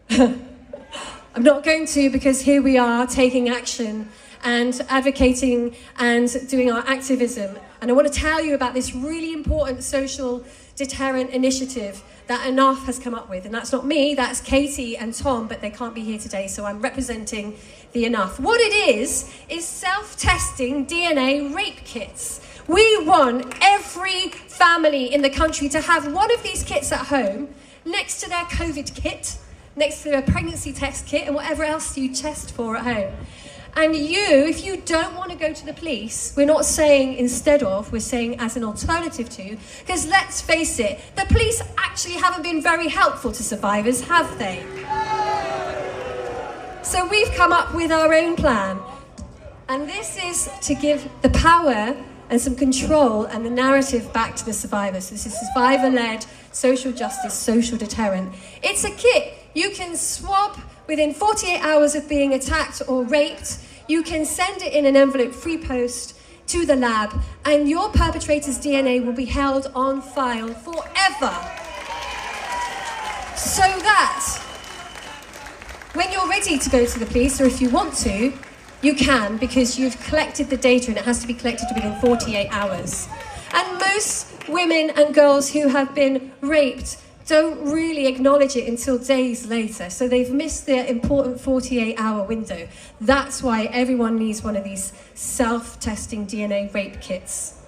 I'm not going to, because here we are taking action and advocating and doing our activism. And I want to tell you about this really important social deterrent initiative that Enough has come up with. And that's not me, that's Katie and Tom, but they can't be here today, so I'm representing the Enough. What it is self-testing DNA rape kits. We want every family in the country to have one of these kits at home, next to their COVID kit, next to their pregnancy test kit, and whatever else you test for at home. And if you don't want to go to the police, we're not saying instead of, we're saying as an alternative to, because let's face it, the police actually haven't been very helpful to survivors, have they? So we've come up with our own plan. And this is to give the power and some control and the narrative back to the survivors. This is survivor-led social justice, social deterrent. It's a kit you can swab within 48 hours of being attacked or raped. You can send it in an envelope free post to the lab, and your perpetrator's DNA will be held on file forever. So that when you're ready to go to the police, or if you want to, you can, because you've collected the data and it has to be collected within 48 hours. And most women and girls who have been raped don't really acknowledge it until days later. So they've missed their important 48-hour window. That's why everyone needs one of these self-testing DNA rape kits.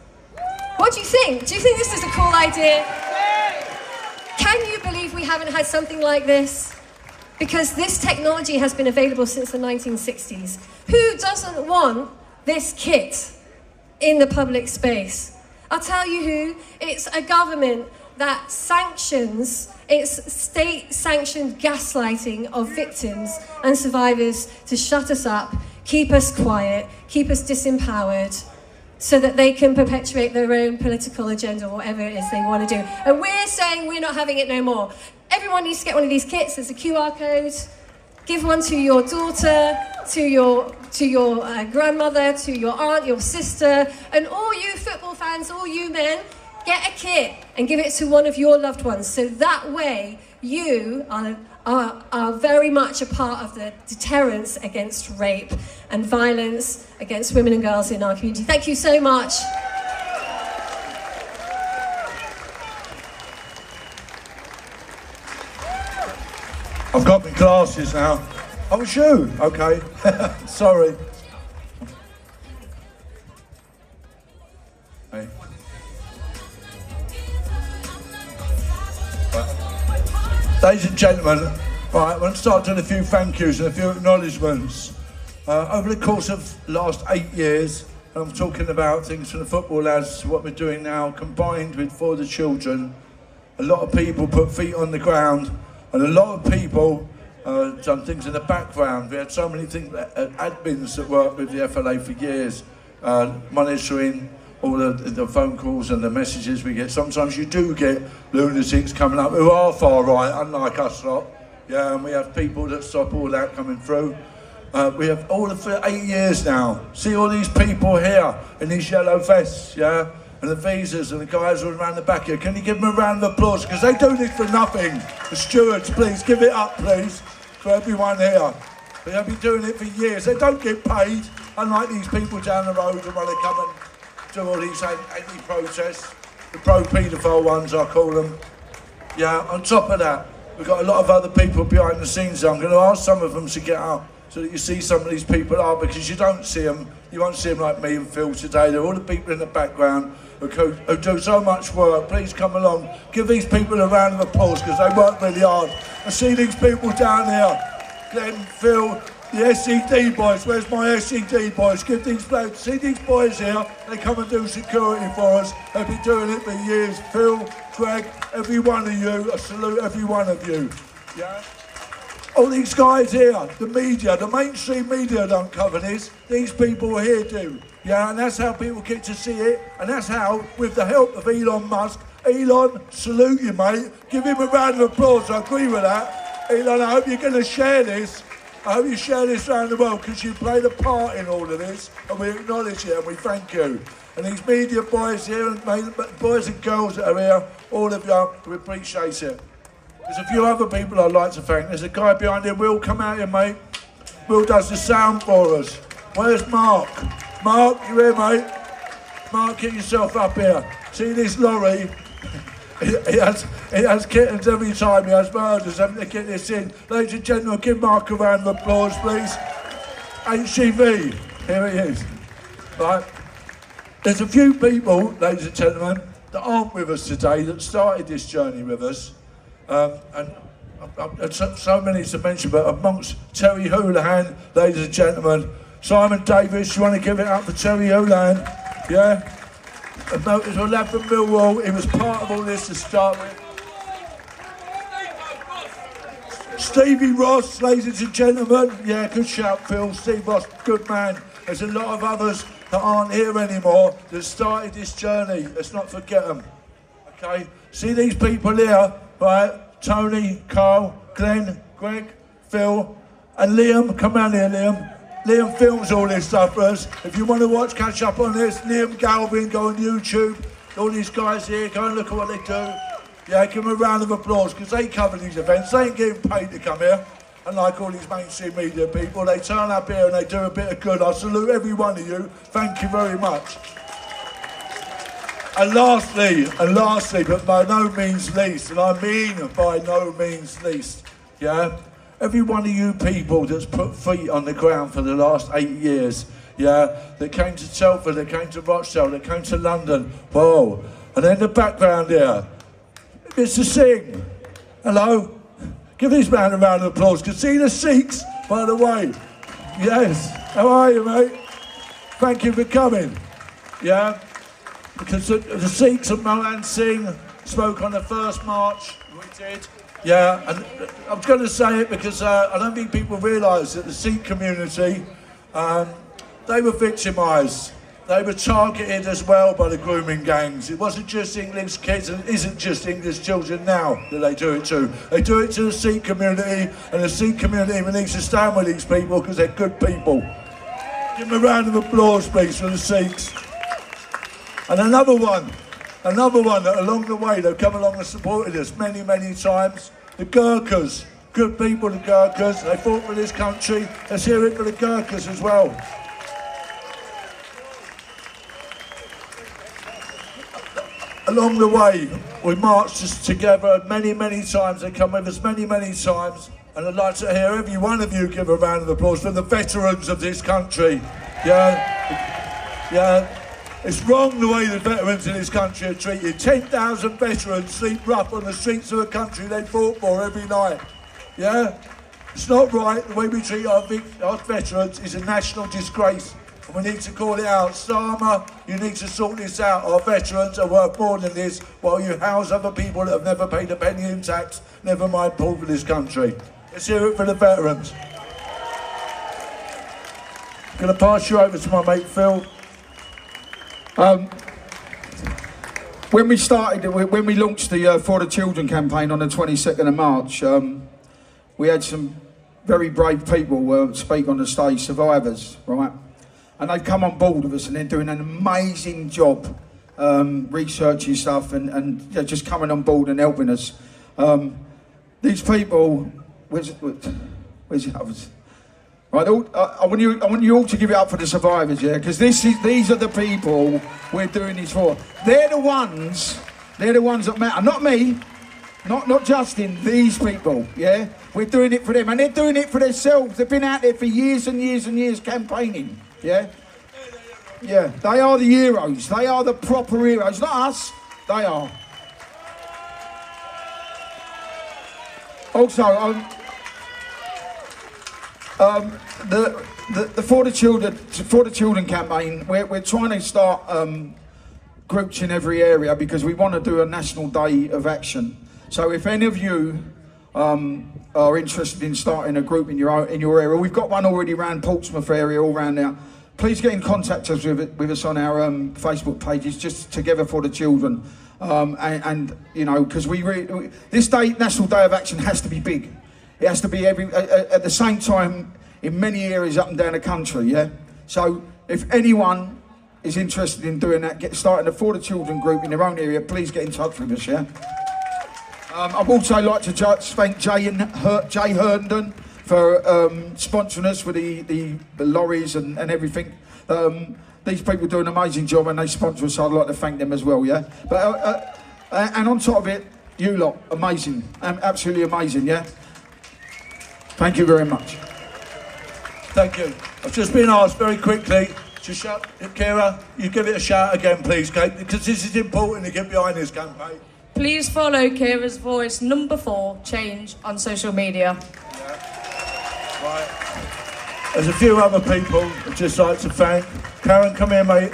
What do you think? Do you think this is a cool idea? Can you believe we haven't had something like this? Because this technology has been available since the 1960s. Who doesn't want this kit in the public space? I'll tell you who. It's a government that sanctions, it's state-sanctioned gaslighting of victims and survivors to shut us up, keep us quiet, keep us disempowered, so that they can perpetuate their own political agenda or whatever it is they want to do. And we're saying we're not having it no more. Everyone needs to get one of these kits. There's a QR code. Give one to your daughter, to your grandmother, to your aunt, your sister, and all you football fans, all you men, get a kit and give it to one of your loved ones. So that way you are very much a part of the deterrence against rape and violence against women and girls in our community. Thank you so much. I've got my glasses now. Oh, it's you. Okay. Sorry. Hey. Ladies and gentlemen, right, I'm going to start doing a few thank yous and a few acknowledgements. Over the course of the last 8 years, I'm talking about things from the football lads, what we're doing now, combined with For the Children. A lot of people put feet on the ground, and a lot of people done things in the background. We had so many things, admins that worked with the FLA for years, monitoring all the phone calls and the messages we get. Sometimes you do get lunatics coming up who are far right, unlike us lot. Yeah, and we have people that stop all that coming through. We have all of for 8 years now. See all these people here in these yellow vests, yeah? And the visas and the guys all around the back here. Can you give them a round of applause? Because they do this for nothing. The stewards, please, give it up, please, for everyone here. They have been doing it for years. They don't get paid, unlike these people down the road who want to come and do all these anti-protests. The pro-paedophile ones, I call them. Yeah, on top of that, we've got a lot of other people behind the scenes. I'm going to ask some of them to get up so that you see some of these people are, because you don't see them. You won't see them like me and Phil today. They're all the people in the background who do so much work. Please come along. Give these people a round of applause because they work really hard. I see these people down here. Glenn, Phil, the SED boys. Where's my SED boys? Give these blokes. See these boys here? They come and do security for us. They've been doing it for years. Phil, Greg, every one of you. I salute every one of you. Yeah. All these guys here, the media, the mainstream media don't cover this. These people here do. Yeah, and that's how people get to see it. And that's how, with the help of Elon Musk, Elon, salute you, mate. Give him a round of applause. I agree with that. Elon, I hope you're going to share this. I hope you share this around the world because you played a part in all of this. And we acknowledge it and we thank you. And these media boys here, and boys and girls that are here, all of you, we appreciate it. There's a few other people I'd like to thank. There's a guy behind here. Will, come out here, mate. Will does the sound for us. Where's Mark? Mark, you here, mate? Mark, get yourself up here. See this lorry? He has kittens every time. He has murders having to get this in. Ladies and gentlemen, give Mark a round of applause, please. HGV, here he is. Right. There's a few people, ladies and gentlemen, that aren't with us today that started this journey with us. And so many to mention, but amongst Terry Houlihan, ladies and gentlemen, Simon Davis, you want to give it up for Terry Houlihan? Yeah? A lad from Millwall, he was part of all this to start with. Stevie Ross, ladies and gentlemen, yeah, good shout, Phil. Steve Ross, good man. There's a lot of others that aren't here anymore that started this journey. Let's not forget them. Okay? See these people here? Right, Tony, Carl, Glenn, Greg, Phil, and Liam. Come round here, Liam. Liam films all this stuff for us. If you want to catch up on this, Liam Galvin, go on YouTube. All these guys here, go and look at what they do. Yeah, give them a round of applause because they cover these events. They ain't getting paid to come here. Unlike all these mainstream media people, they turn up here and they do a bit of good. I salute every one of you. Thank you very much. And lastly, but by no means least, and I mean by no means least, yeah, every one of you people that's put feet on the ground for the last 8 years, yeah, that came to Telford, that came to Rochdale, that came to London, whoa, and in the background here, Mr. Singh, hello, give this man a round of applause. Can see the Sikhs, by the way, yes, how are you, mate? Thank you for coming, yeah. Because the Sikhs of Mohan Singh spoke on the first march, we did, yeah, and I'm going to say it because I don't think people realise that the Sikh community, they were victimised, they were targeted as well by the grooming gangs. It wasn't just English kids, and it isn't just English children now that they do it to. They do it to the Sikh community, and the Sikh community needs to stand with these people because they're good people. Give them a round of applause, please, for the Sikhs. And another one that along the way they've come along and supported us many, many times. The Gurkhas, good people, the Gurkhas. They fought for this country. Let's hear it for the Gurkhas as well. Along the way, we marched together many, many times. They come with us many, many times. And I'd like to hear every one of you give a round of applause for the veterans of this country. Yeah. It's wrong the way the veterans in this country are treated. 10,000 veterans sleep rough on the streets of a country they fought for every night. Yeah? It's not right. The way we treat our veterans is a national disgrace. And we need to call it out. Sama, you need to sort this out. Our veterans are worth more than this, while you house other people that have never paid a penny in tax, never mind pull for this country. Let's hear it for the veterans. I'm going to pass you over to my mate Phil. When we launched the For the Children campaign on the 22nd of March, we had some very brave people speak on the stage, survivors, right? And they've come on board with us and they're doing an amazing job researching stuff and just coming on board and helping us. These people, where's the others? Right, I want you all to give it up for the survivors, yeah? Because these are the people we're doing this for. They're the ones that matter. Not me, not Justin, these people, yeah? We're doing it for them, and they're doing it for themselves. They've been out there for years and years and years campaigning, yeah? Yeah, they are the heroes. They are the proper heroes, not us, they are. Also, the For the Children campaign, we're trying to start groups in every area because we want to do a national day of action. So if any of you are interested in starting a group in your area, we've got one already around Portsmouth area, all around there. Please get in contact with us on our Facebook pages, just Together for the Children, and you know, because this day, National Day of Action, has to be big. It has to be at the same time in many areas up and down the country, yeah? So if anyone is interested in doing that, starting a For the Children group in their own area, please get in touch with us, yeah? I'd also like to thank Jay Herndon for sponsoring us for the lorries and everything. These people do an amazing job and they sponsor us, so I'd like to thank them as well, yeah? But and on top of it, you lot, amazing, absolutely amazing, yeah? Thank you very much. Thank you. I've just been asked very quickly to shout, Kira, you give it a shout again, please, Kate, because this is important to get behind this campaign. Please follow Kira's Voice #4 Change on social media. Yeah. Right. There's a few other people I'd just like to thank. Karen, come here, mate.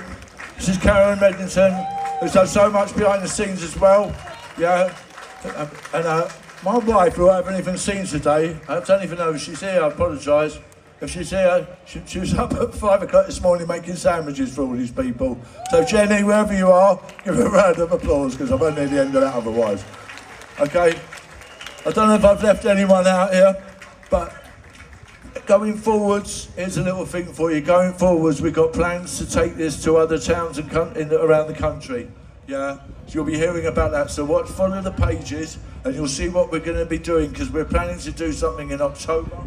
This is Karen Reddington, who's done so much behind the scenes as well. Yeah. And my wife, who I haven't even seen today, I don't even know if she's here, I apologise. If she's here, she was up at 5 o'clock this morning making sandwiches for all these people. So Jenny, wherever you are, give her a round of applause, because I'm only at the end of that otherwise. Okay? I don't know if I've left anyone out here, but going forwards, here's a little thing for you. Going forwards, we've got plans to take this to other towns and around the country. Yeah? So you'll be hearing about that. So follow the pages, and you'll see what we're going to be doing, because we're planning to do something in October.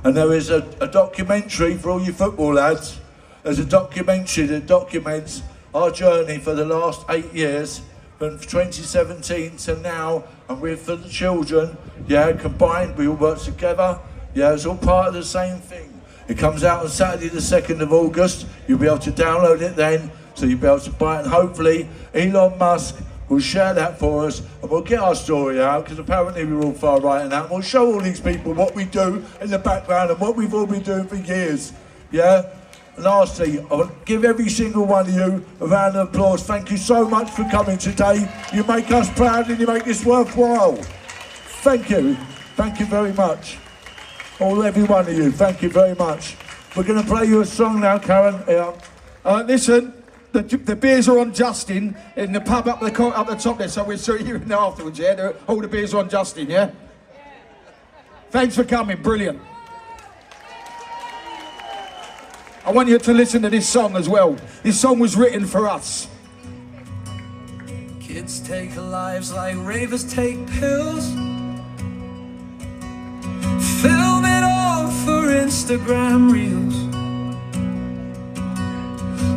And there is a documentary for all you football lads. There's a documentary that documents our journey for the last 8 years, from 2017 to now, and we're for the children, yeah, combined, we all work together, yeah, it's all part of the same thing. It comes out on Saturday the 2nd of August, you'll be able to download it then, so you'll be able to buy it, and hopefully Elon Musk will share that for us, and we'll get our story out, because apparently we're all far right and that, and we'll show all these people what we do in the background and what we've all been doing for years, yeah? Lastly, I want to give every single one of you a round of applause. Thank you so much for coming today. You make us proud and you make this worthwhile. Thank you. Thank you very much. Every one of you, thank you very much. We're going to play you a song now, Karen. Yeah. Listen, the beers are on Justin in the pub up the top there, so we'll see you in there afterwards, yeah? All the beers are on Justin, yeah? Thanks for coming, brilliant. I want you to listen to this song as well. This song was written for us. Kids take lives like ravers take pills. Film it all for Instagram reels.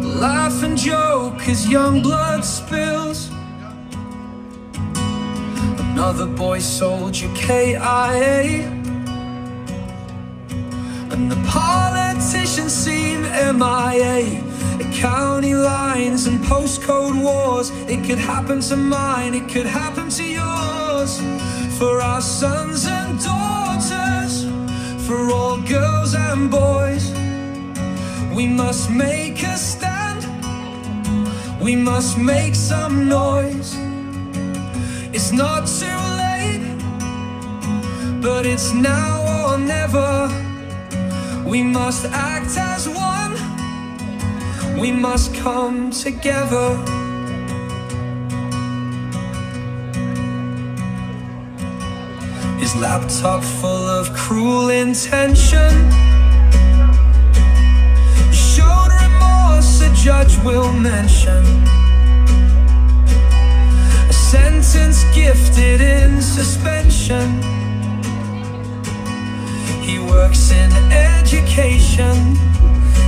Laugh and joke as young blood spills. Another boy soldier KIA. And the politicians seem MIA. At county lines and postcode wars. It could happen to mine, it could happen to yours. For our sons and daughters, for all girls and boys, we must make a stand. We must make some noise. It's not too late, but it's now or never. We must act as one. We must come together. His laptop full of cruel intention. Showed remorse, a judge will mention. A sentence gifted in suspension. He works in education,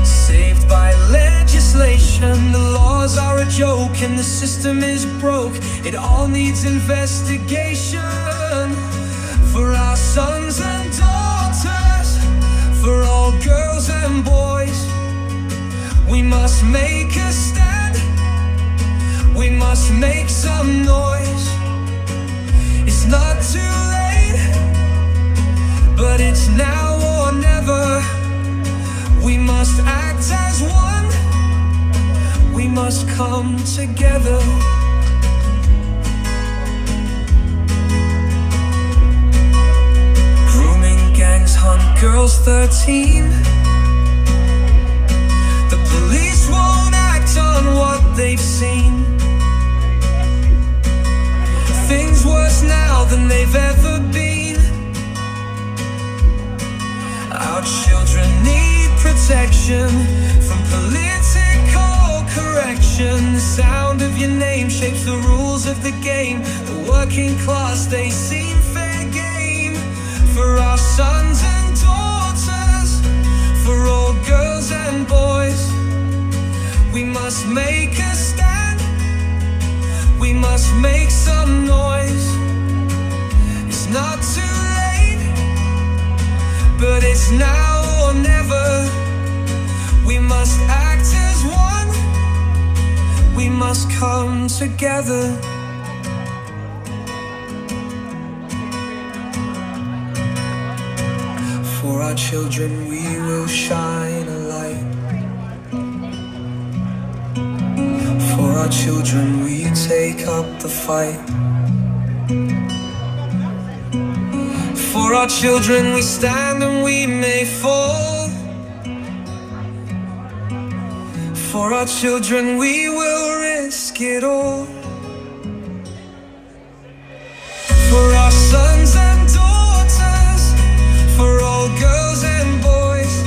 saved by legislation. The laws are a joke and the system is broke. It all needs investigation. For our sons and daughters, for all girls and boys, we must make a stand. We must make some noise. It's not too late, but it's now or never. We must act as one. We must come together. Grooming gangs hunt girls 13. The police won't act on what they've seen. Things worse now than they've ever been. Our children need protection from political correction. The sound of your name shapes the rules of the game. The working class, they seem fair game. For our sons and daughters, for all girls and boys, we must make a stand. We must make some noise. It's not too late, but it's now or never. We must act as one. We must come together. For our children we will shine a light. For our children we take up the fight. For our children we stand and we may fall. For our children we will risk it all. For our sons and daughters, for all girls and boys,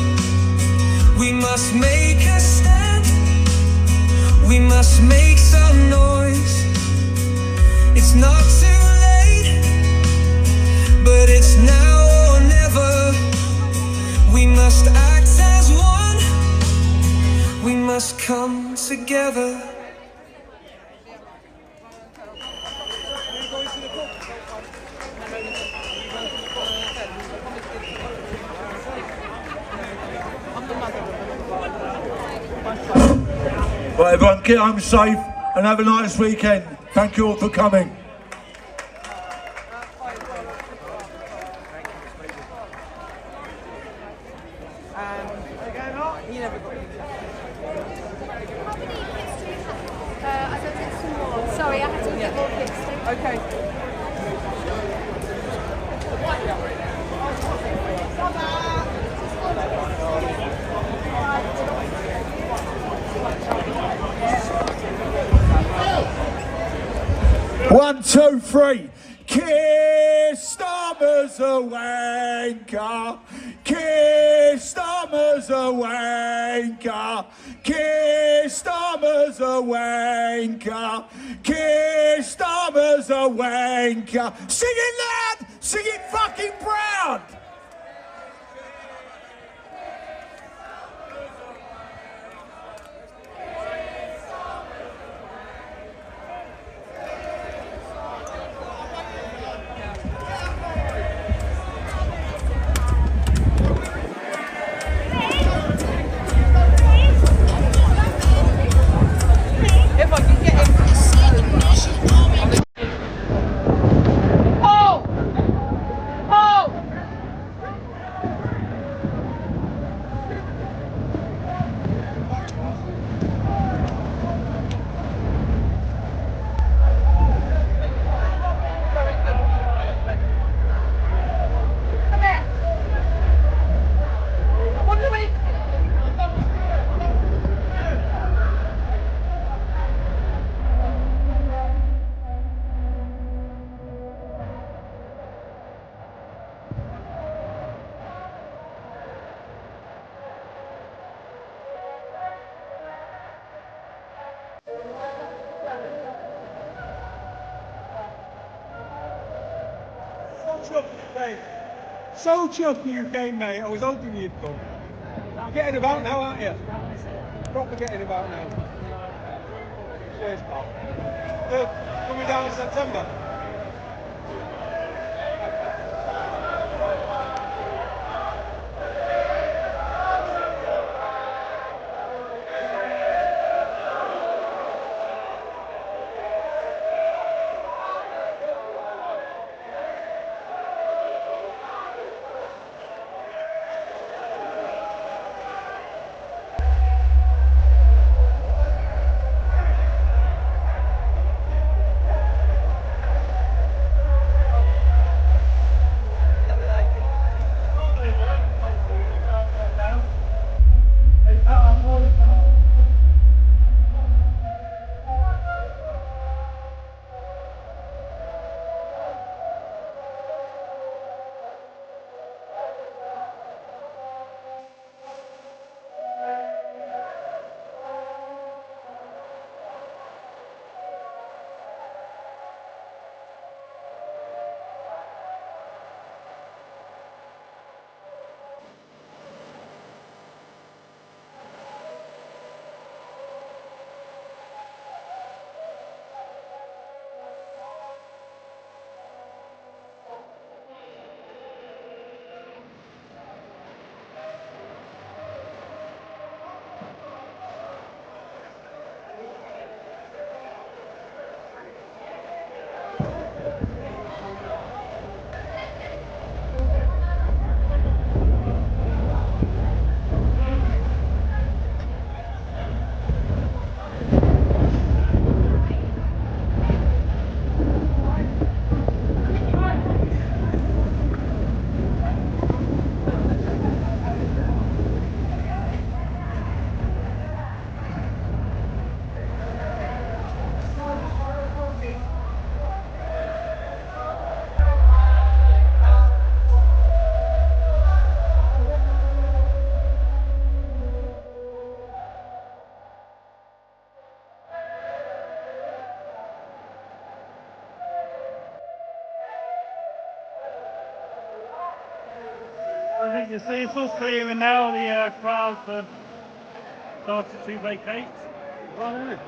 we must make a stand. We must make some noise. It's not too late, but it's now or never. We must act as one. We must come together. get home safe and have a nice weekend. Thank you all for coming. Sorry, I had to get more kids. Okay. One, two, three. Keir Starmer's a wanker. Keir Starmer's a wanker. Keir Starmer's a wanker. Keir Starmer's a wanker. Sing it loud. Sing it fucking proud. If I can get him. Oh! Oh! Come here. What do we? So chuffed you came, mate. I was hoping you'd come. You're getting about now, aren't you? Proper getting about now. Cheers, pal. Coming down in September. I think you see it's all clear and now the crowds have started to vacate. Well, isn't it?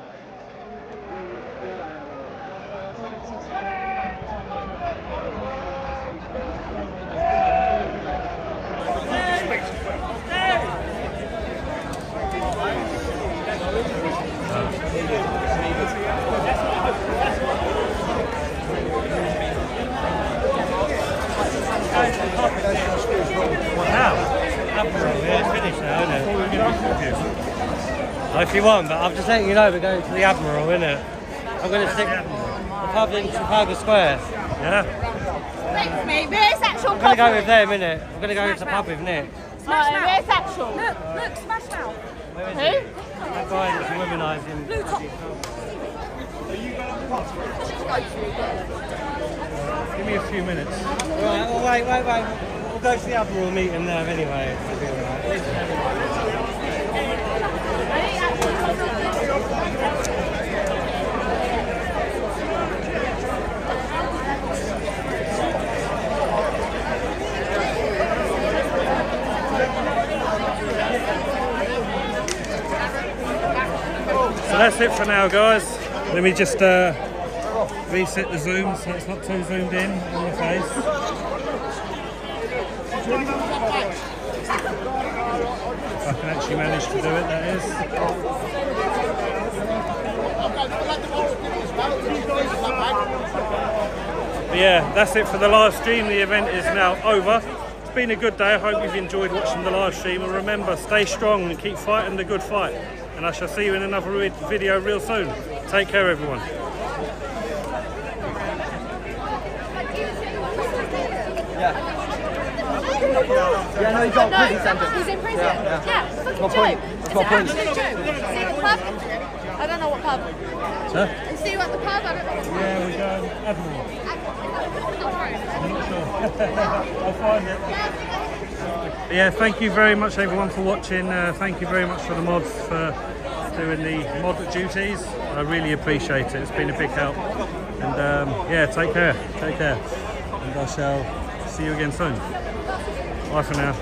if you want, but I'm just letting you know we're going to the Admiral, innit? I'm going to stick the pub in Trafalgar Square. Yeah? Thanks, mate. Where's actual I'm going to go with them, innit? I'm going to go to the pub with Nick. Smash Mouth. Where's actual? Look, Smash Mouth. Who? Who? That guy that's womanising. Blue top. Give me a few minutes. Right, well, wait. We'll go to the Admiral meeting there anyway. It'll be alright. So that's it for now, guys. Let me just reset the zoom so it's not too zoomed in on the face. If I can actually manage to do it, that is. But yeah, that's it for the live stream. The event is now over. It's been a good day. I hope you've enjoyed watching the live stream. And remember, stay strong and keep fighting the good fight. And I shall see you in another video real soon. Take care, everyone. Yeah, no, he got prison sentence. He's in prison? Yeah. Fucking That's my joke. point. That's my point. It's an absolute joke. See you at the pub? I don't know what pub. Sir? And see you at the pub? I don't know what pub. Yeah, we go Admiral. I'm not sure. I'll find it. Yeah, thank you very much everyone for watching. Thank you very much for the mods for doing the mod duties. I really appreciate it. It's been a big help. And yeah, take care. Take care. And I shall see you again soon. Bye for now.